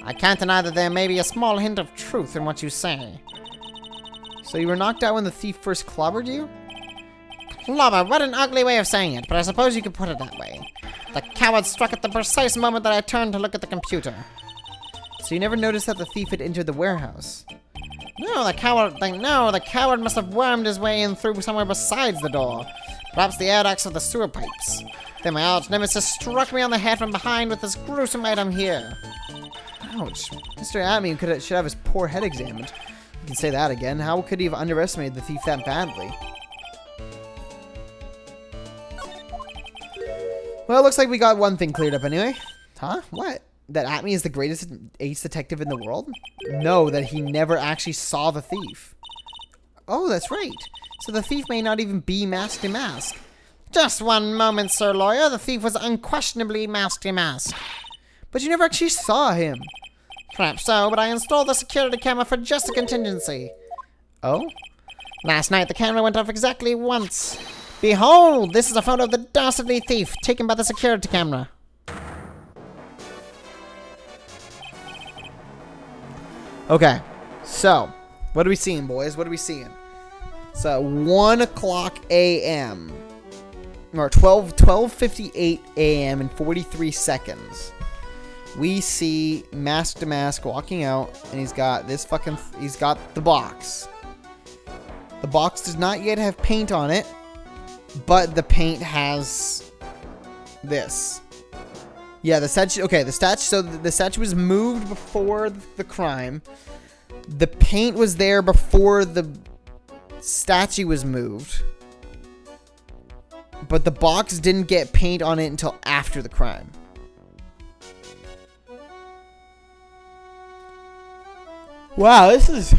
I can't deny that there may be a small hint of truth in what you say. So you were knocked out when the thief first clobbered you? Clobber, what an ugly way of saying it, but I suppose you could put it that way. The coward struck at the precise moment that I turned to look at the computer. So you never noticed that the thief had entered the warehouse? No, the coward must have wormed his way in through somewhere besides the door. Perhaps the air ducts of the sewer pipes. Then my arch nemesis struck me on the head from behind with this gruesome item here. Ouch. Mr. Atme should have his poor head examined. You can say that again. How could he have underestimated the thief that badly? Well, it looks like we got one thing cleared up anyway. Huh? What? That Atme is the greatest ace detective in the world? No, that he never actually saw the thief. Oh, that's right. So the thief may not even be Mask to Mask. Just one moment, Sir Lawyer. The thief was unquestionably Mask to Mask. But you never actually saw him. Perhaps so, but I installed the security camera for just a contingency. Oh? Last night, the camera went off exactly once. Behold, this is a photo of the dastardly thief taken by the security camera. Okay, so what are we seeing, boys? What are we seeing? So 1 o'clock a.m. or 12:58 a.m. and 43 seconds. We see Mask to Mask walking out, and he's got this fucking. He's got the box. The box does not yet have paint on it, but the paint has this. Yeah, the statue. Okay, the statue. So the statue was moved before the crime. The paint was there before the statue was moved, but the box didn't get paint on it until after the crime. Wow, this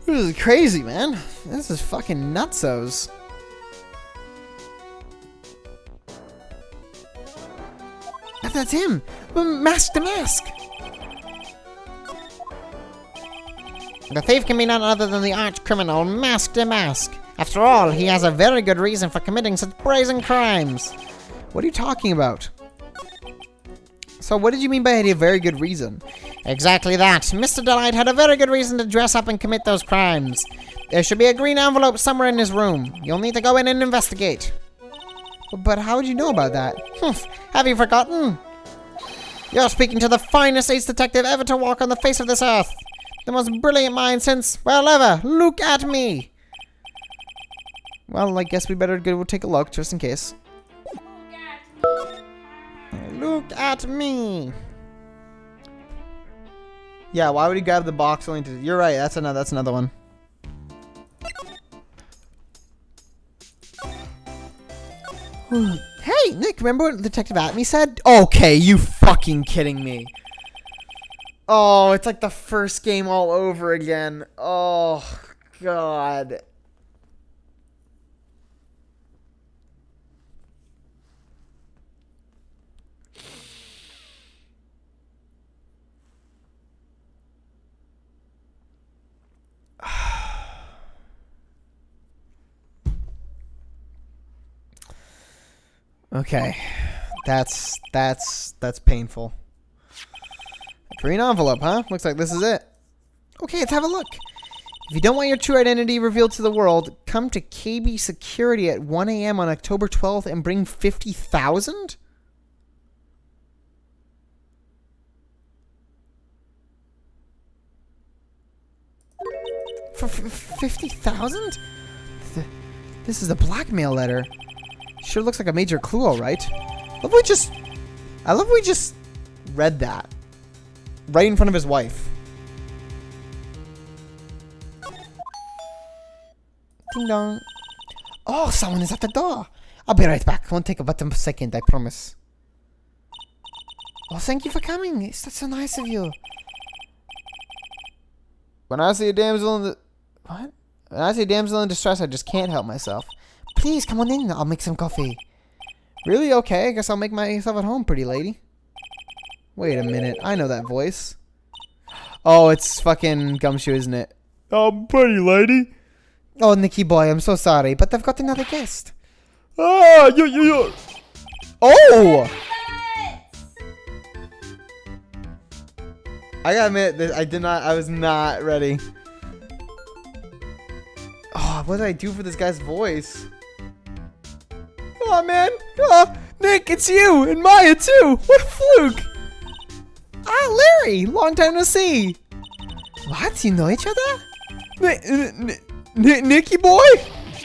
is crazy, man. This is fucking nutsos. That's him. Mask to Mask. The thief can be none other than the arch criminal, Mask to Mask. After all, he has a very good reason for committing such brazen crimes. What are you talking about? So what did you mean by a very good reason? Exactly that. Mr. Delight had a very good reason to dress up and commit those crimes. There should be a green envelope somewhere in his room. You'll need to go in and investigate. But how would you know about that? Humph, have you forgotten? You're speaking to the finest ace detective ever to walk on the face of this earth. The most brilliant mind since, well, ever. Look at me. Well, I guess we better go take a look, just in case. Look at me. Yeah, why would he grab the box only to... You're right, that's another one. Hey, Nick, remember what Detective Atme said? Okay, you fucking kidding me. Oh, it's like the first game all over again. Oh, God. Okay, that's painful. Green envelope, huh? Looks like this is it. Okay, let's have a look. If you don't want your true identity revealed to the world, come to KB Security at 1 a.m. on October 12th and bring 50,000? For 50,000? This is a blackmail letter. Sure looks like a major clue, all right. I love we just read that right in front of his wife. Ding dong. Oh, someone is at the door. I'll be right back. Won't take but a second, I promise. Oh, thank you for coming. That's so nice of you. When I see a damsel in the... What? When I see a damsel in distress, I just can't help myself. Please, come on in. I'll make some coffee. Really? Okay, I guess I'll make myself at home, pretty lady. Wait a minute. I know that voice. Oh, it's fucking Gumshoe, isn't it? Oh, pretty lady. Oh, Nicky boy, I'm so sorry, but I've got another guest. Ah, you. Oh! I gotta admit, I was not ready. Oh, what did I do for this guy's voice? Oh, man. Oh, Nick, it's you and Maya, too. What a fluke. Ah, Larry, long time no see. What? You know each other? Nicky boy?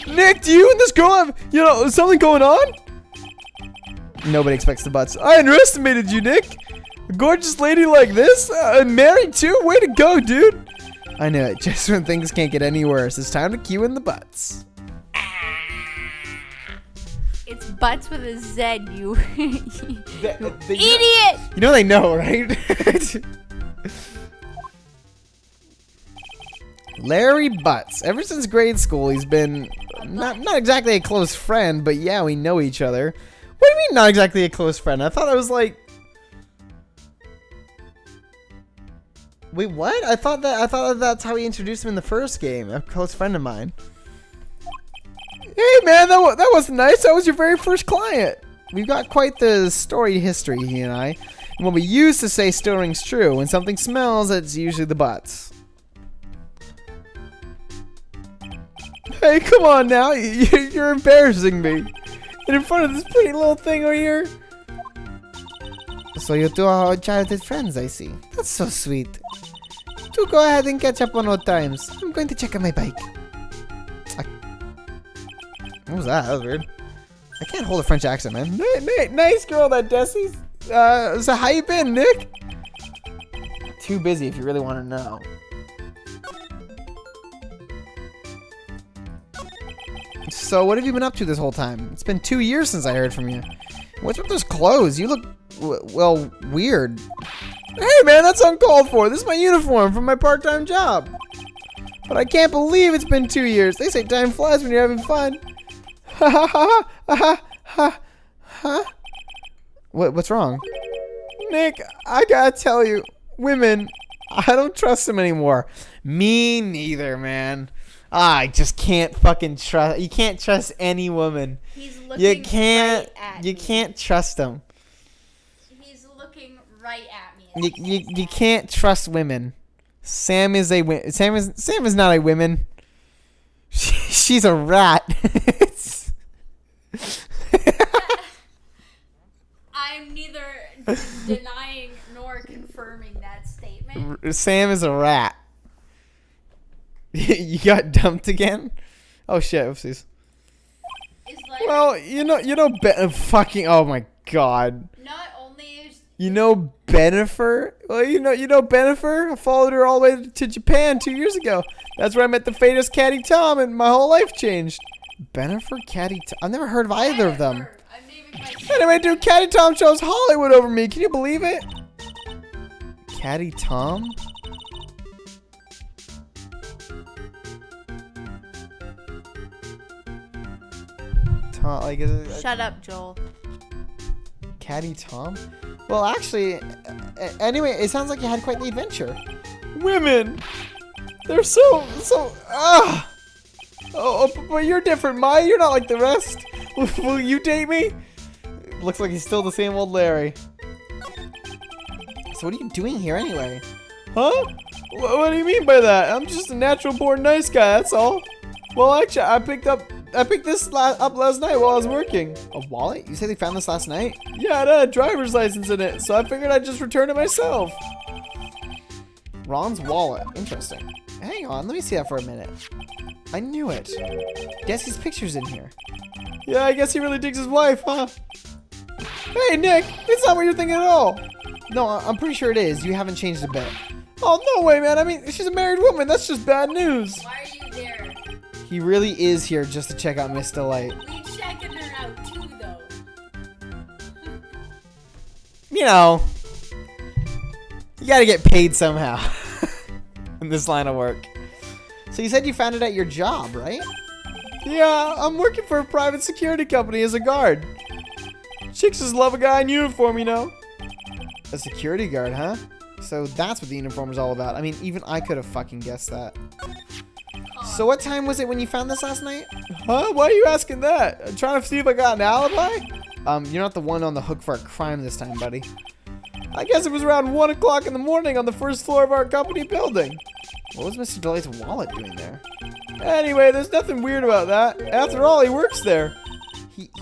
Nick, do you and this girl have, something going on? Nobody expects the butts. I underestimated you, Nick. A gorgeous lady like this? And married too? Way to go, dude. I knew it. Just when things can't get any worse, it's time to cue in the butts. It's butts with a Z, you They idiot! You know they know, right? Larry Butts. Ever since grade school, he's been not exactly a close friend, but yeah, we know each other. What do you mean, not exactly a close friend? I thought it was like... Wait, what? I thought that's how he introduced him in the first game. A close friend of mine. Hey, man, that was nice. That was your very first client. We've got quite the story history, he and I. And what we used to say still rings true. When something smells, it's usually the butts. Hey, come on now. You're embarrassing me. And in front of this pretty little thing over here. So you two are childhood friends, I see. That's so sweet. Do go ahead and catch up on old times. I'm going to check on my bike. What was that? That was weird. I can't hold a French accent, man. Nice girl, that Desi's. So how you been, Nick? Too busy if you really want to know. So what have you been up to this whole time? It's been 2 years since I heard from you. What's with those clothes? You look, well, weird. Hey man, that's uncalled for. This is my uniform from my part-time job. But I can't believe it's been 2 years. They say time flies when you're having fun. Ha ha ha ha ha ha. What's wrong? Nick, I gotta tell you, women, I don't trust them anymore. Me neither, man. I just can't fucking trust. You can't trust any woman. He's looking You can't. right at You me. can't trust them. He's looking right at me. You can't trust women. Sam is Sam is not a woman. She's a rat. I'm neither denying nor confirming that statement. Sam is a rat. You got dumped again? Oh shit! Oopsies. Is like Well, fucking. Oh my god. not only is You know Benifer? Well, you know Benifer? I followed her all the way to Japan 2 years ago. That's where I met the famous Caddy Tom, and my whole life changed. Benifer, Caddy Tom. I've never heard of either of them. I'm naming my Anyway, dude, Caddy Tom chose Hollywood over me. Can you believe it? Caddy Tom? Tom, like, Shut up, Joel. Caddy Tom? Well, actually, anyway, it sounds like you had quite the adventure. Women! They're so, Oh, but you're different, Maya. You're not like the rest. Will you date me? Looks like he's still the same old Larry. So what are you doing here anyway? Huh? What do you mean by that? I'm just a natural born nice guy, that's all. Well, actually, I picked this up last night while I was working. A wallet? You said they found this last night? Yeah, it had a driver's license in it, so I figured I'd just return it myself. Ron's wallet. Interesting. Hang on, let me see that for a minute. I knew it. Guess his picture's in here. Yeah, I guess he really digs his wife, huh? Hey, Nick, it's not what you're thinking at all. No, I'm pretty sure it is. You haven't changed a bit. Oh, no way, man. I mean, she's a married woman. That's just bad news. Why are you there? He really is here just to check out Miss Delight. We checking her out too, though. You know, you gotta get paid somehow in this line of work. So you said you found it at your job, right? Yeah, I'm working for a private security company as a guard. Chicks just love a guy in uniform, you know. A security guard, huh? So that's what the uniform is all about. I mean, even I could have fucking guessed that. So what time was it when you found this last night? Huh? Why are you asking that? I'm trying to see if I got an alibi? You're not the one on the hook for a crime this time, buddy. I guess it was around 1 o'clock in the morning on the first floor of our company building. What was Mr. Delight's wallet doing there? Anyway, there's nothing weird about that. After all, he works there.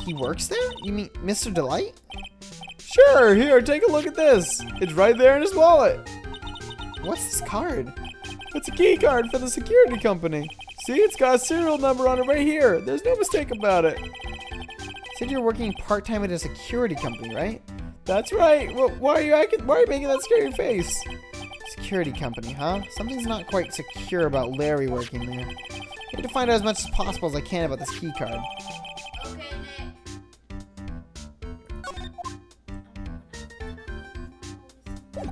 He works there? You mean Mr. Delight? Sure, here, take a look at this. It's right there in his wallet. What's this card? It's a key card for the security company. See, it's got a serial number on it right here. There's no mistake about it. You said you're working part-time at a security company, right? That's right. Well, why are you making that scary face? Security company, huh? Something's not quite secure about Larry working there. I need to find out as much as possible as I can about this key card. Okay, Nick.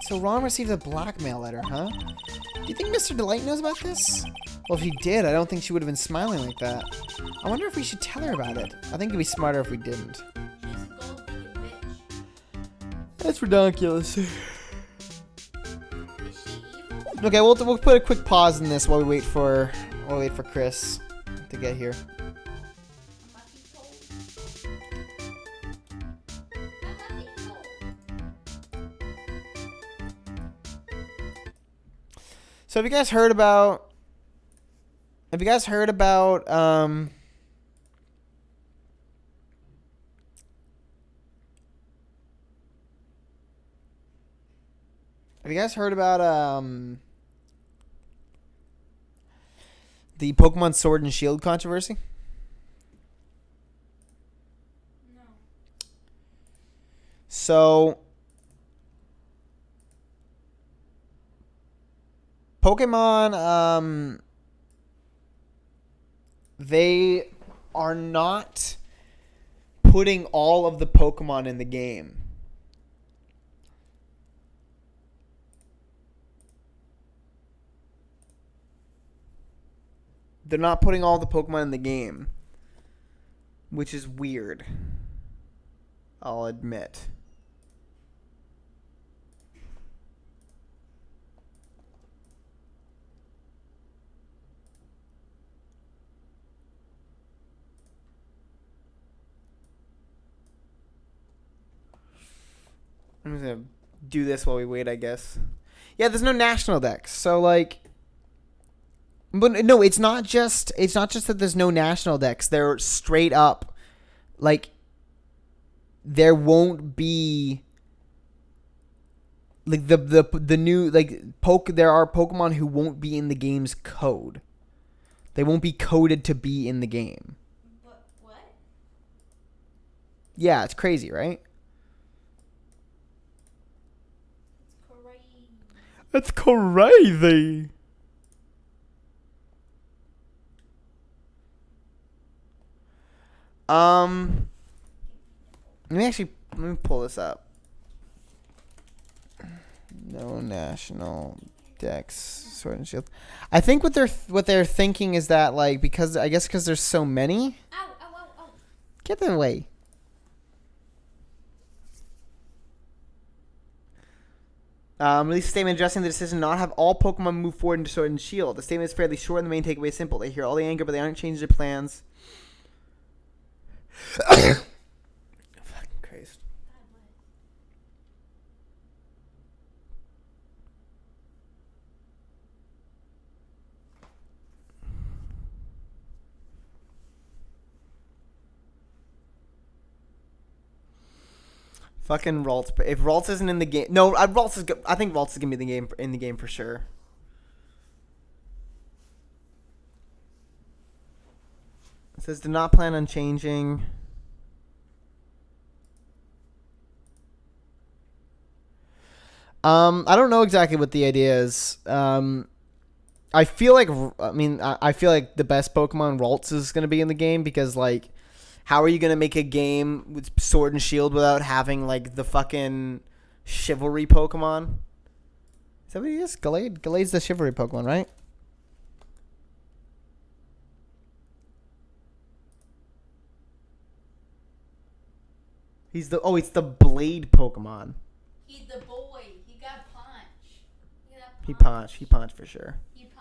So Ron received a blackmail letter, huh? Do you think Mr. Delight knows about this? Well, if he did, I don't think she would have been smiling like that. I wonder if we should tell her about it. I think it'd be smarter if we didn't. She's a gold-digging bitch. That's ridiculous. Is she evil? Okay, we'll put a quick pause in this while we wait for Chris to get here. Must be told. So have you guys heard about? Have you guys heard about? Have you guys heard about the Pokemon Sword and Shield controversy? No. So Pokemon they are not putting all of the Pokemon in the game. They're not putting all the Pokemon in the game, which is weird. I'll admit. I'm just gonna do this while we wait, I guess. Yeah, there's no national dex, so like. But no, it's not just that there's no national decks. They're straight up like there won't be like the new like there are Pokemon who won't be in the game's code. They won't be coded to be in the game. What? Yeah, it's crazy, right? It's crazy. That's crazy. Let me pull this up. No national dex Sword and Shield. I think what they're thinking is that like because there's so many. Ow, ow, ow, ow. Get them away. Release a statement addressing the decision not to have all Pokemon move forward into Sword and Shield. The statement is fairly short and the main takeaway is simple. They hear all the anger, but they aren't changing their plans. Fucking Christ. Fucking Ralts. If Ralts isn't in the game, no, I think Ralts is gonna be in the game for sure. It says do not plan on changing. I don't know exactly what the idea is. I feel like the best Pokemon Ralts is gonna be in the game because like, how are you gonna make a game with Sword and Shield without having like the fucking Chivalry Pokemon? Is that what he is? Gallade? Gallade's the Chivalry Pokemon, right? It's the Blade Pokemon. He's the boy. He got punch. He punched for sure. He punch.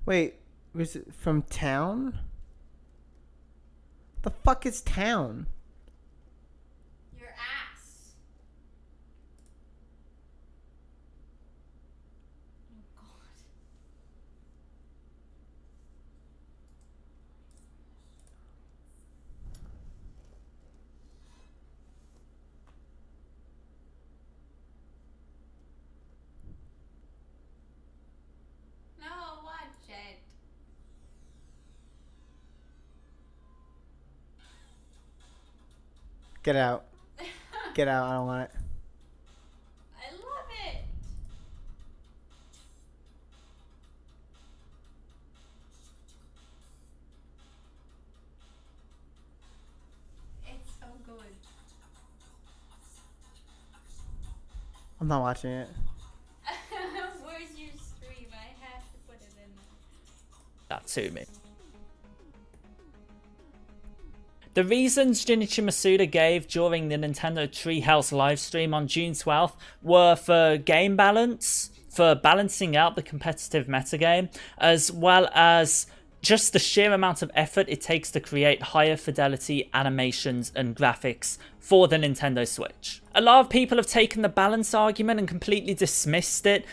Wait, was it from town? The fuck is town? Your ass. Oh God. No, watch it. Get out. Get out. I don't want it. I love it. It's so good. I'm not watching it. Where's your that to me. The reasons Junichi Masuda gave during the Nintendo Treehouse livestream on June 12th were for game balance, for balancing out the competitive metagame, as well as just the sheer amount of effort it takes to create higher fidelity animations and graphics for the Nintendo Switch. A lot of people have taken the balance argument and completely dismissed it,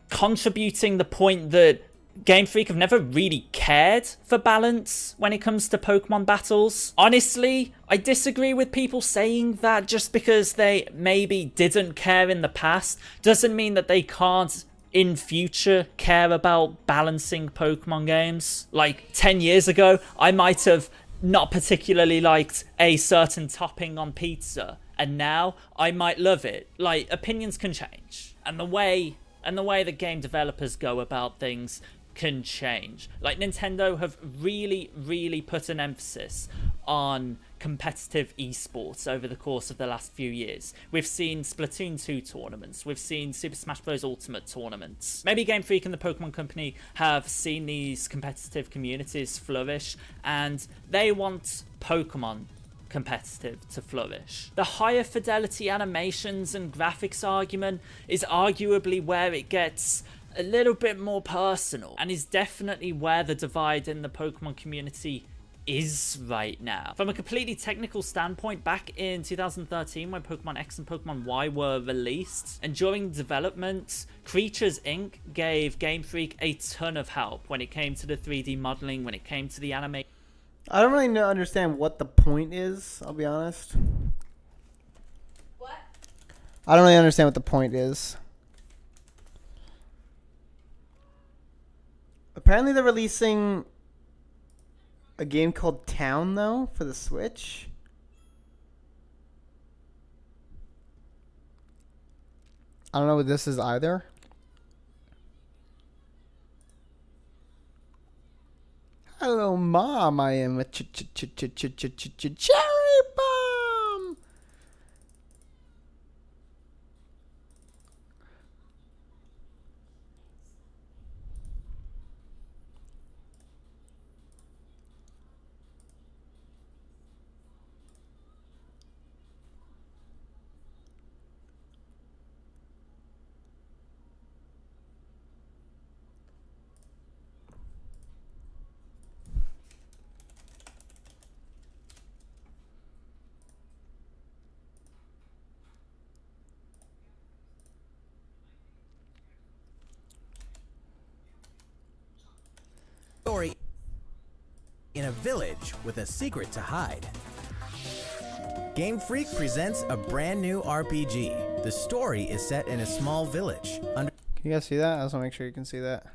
contributing the point that Game Freak have never really cared for balance when it comes to Pokemon battles. Honestly, I disagree with people saying that just because they maybe didn't care in the past doesn't mean that they can't in future care about balancing Pokemon games. Like 10 years ago, I might have not particularly liked a certain topping on pizza, and now I might love it. Like, opinions can change, and the way that game developers go about things can change. Like, Nintendo have really put an emphasis on competitive esports over the course of the last few years. We've seen Splatoon 2 tournaments, we've seen Super Smash Bros. Ultimate tournaments. Maybe Game Freak and the Pokemon Company have seen these competitive communities flourish, and they want Pokemon competitive to flourish. The higher fidelity animations and graphics argument is arguably where it gets a little bit more personal, and is definitely where the divide in the Pokemon community is right now. From a completely technical standpoint, back in 2013 when Pokemon X and Pokemon Y were released, and during development, Creatures Inc. gave Game Freak a ton of help when it came to the 3D modeling, when it came to the anime. I don't really understand what the point is, I'll be honest. What? I don't really understand what the point is. Apparently they're releasing a game called Town, though, for the Switch. I don't know what this is either. Hello, Mom. I am a cherry bomb. Story in a village with a secret to hide. Game Freak presents a brand new RPG. The story is set in a small village under Can you guys see that? I just want to make sure you can see that.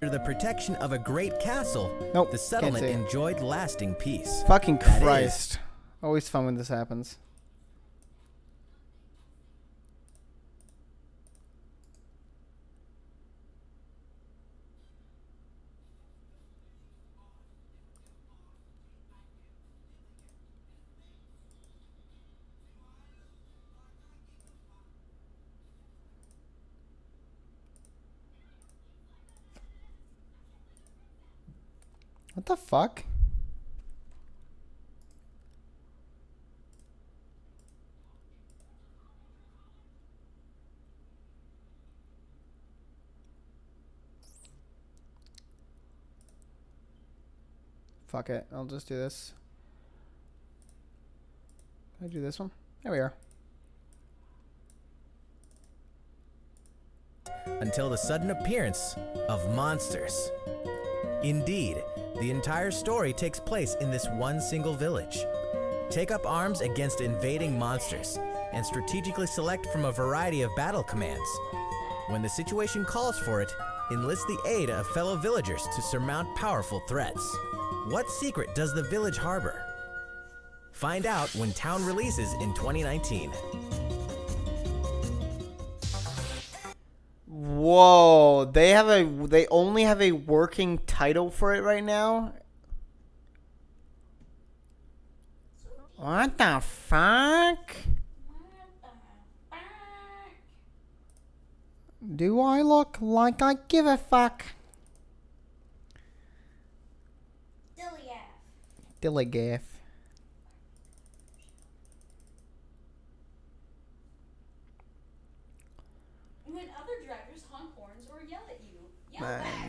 the protection of a great castle. Nope, The can't settlement see it. enjoyed lasting peace. Fucking That Christ. Always fun when this happens. What the fuck? Fuck it. I'll just do this. Can I do this one? There we are. Until the sudden appearance of monsters. Indeed, the entire story takes place in this one single village. Take up arms against invading monsters and strategically select from a variety of battle commands. When the situation calls for it, enlist the aid of fellow villagers to surmount powerful threats. What secret does the village harbor? Find out when Town releases in 2019. Whoa, they only have a working title for it right now? What the fuck? Do I look like I give a fuck? Telegraph. When other drivers honk horns or yell at you. Yell Man, back.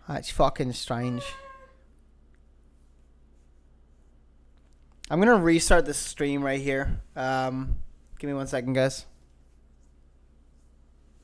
that's fucking strange. I'm gonna restart the stream right here. Give me 1 second, guys.